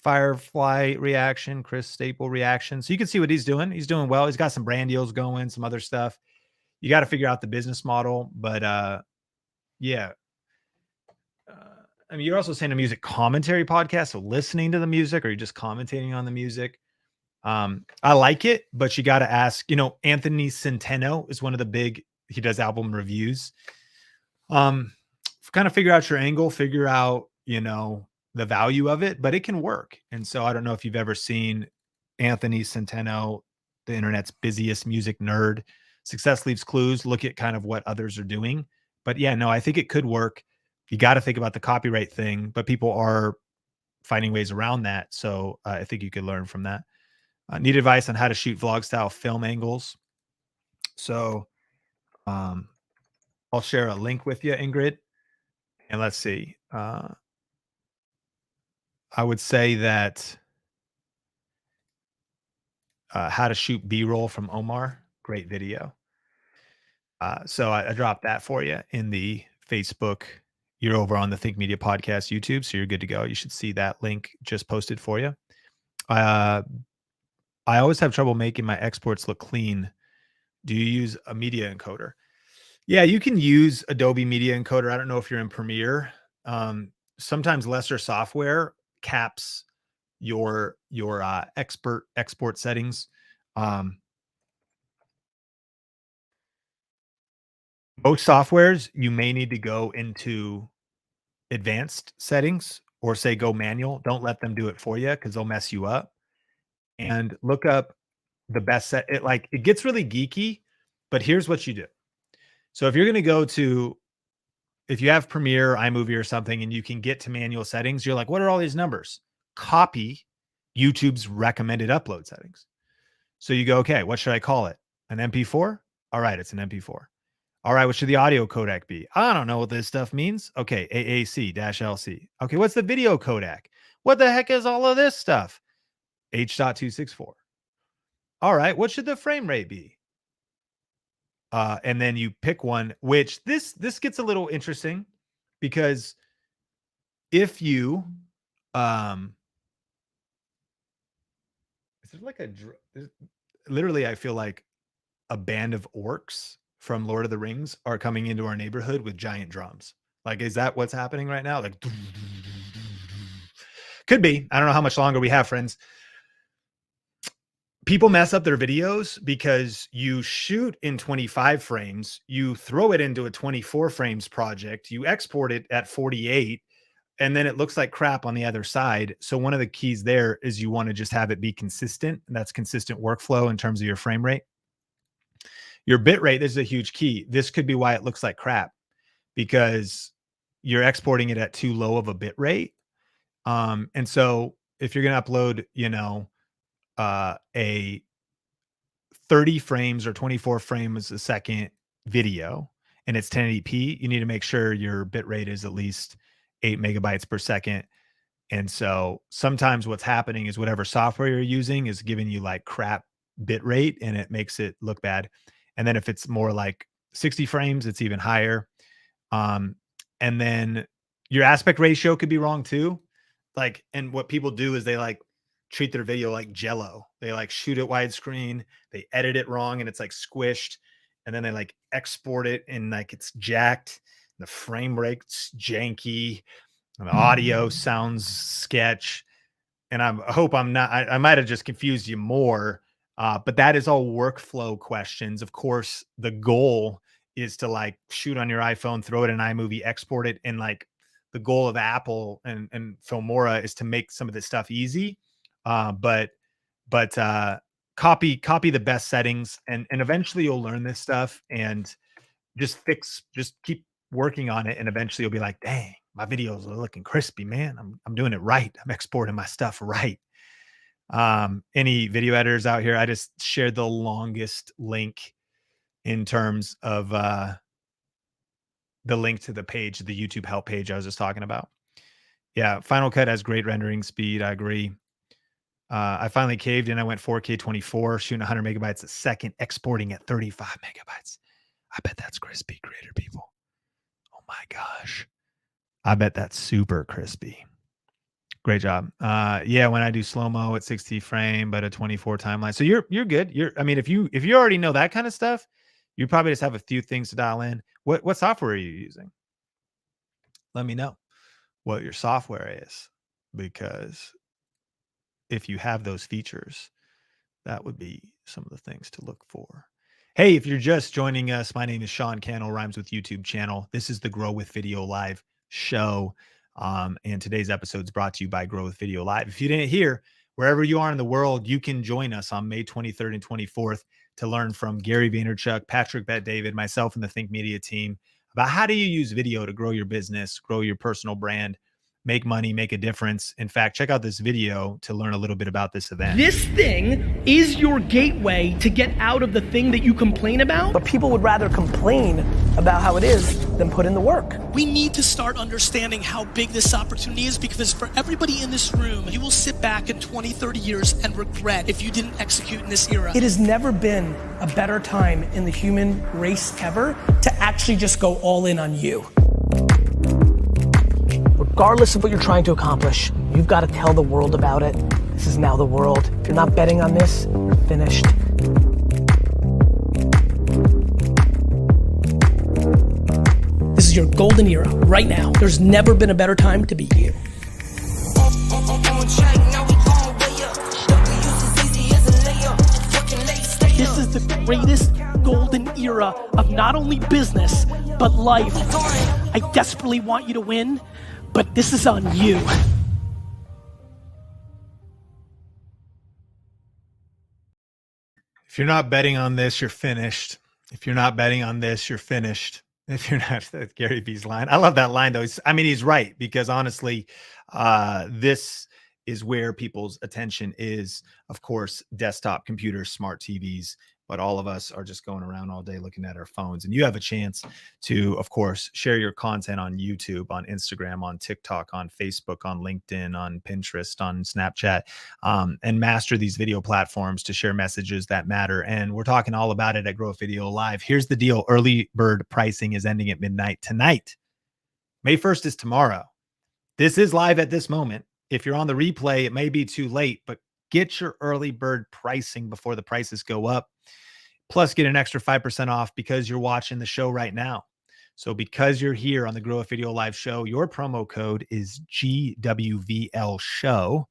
Firefly reaction, Chris Staple reaction. So you can see what he's doing. He's doing well. He's got some brand deals going, some other stuff. You got to figure out the business model, but yeah. I mean, you're also saying a music commentary podcast, so listening to the music, or you're just commentating on the music. I like it, but you got to ask, Anthony Centeno is one of the big, he does album reviews. Kind of figure out your angle, figure out, the value of it, but it can work. And so I don't know if you've ever seen Anthony Centeno, the internet's busiest music nerd. Success Leaves Clues. Look at kind of what others are doing. But yeah, no, I think it could work. You got to think about the copyright thing, but people are finding ways around that. So I think you could learn from that. Need advice on how to shoot vlog style film angles. So I'll share a link with you, Ingrid. And let's see. I would say that how to shoot B-roll from Omar, great video. So I dropped that for you in the Facebook you're over on the Think Media Podcast YouTube, so you're good to go. You should see that link just posted for you. I always have trouble making my exports look clean. Do you use a media encoder? Yeah, you can use Adobe Media Encoder. I don't know if you're in Premiere. Sometimes lesser software caps your export settings. Most softwares, you may need to go into advanced settings or say go manual. Don't let them do it for you because they'll mess you up. And look up the best set. It gets really geeky, but here's what you do. So if you're going to go to, if you have Premiere, iMovie or something, and you can get to manual settings, you're like, what are all these numbers? Copy YouTube's recommended upload settings. So you go, okay, what should I call it? An MP4? All right, it's an MP4. All right, what should the audio codec be? I don't know what this stuff means. Okay, AAC-LC. Okay, what's the video codec? What the heck is all of this stuff? H.264. All right, what should the frame rate be? And then you pick one, which this gets a little interesting because if you is there like literally I feel like a band of orcs from Lord of the Rings are coming into our neighborhood with giant drums. Like, is that what's happening right now? Like, could be. I don't know how much longer we have, friends. People mess up their videos because you shoot in 25 frames, you throw it into a 24 frames project, you export it at 48, and then it looks like crap on the other side. So one of the keys there is you want to just have it be consistent. And that's consistent workflow in terms of your frame rate. Your bit rate, this is a huge key. This could be why it looks like crap, because you're exporting it at too low of a bit rate. And so if you're going to upload, a 30 frames or 24 frames a second video and it's 1080p, you need to make sure your bit rate is at least 8 megabytes per second. And so sometimes what's happening is whatever software you're using is giving you like crap bit rate and it makes it look bad. And then if it's more like 60 frames, it's even higher. And then your aspect ratio could be wrong too. Like, and what people do is they like treat their video like Jello. They like shoot it widescreen, they edit it wrong and it's like squished, and then they like export it and like it's jacked, the frame rate's janky, and the audio sounds sketch. And I hope I'm not, I might have just confused you more, but that is all workflow questions. Of course, the goal is to like shoot on your iPhone, throw it in iMovie, export it, and like the goal of Apple and Filmora is to make some of this stuff easy. But copy the best settings and eventually you'll learn this stuff and just keep working on it. And eventually you'll be like, dang, my videos are looking crispy, man. I'm doing it right. I'm exporting my stuff right. Any video editors out here? I just shared the longest link in terms of, the link to the page, the YouTube help page I was just talking about. Yeah. Final Cut has great rendering speed. I agree. I finally caved and I went 4K 24, shooting 100 megabytes a second, exporting at 35 megabytes. I bet that's crispy, creator people. Oh my gosh. I bet that's super crispy. Great job. Yeah, when I do slow-mo at 60 frame, but a 24 timeline. So you're good. I mean, if you already know that kind of stuff, you probably just have a few things to dial in. What software are you using? Let me know what your software is, because if you have those features, that would be some of the things to look for. Hey, if you're just joining us, my name is Sean Cannell, rhymes with YouTube channel. This is the Grow with Video Live show. And today's episode is brought to you by Grow with Video Live. If you didn't hear, wherever you are in the world, you can join us on May 23rd and 24th to learn from Gary Vaynerchuk, Patrick Bet-David, myself, and the Think Media team about how do you use video to grow your business, grow your personal brand, make money, make a difference. In fact, check out this video to learn a little bit about this event. This thing is your gateway to get out of the thing that you complain about. But people would rather complain about how it is than put in the work. We need to start understanding how big this opportunity is, because for everybody in this room, you will sit back in 20, 30 years and regret if you didn't execute in this era. It has never been a better time in the human race ever to actually just go all in on you. regardless of what you're trying to accomplish, you've got to tell the world about it. This is now the world. If you're not betting on this, you're finished. This is your golden era right now. There's never been a better time to be you. This is the greatest golden era of not only business, but life. I desperately want you to win, but this is on you. If you're not betting on this, you're finished. If you're not betting on this, you're finished. If you're not, that's Gary Vee's line. I love that line though. He's right, because honestly, this is where people's attention is. Of course, desktop computers, smart TVs, but all of us are just going around all day looking at our phones. And you have a chance to, of course, share your content on YouTube, on Instagram, on TikTok, on Facebook, on LinkedIn, on Pinterest, on Snapchat, and master these video platforms to share messages that matter. And we're talking all about it at Grow Video Live. Here's the deal. Early bird pricing is ending at midnight tonight. May 1st is tomorrow. This is live at this moment. If you're on the replay, it may be too late, but get your early bird pricing before the prices go up. Plus, get an extra 5% off because you're watching the show right now. So because you're here on the Grow Video Live show, your promo code is GWVL show.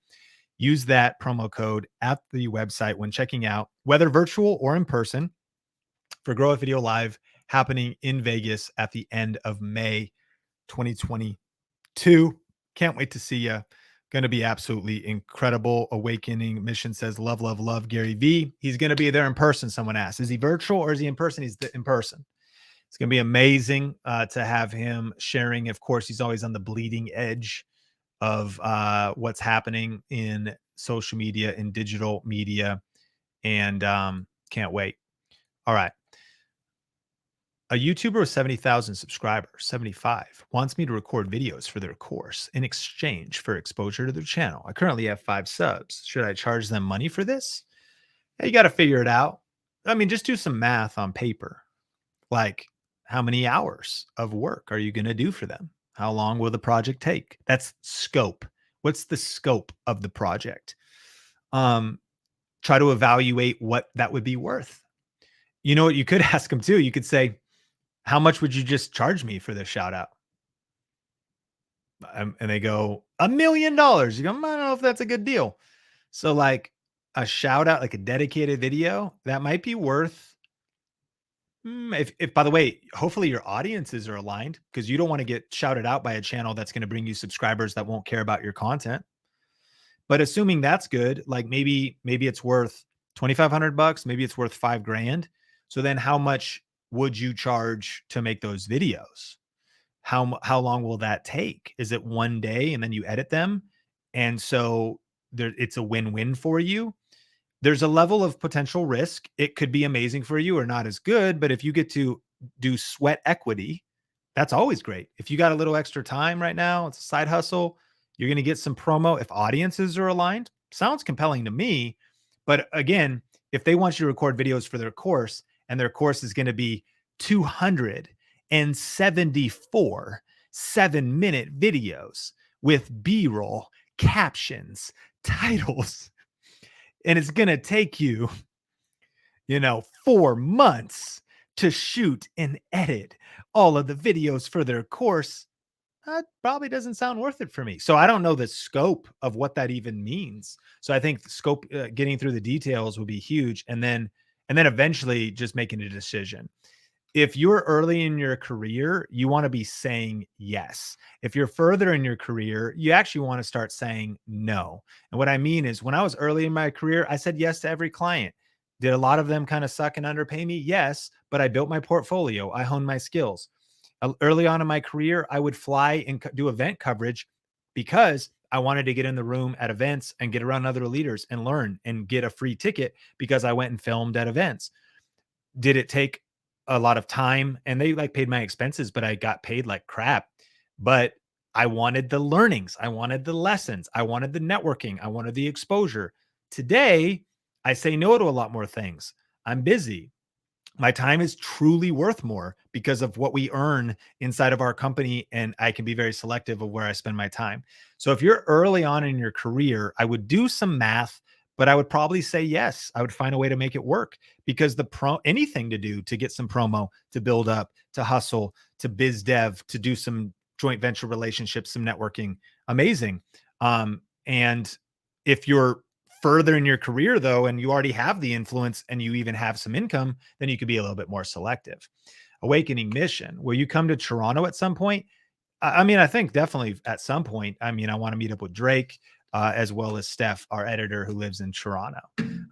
Use that promo code at the website when checking out, whether virtual or in person, for Grow Video Live happening in Vegas at the end of May 2022. Can't wait to see you. Going to be absolutely incredible. Awakening Mission says, love, love, love Gary Vee. He's going to be there in person. Someone asked, is he virtual or is he in person? He's in person. It's going to be amazing to have him sharing. Of course, he's always on the bleeding edge of what's happening in social media, in digital media, and can't wait. All right. A YouTuber with 70,000 subscribers, 75, wants me to record videos for their course in exchange for exposure to their channel. I currently have 5 subs. Should I charge them money for this? Yeah, you got to figure it out. I mean, just do some math on paper. Like, how many hours of work are you going to do for them? How long will the project take? That's scope. What's the scope of the project? Try to evaluate what that would be worth. You know what you could ask them too? You could say, how much would you just charge me for this shout out? And they go, $1 million. You go, I don't know if that's a good deal. So like a shout out, like a dedicated video, that might be worth, if by the way, hopefully your audiences are aligned, because you don't want to get shouted out by a channel that's going to bring you subscribers that won't care about your content. But assuming that's good, like maybe it's worth $2,500, maybe it's worth $5,000. So then how much would you charge to make those videos? How long will that take? Is it one day and then you edit them? And so it's a win-win for you. There's a level of potential risk. It could be amazing for you or not as good, but if you get to do sweat equity, that's always great. If you got a little extra time right now, it's a side hustle, you're going to get some promo. If audiences are aligned, sounds compelling to me. But again, if they want you to record videos for their course, and their course is going to be 274 7-minute videos with B-roll, captions, titles, and it's going to take you, 4 months to shoot and edit all of the videos for their course, that probably doesn't sound worth it for me. So I don't know the scope of what that even means. So I think the scope, getting through the details would be huge. And then eventually just making a decision. If you're early in your career, you want to be saying yes. If you're further in your career, you actually want to start saying no. And what I mean is, when I was early in my career, I said yes to every client. Did a lot of them kind of suck and underpay me? Yes, but I built my portfolio. I honed my skills. Early on in my career, I would fly and do event coverage because I wanted to get in the room at events and get around other leaders and learn and get a free ticket because I went and filmed at events. Did it take a lot of time? And they paid my expenses, but I got paid like crap. But I wanted the learnings. I wanted the lessons. I wanted the networking. I wanted the exposure. Today, I say no to a lot more things. I'm busy. my time is truly worth more because of what we earn inside of our company. And I can be very selective of where I spend my time. So if you're early on in your career, I would do some math, but I would probably say yes. I would find a way to make it work because anything to do to get some promo, to build up, to hustle, to biz dev, to do some joint venture relationships, some networking, amazing. And if you're further in your career though, and you already have the influence and you even have some income, then you could be a little bit more selective. Awakening mission. Will you come to Toronto at some point? I mean, I think definitely at some point. I mean, I want to meet up with Drake, as well as Steph, our editor who lives in Toronto.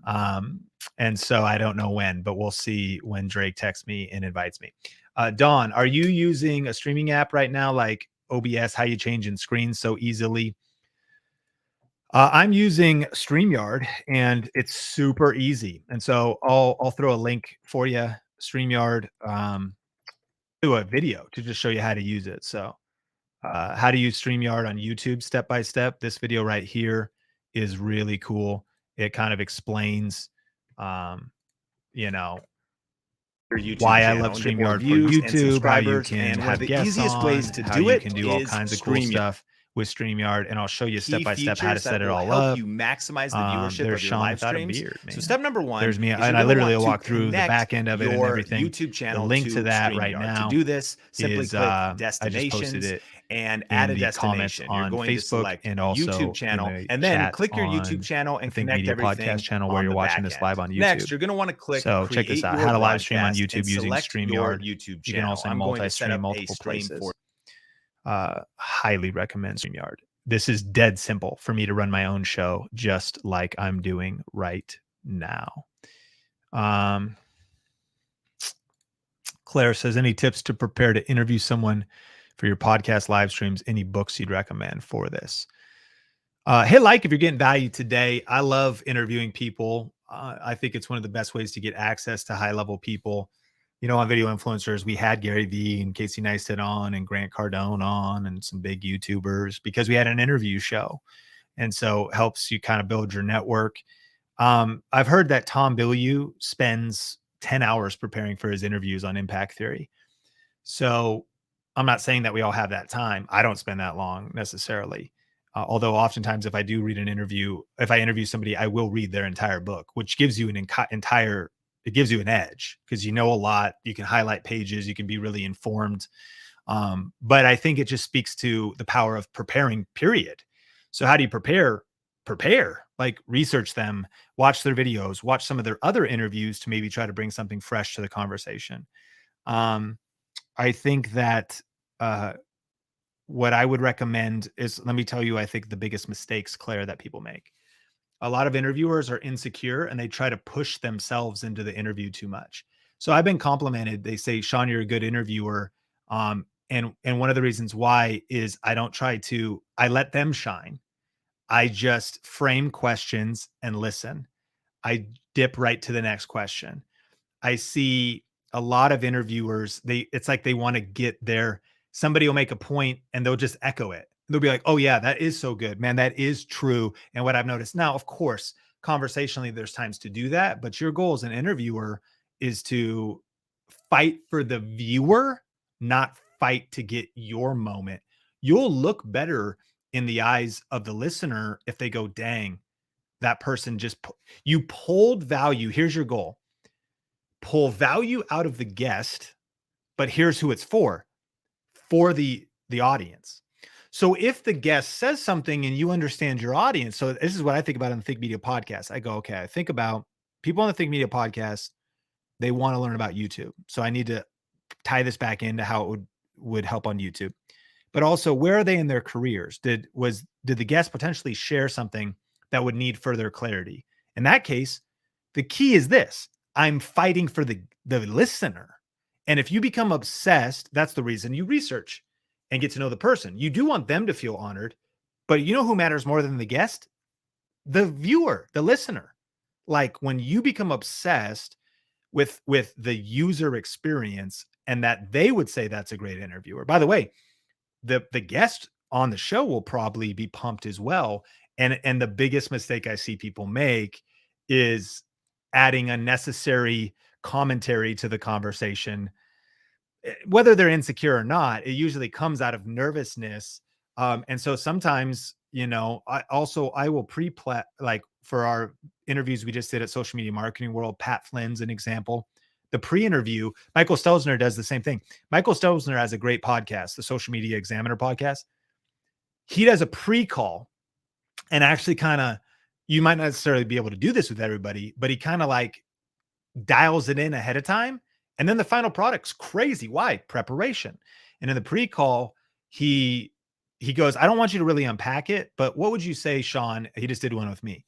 And so I don't know when, but we'll see when Drake texts me and invites me. Dawn, are you using a streaming app right now, like OBS, how you change in screens so easily? I'm using StreamYard and it's super easy. And so I'll throw a link for you, StreamYard, to a video to just show you how to use it. So how to use StreamYard on YouTube step by step. This video right here is really cool. It kind of explains, you know, why I love StreamYard for YouTube, how you can have the easiest ways to do it, can do all kinds of cool stuff with StreamYard, and I'll show you step by step how to set it all up. You maximize the viewership There's of your live Sean streams. Beard, man. So step number one, there's me, and I literally walk through the back end of it and everything. YouTube channel, the link to that right now. To do this, simply is, click I just destinations posted it and add a destination. On You're going Facebook to select and also YouTube channel, and then click your YouTube channel and Think connect Media everything podcast channel where you're watching this live on YouTube. Next, you're going to want to click. So check this out: how to live stream on YouTube using your StreamYard. YouTube channel. You can also multi-stream multiple places. Highly recommend StreamYard. This is dead simple for me to run my own show, just like I'm doing right now. Claire says, any tips to prepare to interview someone for your podcast live streams? Any books you'd recommend for this? Hit like if you're getting value today. I love interviewing people. I think it's one of the best ways to get access to high level people. You know, on Video Influencers, we had Gary Vee and Casey Neistat on and Grant Cardone on and some big YouTubers because we had an interview show. And so it helps you kind of build your network. I've heard that Tom Bilyeu spends 10 hours preparing for his interviews on impact theory. So I'm not saying that we all have that time. I don't spend that long necessarily. Although oftentimes if I do read an interview, if I interview somebody, I will read their entire book, which gives you it gives you an edge because you know a lot. You can highlight pages. You can be really informed. But I think it just speaks to the power of preparing, period. So how do you prepare? Prepare, like research them, watch their videos, watch some of their other interviews to maybe try to bring something fresh to the conversation. I think that what I would recommend is, let me tell you, I think the biggest mistakes, Claire, that people make. A lot of interviewers are insecure and they try to push themselves into the interview too much. So I've been complimented. They say, Sean, you're a good interviewer. And one of the reasons why is I let them shine. I just frame questions and listen. I dip right to the next question. I see a lot of interviewers, it's like they want to get there. Somebody will make a point and they'll just echo it. They'll be like, oh yeah, that is so good, man. That is true. And what I've noticed now, of course, conversationally, there's times to do that, but your goal as an interviewer is to fight for the viewer, not fight to get your moment. You'll look better in the eyes of the listener if they go, dang, that person you pulled value. Here's your goal. Pull value out of the guest, but here's who it's for the audience. So if the guest says something and you understand your audience, so this is what I think about on the Think Media podcast. I go, okay, I think about people on the Think Media podcast, they want to learn about YouTube. So I need to tie this back into how it would help on YouTube. But also, where are they in their careers? Did the guest potentially share something that would need further clarity? In that case, the key is this. I'm fighting for the listener. And if you become obsessed, that's the reason you research and get to know the person. You do want them to feel honored, but you know who matters more than the guest? The viewer, the listener. Like when you become obsessed with the user experience and that they would say that's a great interviewer. By the way, the guest on the show will probably be pumped as well. And the biggest mistake I see people make is adding unnecessary commentary to the conversation. Whether they're insecure or not, it usually comes out of nervousness. And so sometimes, I will like for our interviews we just did at Social Media Marketing World, Pat Flynn's an example. The pre-interview, Michael Stelzner does the same thing. Michael Stelzner has a great podcast, the Social Media Examiner podcast. He does a pre-call, and actually you might not necessarily be able to do this with everybody, but he kind of like dials it in ahead of time. And then the final product's crazy. Why? Preparation. And in the pre-call, he goes, I don't want you to really unpack it, but what would you say, Sean, he just did one with me,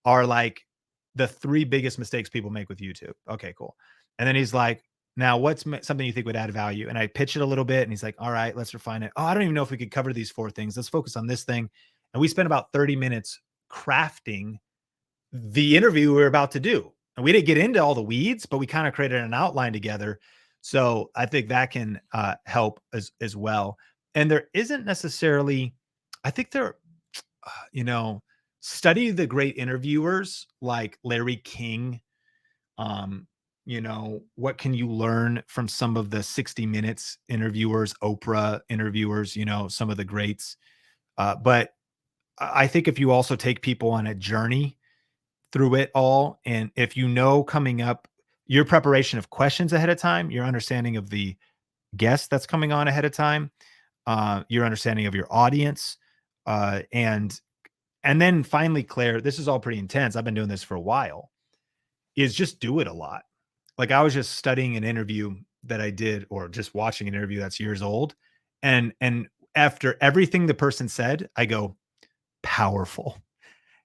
are like the 3 biggest mistakes people make with YouTube? Okay, cool. And then he's like, now what's something you think would add value? And I pitch it a little bit, and he's like, all right, let's refine it. Oh, I don't even know if we could cover these 4 things. Let's focus on this thing. And we spent about 30 minutes crafting the interview we were about to do. And we didn't get into all the weeds, but we kind of created an outline together. So I think that can help as well. And there isn't necessarily, I think study the great interviewers like Larry King. What can you learn from some of the 60 Minutes interviewers, Oprah interviewers, some of the greats. But I think if you also take people on a journey through it all, and if coming up, your preparation of questions ahead of time, your understanding of the guest that's coming on ahead of time, your understanding of your audience, and then finally, Claire, this is all pretty intense. I've been doing this for a while, is just do it a lot. Like I was just studying an interview that I did, or just watching an interview that's years old. And after everything the person said, I go, powerful.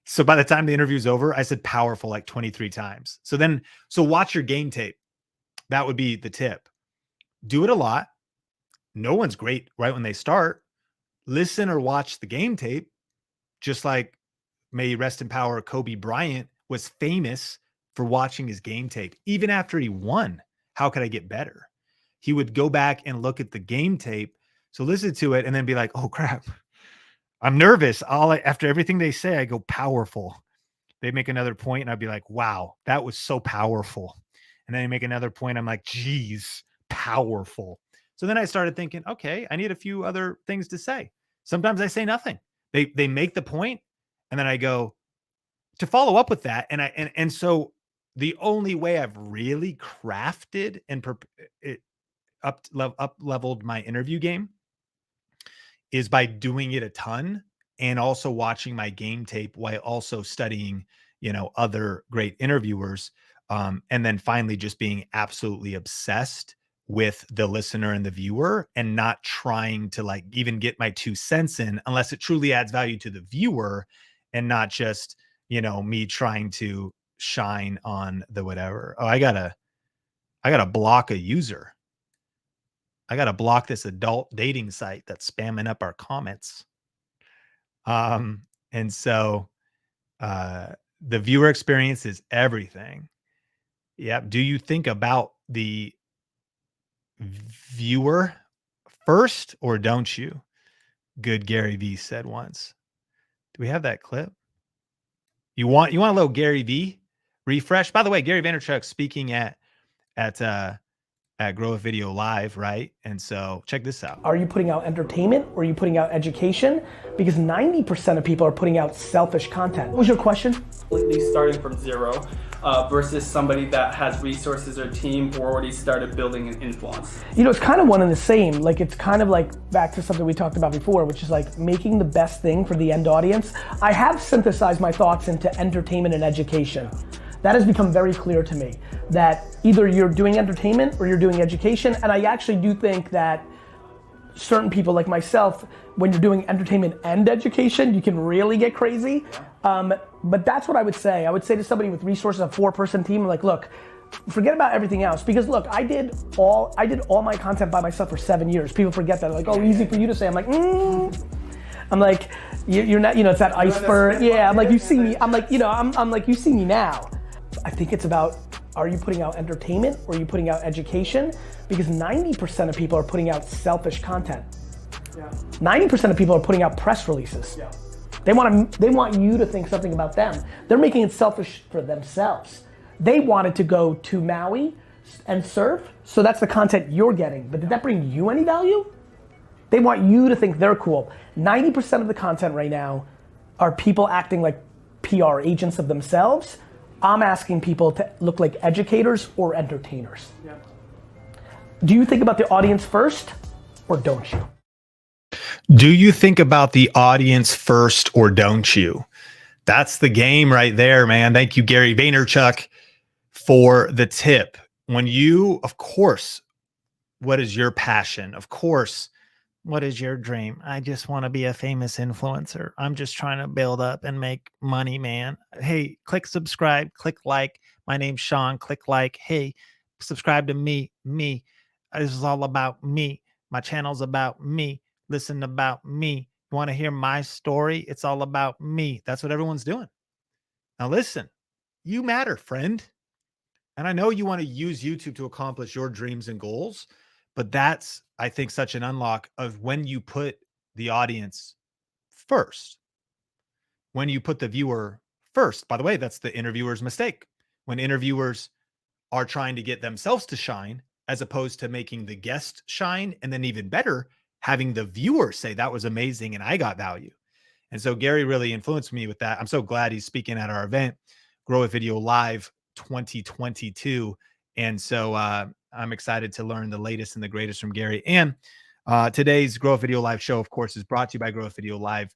So by the time the interview's over, I said powerful like 23 times. So watch your game tape. That would be the tip. Do it a lot. No one's great right when they start. Listen or watch the game tape. Just like, may he rest in power, Kobe Bryant was famous for watching his game tape. Even after he won, how could I get better? He would go back and look at the game tape. So listen to it and then be like, oh crap, I'm nervous. After everything they say, I go powerful. They make another point and I'd be like, wow, that was so powerful. And then they make another point. I'm like, geez, powerful. So then I started thinking, okay, I need a few other things to say. Sometimes I say nothing. They make the point, and then I go to follow up with that. And so the only way I've really crafted and up leveled my interview game is by doing it a ton, and also watching my game tape while also studying, other great interviewers. And then finally just being absolutely obsessed with the listener and the viewer, and not trying to like even get my 2 cents in unless it truly adds value to the viewer, and not just, me trying to shine on the whatever. Oh, I gotta block a user. I gotta block this adult dating site that's spamming up our comments. And so the viewer experience is everything. Yep. Do you think about the viewer first, or don't you? Good Gary Vee said once. Do we have that clip? You want a little Gary Vee refresh? By the way, Gary Vaynerchuk speaking at Grow a Video Live, right? And so check this out. Are you putting out entertainment, or are you putting out education? Because 90% of people are putting out selfish content. What was your question? Completely starting from zero versus somebody that has resources or team who already started building an influence. It's kind of one and the same. Like, it's kind of like back to something we talked about before, which is like making the best thing for the end audience. I have synthesized my thoughts into entertainment and education. That has become very clear to me, that either you're doing entertainment or you're doing education. And I actually do think that certain people like myself, when you're doing entertainment and education, you can really get crazy. But that's what I would say. I would say to somebody with resources, a 4-person team, like, look, forget about everything else. Because look, I did all my content by myself for 7 years. People forget that, like, oh, easy for you to say. I'm like, I'm like, you're not, it's that iceberg. Yeah, I'm like, you see me. I'm like, I'm like, you see me now. I think it's about, are you putting out entertainment or are you putting out education? Because 90% of people are putting out selfish content. Yeah. 90% of people are putting out press releases. Yeah. They want you to think something about them. They're making it selfish for themselves. They wanted to go to Maui and serve. So that's the content you're getting. But did that bring you any value? They want you to think they're cool. 90% of the content right now are people acting like PR agents of themselves. I'm asking people to look like educators or entertainers. Yeah. Do you think about the audience first or don't you? Do you think about the audience first or don't you? That's the game right there, man. Thank you, Gary Vaynerchuk, for the tip. When you, of course, what is your passion? Of course, what is your dream? I just want to be a famous influencer. I'm just trying to build up and make money, man. Hey, click subscribe, click like. My name's Sean. Click like. Hey, subscribe to me. This is all about me. My channel's about me. Listen about me. You want to hear my story? It's all about me. That's what everyone's doing. Now listen, you matter, friend. And I know you want to use YouTube to accomplish your dreams and goals, but that's, I think, such an unlock of when you put the audience first. When you put the viewer first. By the way, that's the interviewer's mistake. When interviewers are trying to get themselves to shine, as opposed to making the guest shine, and then even better, having the viewer say that was amazing and I got value. And so Gary really influenced me with that. I'm so glad he's speaking at our event, Grow with Video Live 2022. And so I'm excited to learn the latest and the greatest from Gary. And today's Grow with Video Live show, of course, is brought to you by Grow with Video Live.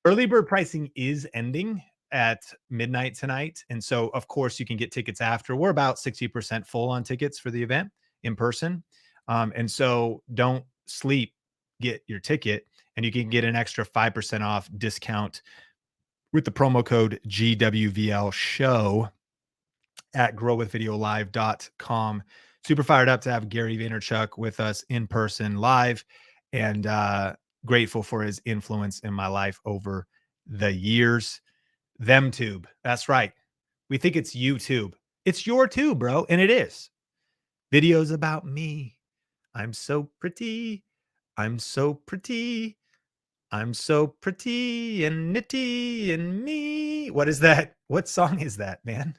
Early bird pricing is ending at midnight tonight. And so, of course, you can get tickets after. We're about 60% full on tickets for the event in person. And so don't sleep, get your ticket, and you can get an extra 5% off discount with the promo code GWVL show at growwithvideolive.com. Super fired up to have Gary Vaynerchuk with us in person live, and grateful for his influence in my life over the years. ThemTube. That's right. We think it's YouTube. It's your tube, bro. And it is. Videos about me. I'm so pretty. I'm so pretty. I'm so pretty and nitty and me. What is that? What song is that, man?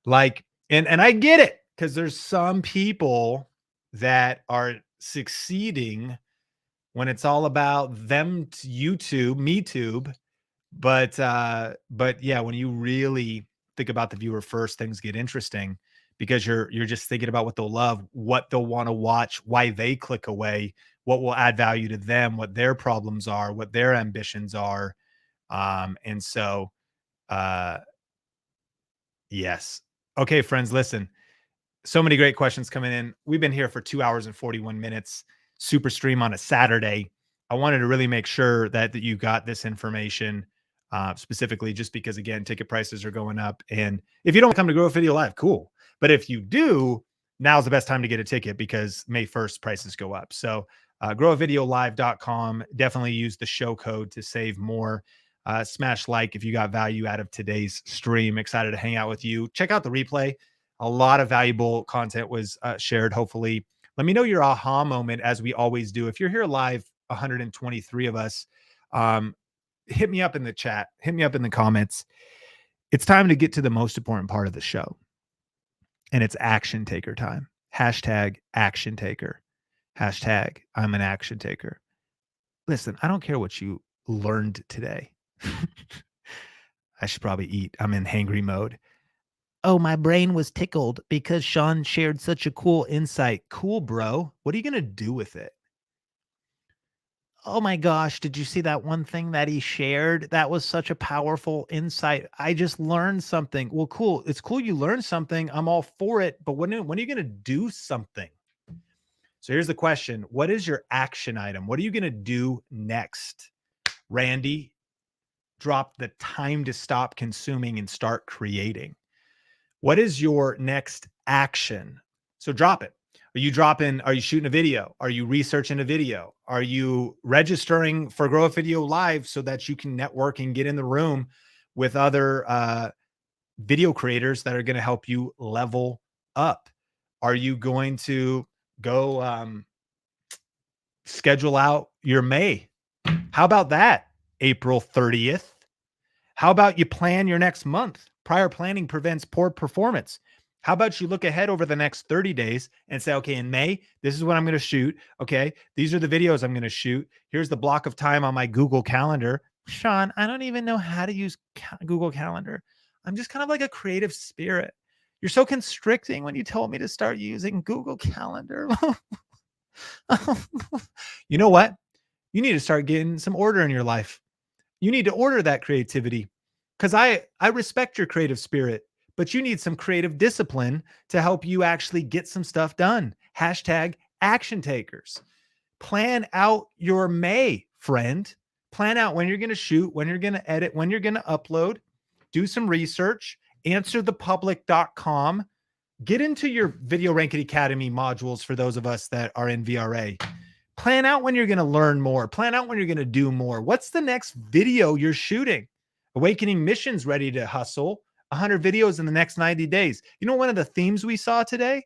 Like, and I get it, because there's some people that are succeeding when it's all about them, YouTube, me tube. But yeah, when you really think about the viewer first, things get interesting, because you're just thinking about what they'll love, what they'll want to watch, why they click away, what will add value to them, what their problems are, what their ambitions are. And so, yes. Okay, friends, listen, so many great questions coming in. We've been here for 2 hours and 41 minutes, super stream on a Saturday. I wanted to really make sure that you got this information, specifically just because, again, ticket prices are going up. And if you don't come to Grow Video Live, cool. But if you do, now's the best time to get a ticket, because May 1st prices go up. So growvideolive.com. Definitely use the show code to save more. Smash like if you got value out of today's stream. Excited to hang out with you. Check out the replay. A lot of valuable content was shared, hopefully. Let me know your aha moment, as we always do. If you're here live, 123 of us, hit me up in the chat. Hit me up in the comments. It's time to get to the most important part of the show. And it's action taker time. Hashtag action taker. Hashtag I'm an action taker. Listen, I don't care what you learned today. I should probably eat. I'm in hangry mode. Oh, my brain was tickled because Sean shared such a cool insight. Cool, bro. What are you going to do with it? Oh my gosh, did you see that one thing that he shared? That was such a powerful insight. I just learned something. Well, cool. It's cool you learned something. I'm all for it. But when are you going to do something? So here's the question. What is your action item? What are you going to do next? Randy, drop the time to stop consuming and start creating. What is your next action? So drop it. Are you shooting a video? Are you researching a video? Are you registering for Grow Video Live so that you can network and get in the room with other video creators that are going to help you level up? Are you going to go schedule out your May? How about that? April 30th. How about you plan your next month? Prior planning prevents poor performance. How about you look ahead over the next 30 days and say, okay, in May, this is what I'm going to shoot. Okay, these are the videos I'm going to shoot. Here's the block of time on my Google Calendar. Sean, I don't even know how to use Google Calendar. I'm just kind of like a creative spirit. You're so constricting when you told me to start using Google Calendar. You know what? You need to start getting some order in your life. You need to order that creativity, because I respect your creative spirit, but you need some creative discipline to help you actually get some stuff done. Hashtag action takers. Plan out your May, friend. Plan out when you're going to shoot, when you're going to edit, when you're going to upload. Do some research. Answerthepublic.com. Get into your Video Ranking Academy modules for those of us that are in VRA. Plan out when you're going to learn more. Plan out when you're going to do more. What's the next video you're shooting? Awakening Mission's ready to hustle 100 videos in the next 90 days. You know, one of the themes we saw today?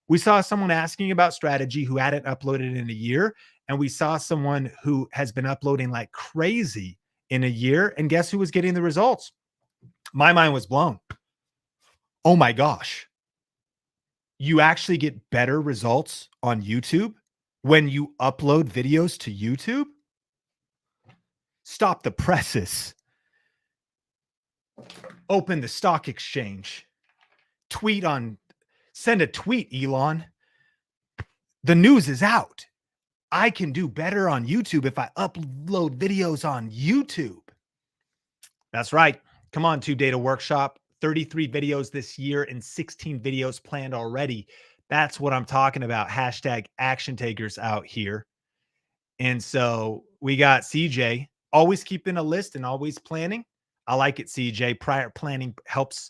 We saw someone asking about strategy who hadn't uploaded in a year. And we saw someone who has been uploading like crazy in a year. And guess who was getting the results? My mind was blown. Oh my gosh. You actually get better results on YouTube when you upload videos to YouTube? Stop the presses. Open the stock exchange. Send a tweet, Elon. The news is out. I can do better on YouTube if I upload videos on YouTube. That's right. Come on, 2 Data Workshop. 33 videos this year and 16 videos planned already. That's what I'm talking about. Hashtag action takers out here. And so we got CJ always keeping a list and always planning. I like it, CJ. Prior planning helps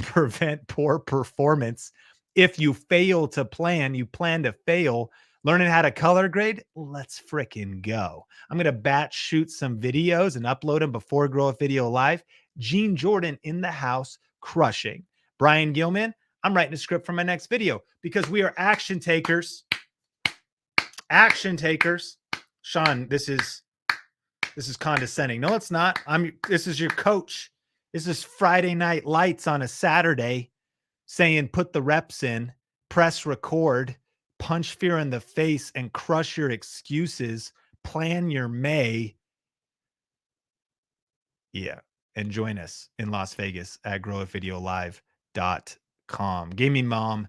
prevent poor performance. If you fail to plan, you plan to fail. Learning how to color grade, let's fricking go. I'm going to batch shoot some videos and upload them before Grow a Video Live. Gene Jordan in the house, crushing. Brian Gilman, I'm writing a script for my next video because we are action takers. Action takers. Sean, this is condescending. No, it's not. This is your coach. This is Friday Night Lights on a Saturday saying put the reps in, press record, punch fear in the face and crush your excuses, plan your May. Yeah. And join us in Las Vegas at growavideolive.com. Gaming mom,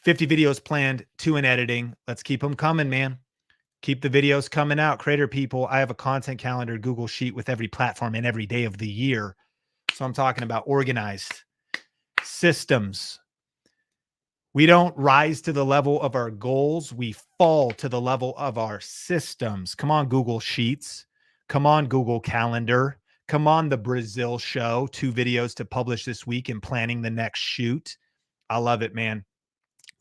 50 videos planned, 2 in editing. Let's keep them coming, man. Keep the videos coming out. Creator people, I have a content calendar, Google Sheet with every platform and every day of the year. So I'm talking about organized systems. We don't rise to the level of our goals. We fall to the level of our systems. Come on, Google Sheets. Come on, Google Calendar. Come on, the Brazil show. 2 videos to publish this week and planning the next shoot. I love it, man.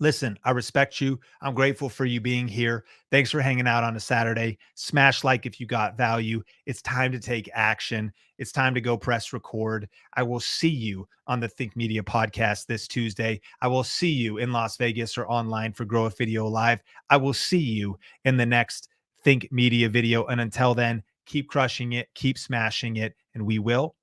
Listen, I respect you. I'm grateful for you being here. Thanks for hanging out on a Saturday. Smash like if you got value. It's time to take action. It's time to go press record. I will see you on the Think Media podcast this Tuesday. I will see you in Las Vegas or online for Grow a Video Live. I will see you in the next Think Media video. And until then, keep crushing it, keep smashing it, and we will